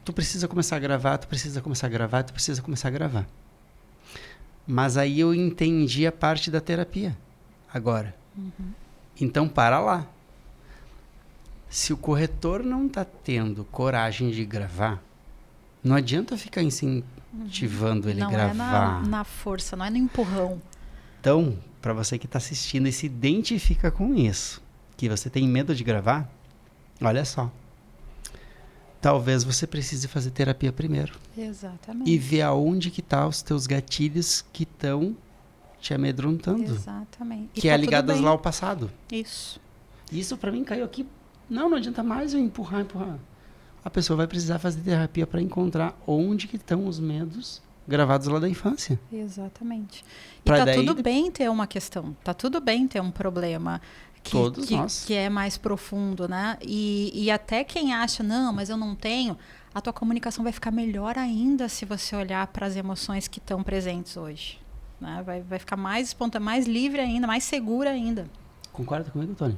Tu precisa começar a gravar, tu precisa começar a gravar, tu precisa começar a gravar. Mas aí eu entendi a parte da terapia agora. Então, para lá. Se o corretor não está tendo coragem de gravar, não adianta ficar incentivando ele a Não gravar. é na força, não é no empurrão. Então, para você que está assistindo e se identifica com isso, que você tem medo de gravar, olha só. Talvez você precise fazer terapia primeiro. Exatamente. E ver aonde que tá os teus gatilhos que estão te amedrontando. Exatamente. E Que tá é tudo ligados bem. lá ao passado. Isso. Isso para mim caiu aqui. Não adianta mais eu empurrar. A pessoa vai precisar fazer terapia para encontrar onde que estão os medos gravados lá da infância. Exatamente. E Pra tá daí- tudo bem ter uma questão, tá tudo bem ter um problema Todos nós. que é mais profundo, né? E até quem acha, não, mas eu não tenho, a tua comunicação vai ficar melhor ainda se você olhar para as emoções que estão presentes hoje. Né? Vai ficar mais espontânea, mais livre ainda, mais segura ainda. Concorda comigo, Tony?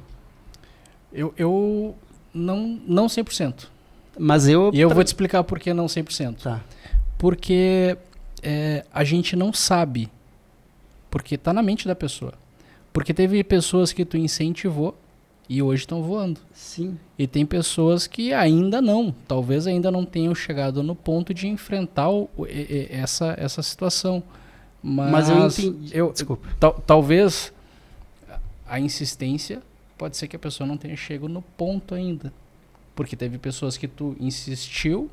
Eu não 100%. Mas eu... E eu vou te explicar por que não 100%. Tá. Porque a gente não sabe. Porque tá na mente da pessoa. Porque teve pessoas que tu incentivou e hoje estão voando. Sim. E tem pessoas que ainda não. Talvez ainda não tenham chegado no ponto de enfrentar essa situação. Mas eu entendi. Desculpa. Talvez a insistência pode ser que a pessoa não tenha chegado no ponto ainda. Porque teve pessoas que tu insistiu,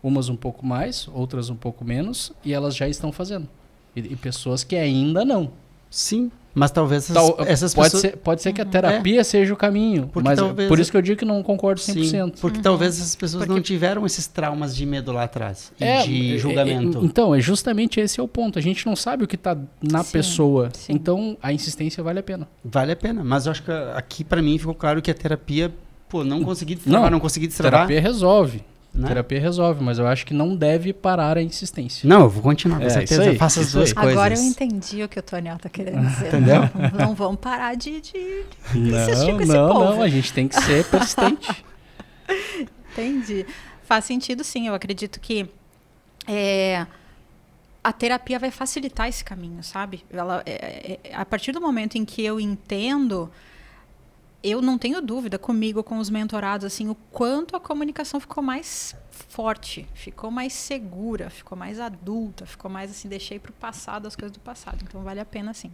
umas um pouco mais, outras um pouco menos, e elas já estão fazendo. E pessoas que ainda não. Sim. Mas talvez essas pode pessoas... pode ser que a terapia seja o caminho. Porque Mas talvez- por isso que eu digo que não concordo 100%. Sim, porque talvez essas pessoas não tiveram esses traumas de medo lá atrás. E de julgamento. Então, é justamente esse é o ponto. A gente não sabe o que está na Sim, pessoa. sim. Então, a insistência vale a pena. Vale a pena. Mas eu acho que aqui pra mim ficou claro que a terapia... Pô, não consegui destravar, não consegui destravar. Terapia resolve. Né? Terapia resolve, mas eu acho que não deve parar a insistência. Não, eu vou continuar, com É, certeza. isso aí, Eu faço as isso duas aí. coisas. Agora eu entendi o que o Toniel tá querendo dizer. Entendeu? Não vamos parar de insistir com esse Não, povo. a gente tem que ser persistente. Entendi. Faz sentido, sim. Eu acredito que a terapia vai facilitar esse caminho, sabe? A partir do momento em que eu entendo, eu não tenho dúvida comigo, com os mentorados, assim, o quanto a comunicação ficou mais forte, ficou mais segura, ficou mais adulta, ficou mais assim, deixei para o passado as coisas do passado. Então vale a pena, sim.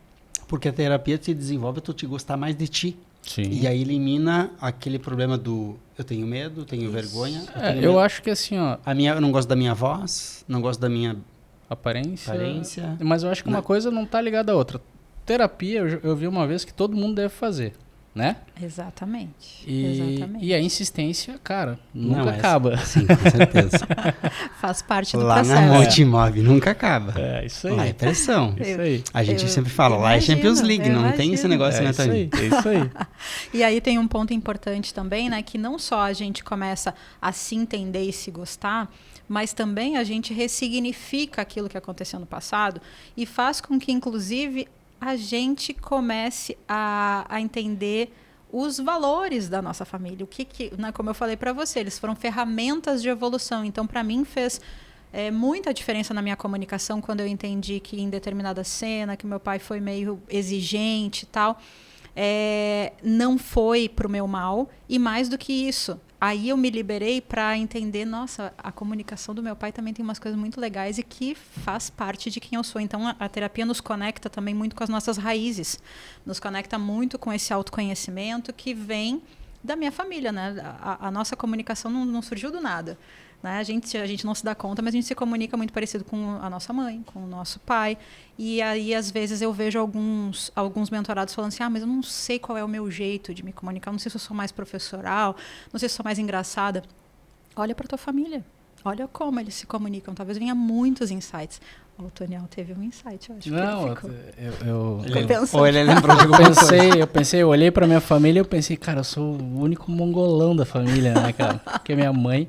Porque a terapia te desenvolve tu te gostar mais de ti. Sim. E aí elimina aquele problema do eu tenho medo, tenho vergonha. Eu acho que assim, ó, Eu não gosto da minha voz, não gosto da minha aparência. aparência. Mas eu acho que uma coisa não tá ligada à outra. Terapia, eu vi uma vez que todo mundo deve fazer, né? Exatamente. E Exatamente. a insistência, cara, Não, nunca acaba. Sim, com certeza. Faz parte do Lá processo. na Multimove nunca acaba. É, isso aí. Lá é pressão. Isso aí. A gente Eu sempre fala, lá é imagino, Champions League, eu não tem esse imagino. negócio, É né, isso Tony? aí, é isso aí. E aí tem um ponto importante também, né? Que não só a gente começa a se entender e se gostar, mas também a gente ressignifica aquilo que aconteceu no passado e faz com que, inclusive, a gente comece a entender os valores da nossa família. Né, como eu falei para você, eles foram ferramentas de evolução. Então, para mim, fez muita diferença na minha comunicação quando eu entendi que em determinada cena, que meu pai foi meio exigente e tal, não foi pro meu mal. E mais do que isso, aí eu me liberei para entender, nossa, a comunicação do meu pai também tem umas coisas muito legais e que faz parte de quem eu sou. Então, a terapia nos conecta também muito com as nossas raízes, nos conecta muito com esse autoconhecimento que vem da minha família, né? A nossa comunicação não surgiu do nada. né? A gente não se dá conta, mas a gente se comunica muito parecido com a nossa mãe, com o nosso pai. E aí, às vezes, eu vejo alguns mentorados falando assim, mas eu não sei qual é o meu jeito de me comunicar, não sei se eu sou mais professoral, não sei se eu sou mais engraçada. Olha para tua família. Olha como eles se comunicam. Talvez venha muitos insights. O Toniel teve um insight, eu acho que ele ficou... Ou ele lembrou de alguma coisa. Eu olhei pra minha família e eu pensei, cara, eu sou o único mongolão da família, né, cara? Porque minha mãe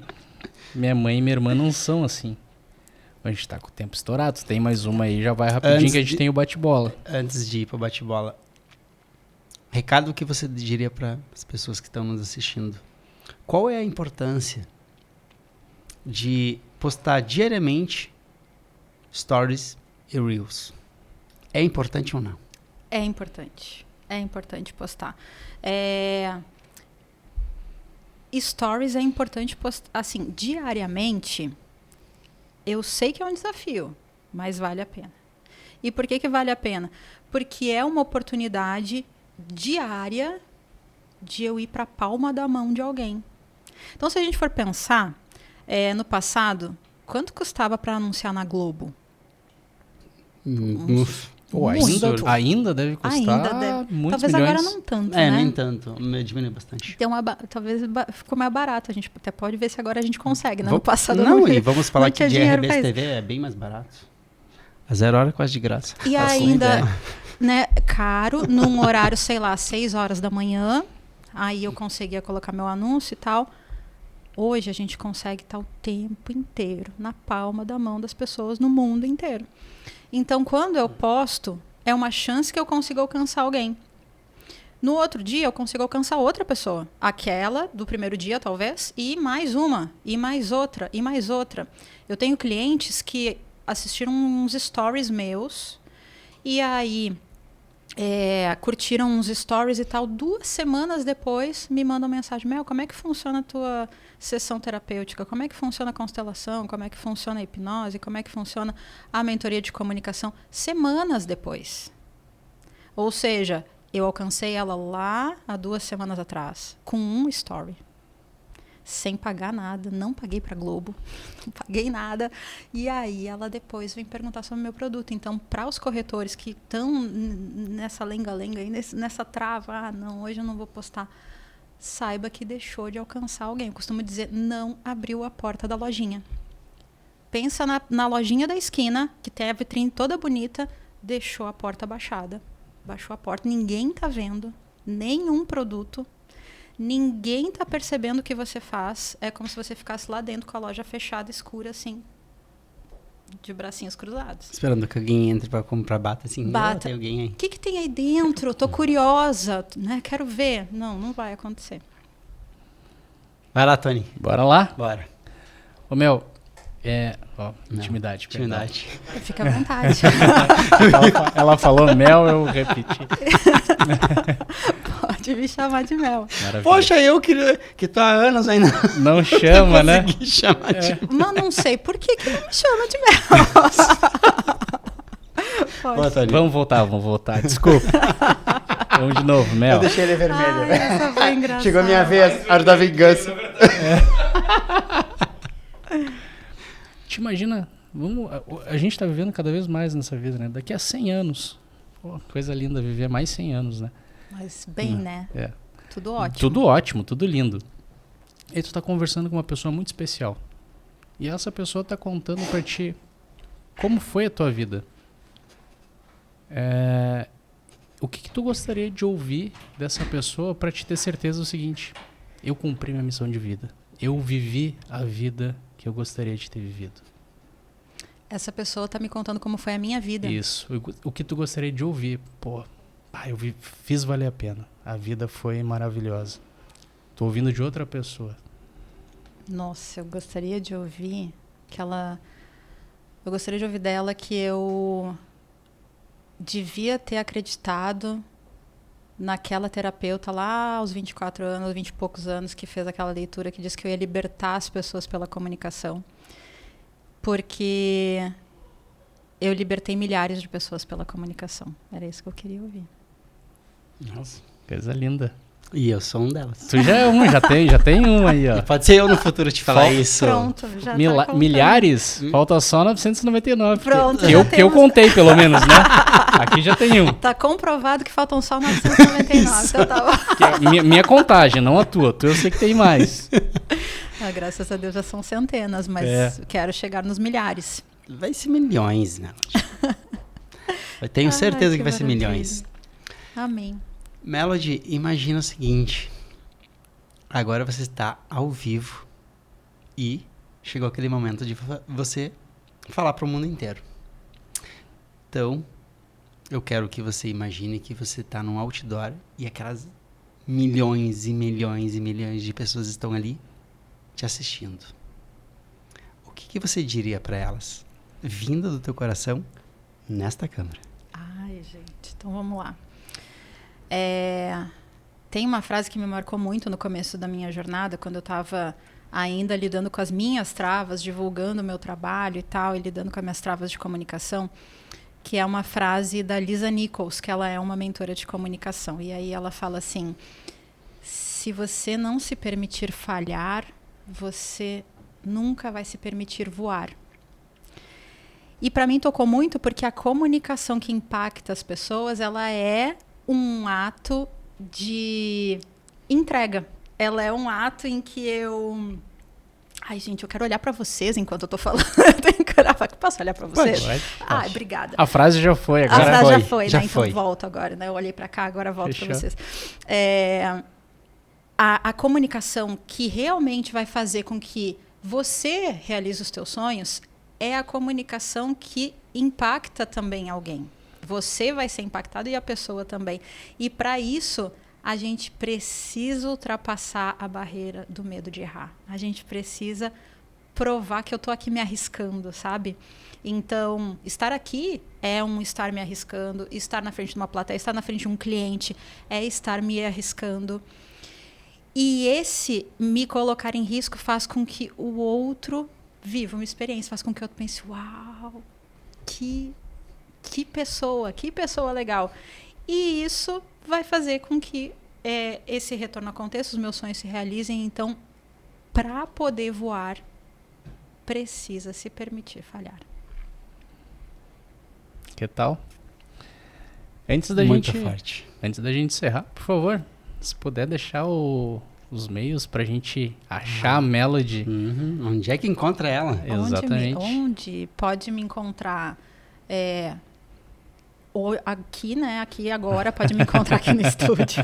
e minha irmã não são assim. A gente tá com o tempo estourado. Tem mais uma aí, já vai rapidinho que a gente tem o bate-bola. Antes de ir pro bate-bola, recado que você diria para as pessoas que estão nos assistindo? Qual é a importância de postar diariamente stories e reels? É importante ou não? É importante. É importante postar. Stories é importante postar, assim, diariamente. Eu sei que é um desafio, mas vale a pena. E por que vale a pena? Porque é uma oportunidade diária de eu ir para a palma da mão de alguém. Então, se a gente for pensar, no passado, quanto custava para anunciar na Globo? Ainda deve custar muitos Talvez milhões. agora não tanto, né? Nem tanto. Diminuiu bastante. Talvez ficou mais barato. A gente até pode ver se agora a gente consegue, né? No passado e vamos falar que de RBS TV é bem mais barato. A 0 hora quase de graça. E ainda, né, caro, num horário, sei lá, 6 horas da manhã. Aí eu conseguia colocar meu anúncio e tal. Hoje a gente consegue estar o tempo inteiro na palma da mão das pessoas no mundo inteiro. Então, quando eu posto, é uma chance que eu consigo alcançar alguém. No outro dia, eu consigo alcançar outra pessoa. Aquela do primeiro dia, talvez, e mais uma, e mais outra, e mais outra. Eu tenho clientes que assistiram uns stories meus e aí curtiram uns stories e tal. 2 semanas depois, me mandam mensagem: Mel, como é que funciona a tua sessão terapêutica? Como é que funciona a constelação? Como é que funciona a hipnose? Como é que funciona a mentoria de comunicação? Semanas depois. Ou seja, eu alcancei ela lá há 2 semanas atrás, com um story. Sem pagar nada, não paguei para Globo, não paguei nada. E aí ela depois vem perguntar sobre o meu produto. Então, para os corretores que estão nessa lenga-lenga, nessa trava, não, hoje eu não vou postar, saiba que deixou de alcançar alguém. Eu costumo dizer, não abriu a porta da lojinha. Pensa na lojinha da esquina, que tem a vitrine toda bonita, deixou a porta baixada. Baixou a porta, ninguém está vendo nenhum produto. Ninguém está percebendo o que você faz. É como se você ficasse lá dentro com a loja fechada, escura, assim, de bracinhos cruzados. Esperando que alguém entre para comprar bata, assim. Tem alguém aí. O que tem aí dentro? Tô curiosa, né? Quero ver. Não vai acontecer. Vai lá, Tony. Bora lá? Bora. Ô, Mel, intimidade. Intimidade. Fica à vontade. ela falou Mel, eu repeti. Pode me chamar de Mel. Maravilha. Poxa, eu que tô há anos ainda. Não chama, né? Chamar de... Mas não sei por que não me chama de Mel. Vamos voltar. Desculpa. Vamos de novo, Mel. Eu deixei ele vermelho. Ai, essa foi engraçada. Chegou a minha vez, a hora da vingança. Te imagina, a gente tá vivendo cada vez mais nessa vida, né? Daqui a 100 anos. Pô, coisa linda, viver mais 100 anos, né? Mas bem, né? Tudo ótimo. Tudo ótimo, tudo lindo. E tu tá conversando com uma pessoa muito especial. E essa pessoa tá contando pra ti como foi a tua vida. O que tu gostaria de ouvir dessa pessoa pra te ter certeza do seguinte: eu cumpri minha missão de vida. Eu vivi a vida que eu gostaria de ter vivido. Essa pessoa tá me contando como foi a minha vida. Isso. O que tu gostaria de ouvir? Pô, eu fiz valer a pena. A vida foi maravilhosa. Tô ouvindo de outra pessoa. Nossa, eu gostaria de ouvir eu gostaria de ouvir dela que eu devia ter acreditado naquela terapeuta lá aos 24 anos, 20 e poucos anos, que fez aquela leitura que diz que eu ia libertar as pessoas pela comunicação. Porque eu libertei milhares de pessoas pela comunicação. Era isso que eu queria ouvir. Nossa, coisa linda. E eu sou um delas. Tu já é um, já tem um aí, ó. Pode ser eu no futuro te falar isso. Pronto, já tá contando. Milhares? Falta só 999. Pronto, que já eu temos. contei, pelo menos, né? Aqui já tem um. Tá comprovado que faltam só 999. Então tá bom. Que é minha contagem, não a tua. Tu eu sei que tem mais. Ah, graças a Deus já são centenas, mas quero chegar nos milhares. Vai ser milhões, né? Eu tenho certeza Ai, que vai ser maravilha. milhões. Amém. Melody, imagina o seguinte. Agora você está ao vivo e chegou aquele momento de você falar para o mundo inteiro. Então, eu quero que você imagine que você está num outdoor e aquelas milhões e milhões e milhões de pessoas estão ali te assistindo. O que você diria para elas, vindo do teu coração, nesta câmera? Ai, gente, então vamos lá. Tem uma frase que me marcou muito no começo da minha jornada, quando eu estava ainda lidando com as minhas travas, divulgando o meu trabalho e tal, e lidando com as minhas travas de comunicação, que é uma frase da Lisa Nichols, que ela é uma mentora de comunicação. E aí ela fala assim: se você não se permitir falhar, você nunca vai se permitir voar. E para mim tocou muito porque a comunicação que impacta as pessoas, ela é um ato de entrega. Ela é um ato em que eu... Ai, gente, eu quero olhar para vocês enquanto eu tô falando. Eu tenho que olhar. Posso olhar para vocês? Pode. Ai, obrigada. A frase já foi, A agora frase já foi, já né? foi. Então volto agora, né? Eu olhei para cá, agora volto para Fechou. vocês. A comunicação que realmente vai fazer com que você realize os teus sonhos é a comunicação que impacta também alguém. Você vai ser impactado e a pessoa também. E para isso, a gente precisa ultrapassar a barreira do medo de errar. A gente precisa provar que eu estou aqui me arriscando, sabe? Então, estar aqui é um estar me arriscando, estar na frente de uma plateia, estar na frente de um cliente, é estar me arriscando. E esse me colocar em risco faz com que o outro viva uma experiência, faz com que eu pense, uau, que pessoa legal. E isso vai fazer com que esse retorno aconteça, os meus sonhos se realizem. Então, para poder voar, precisa se permitir falhar. Que tal? Antes da Muito gente forte. Antes da gente encerrar, por favor, se puder deixar os meios pra gente achar a Melody. Uhum. Onde é que encontra ela? Exatamente. Onde pode me encontrar? Aqui, né? Aqui agora, pode me encontrar aqui no estúdio.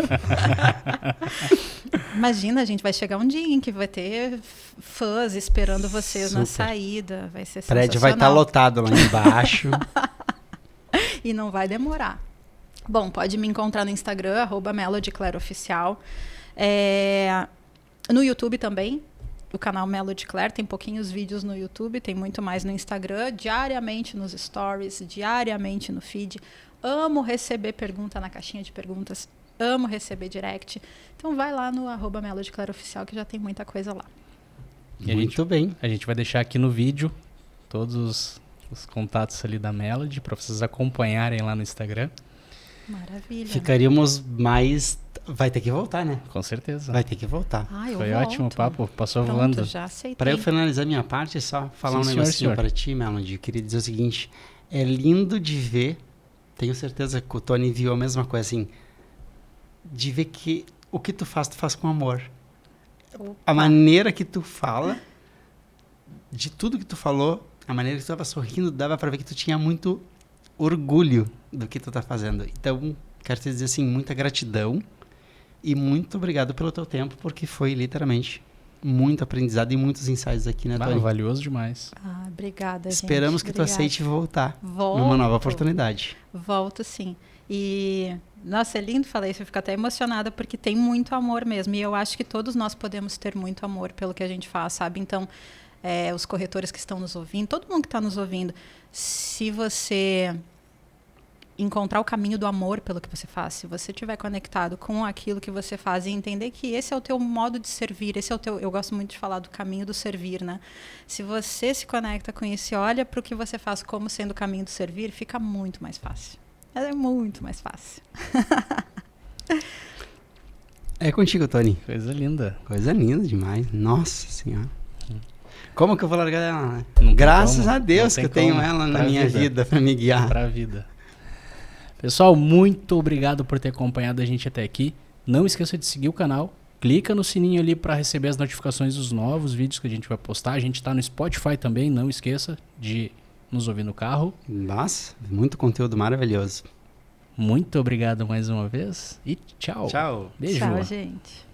Imagina, gente, vai chegar um dia em que vai ter fãs esperando vocês na Super. saída. Vai ser O prédio vai estar sensacional. lotado lá embaixo. E não vai demorar. Bom, pode me encontrar no Instagram, @MelodyClaireOficial. No YouTube também, o canal Melody Claire, tem pouquinhos vídeos no YouTube, tem muito mais no Instagram, diariamente nos stories, diariamente no feed. Amo receber pergunta na caixinha de perguntas, amo receber direct. Então vai lá no @MelodyClaireOficial que já tem muita coisa lá. E Muito bem. A gente vai deixar aqui no vídeo todos os contatos ali da Melody pra vocês acompanharem lá no Instagram. Maravilha. Ficaríamos mais... Vai ter que voltar, né? Com certeza. Vai ter que voltar. Eu Foi volto. ótimo o papo, passou Pronto, voando. já aceitei. Para eu finalizar minha parte, só falar Sim, um senhor, negocinho senhor. para ti, Melody. Eu queria dizer o seguinte. É lindo de ver, tenho certeza que o Tony viu a mesma coisa, assim, de ver que o que tu faz com amor. Opa. A maneira que tu fala, de tudo que tu falou, a maneira que tu estava sorrindo, dava para ver que tu tinha muito orgulho do que tu tá fazendo. Então, quero te dizer assim, muita gratidão e muito obrigado pelo teu tempo, porque foi literalmente muito aprendizado e muitos insights aqui, né, Tony? Valioso demais. Obrigada, gente. Esperamos que tu Obrigada. aceite voltar Volto. numa nova oportunidade. Volto, sim. E, nossa, é lindo falar isso, eu fico até emocionada, porque tem muito amor mesmo. E eu acho que todos nós podemos ter muito amor pelo que a gente faz, sabe? Então, os corretores que estão nos ouvindo, todo mundo que está nos ouvindo, se você encontrar o caminho do amor pelo que você faz, se você estiver conectado com aquilo que você faz e entender que esse é o teu modo de servir, esse é o teu, eu gosto muito de falar do caminho do servir, né? Se você se conecta com isso e olha para o que você faz como sendo o caminho do servir, fica muito mais fácil. É muito mais fácil. É contigo, Tony. Coisa linda. Coisa linda demais. Nossa Senhora. Como que eu vou largar ela, né? Não tem Graças como, a Deus não que tem eu tenho como. ela na Pra minha vida. vida pra me guiar. Pra vida. Pessoal, muito obrigado por ter acompanhado a gente até aqui. Não esqueça de seguir o canal. Clica no sininho ali para receber as notificações dos novos vídeos que a gente vai postar. A gente tá no Spotify também, não esqueça de nos ouvir no carro. Nossa, muito conteúdo maravilhoso. Muito obrigado mais uma vez e tchau. Tchau. Beijo. Tchau, gente.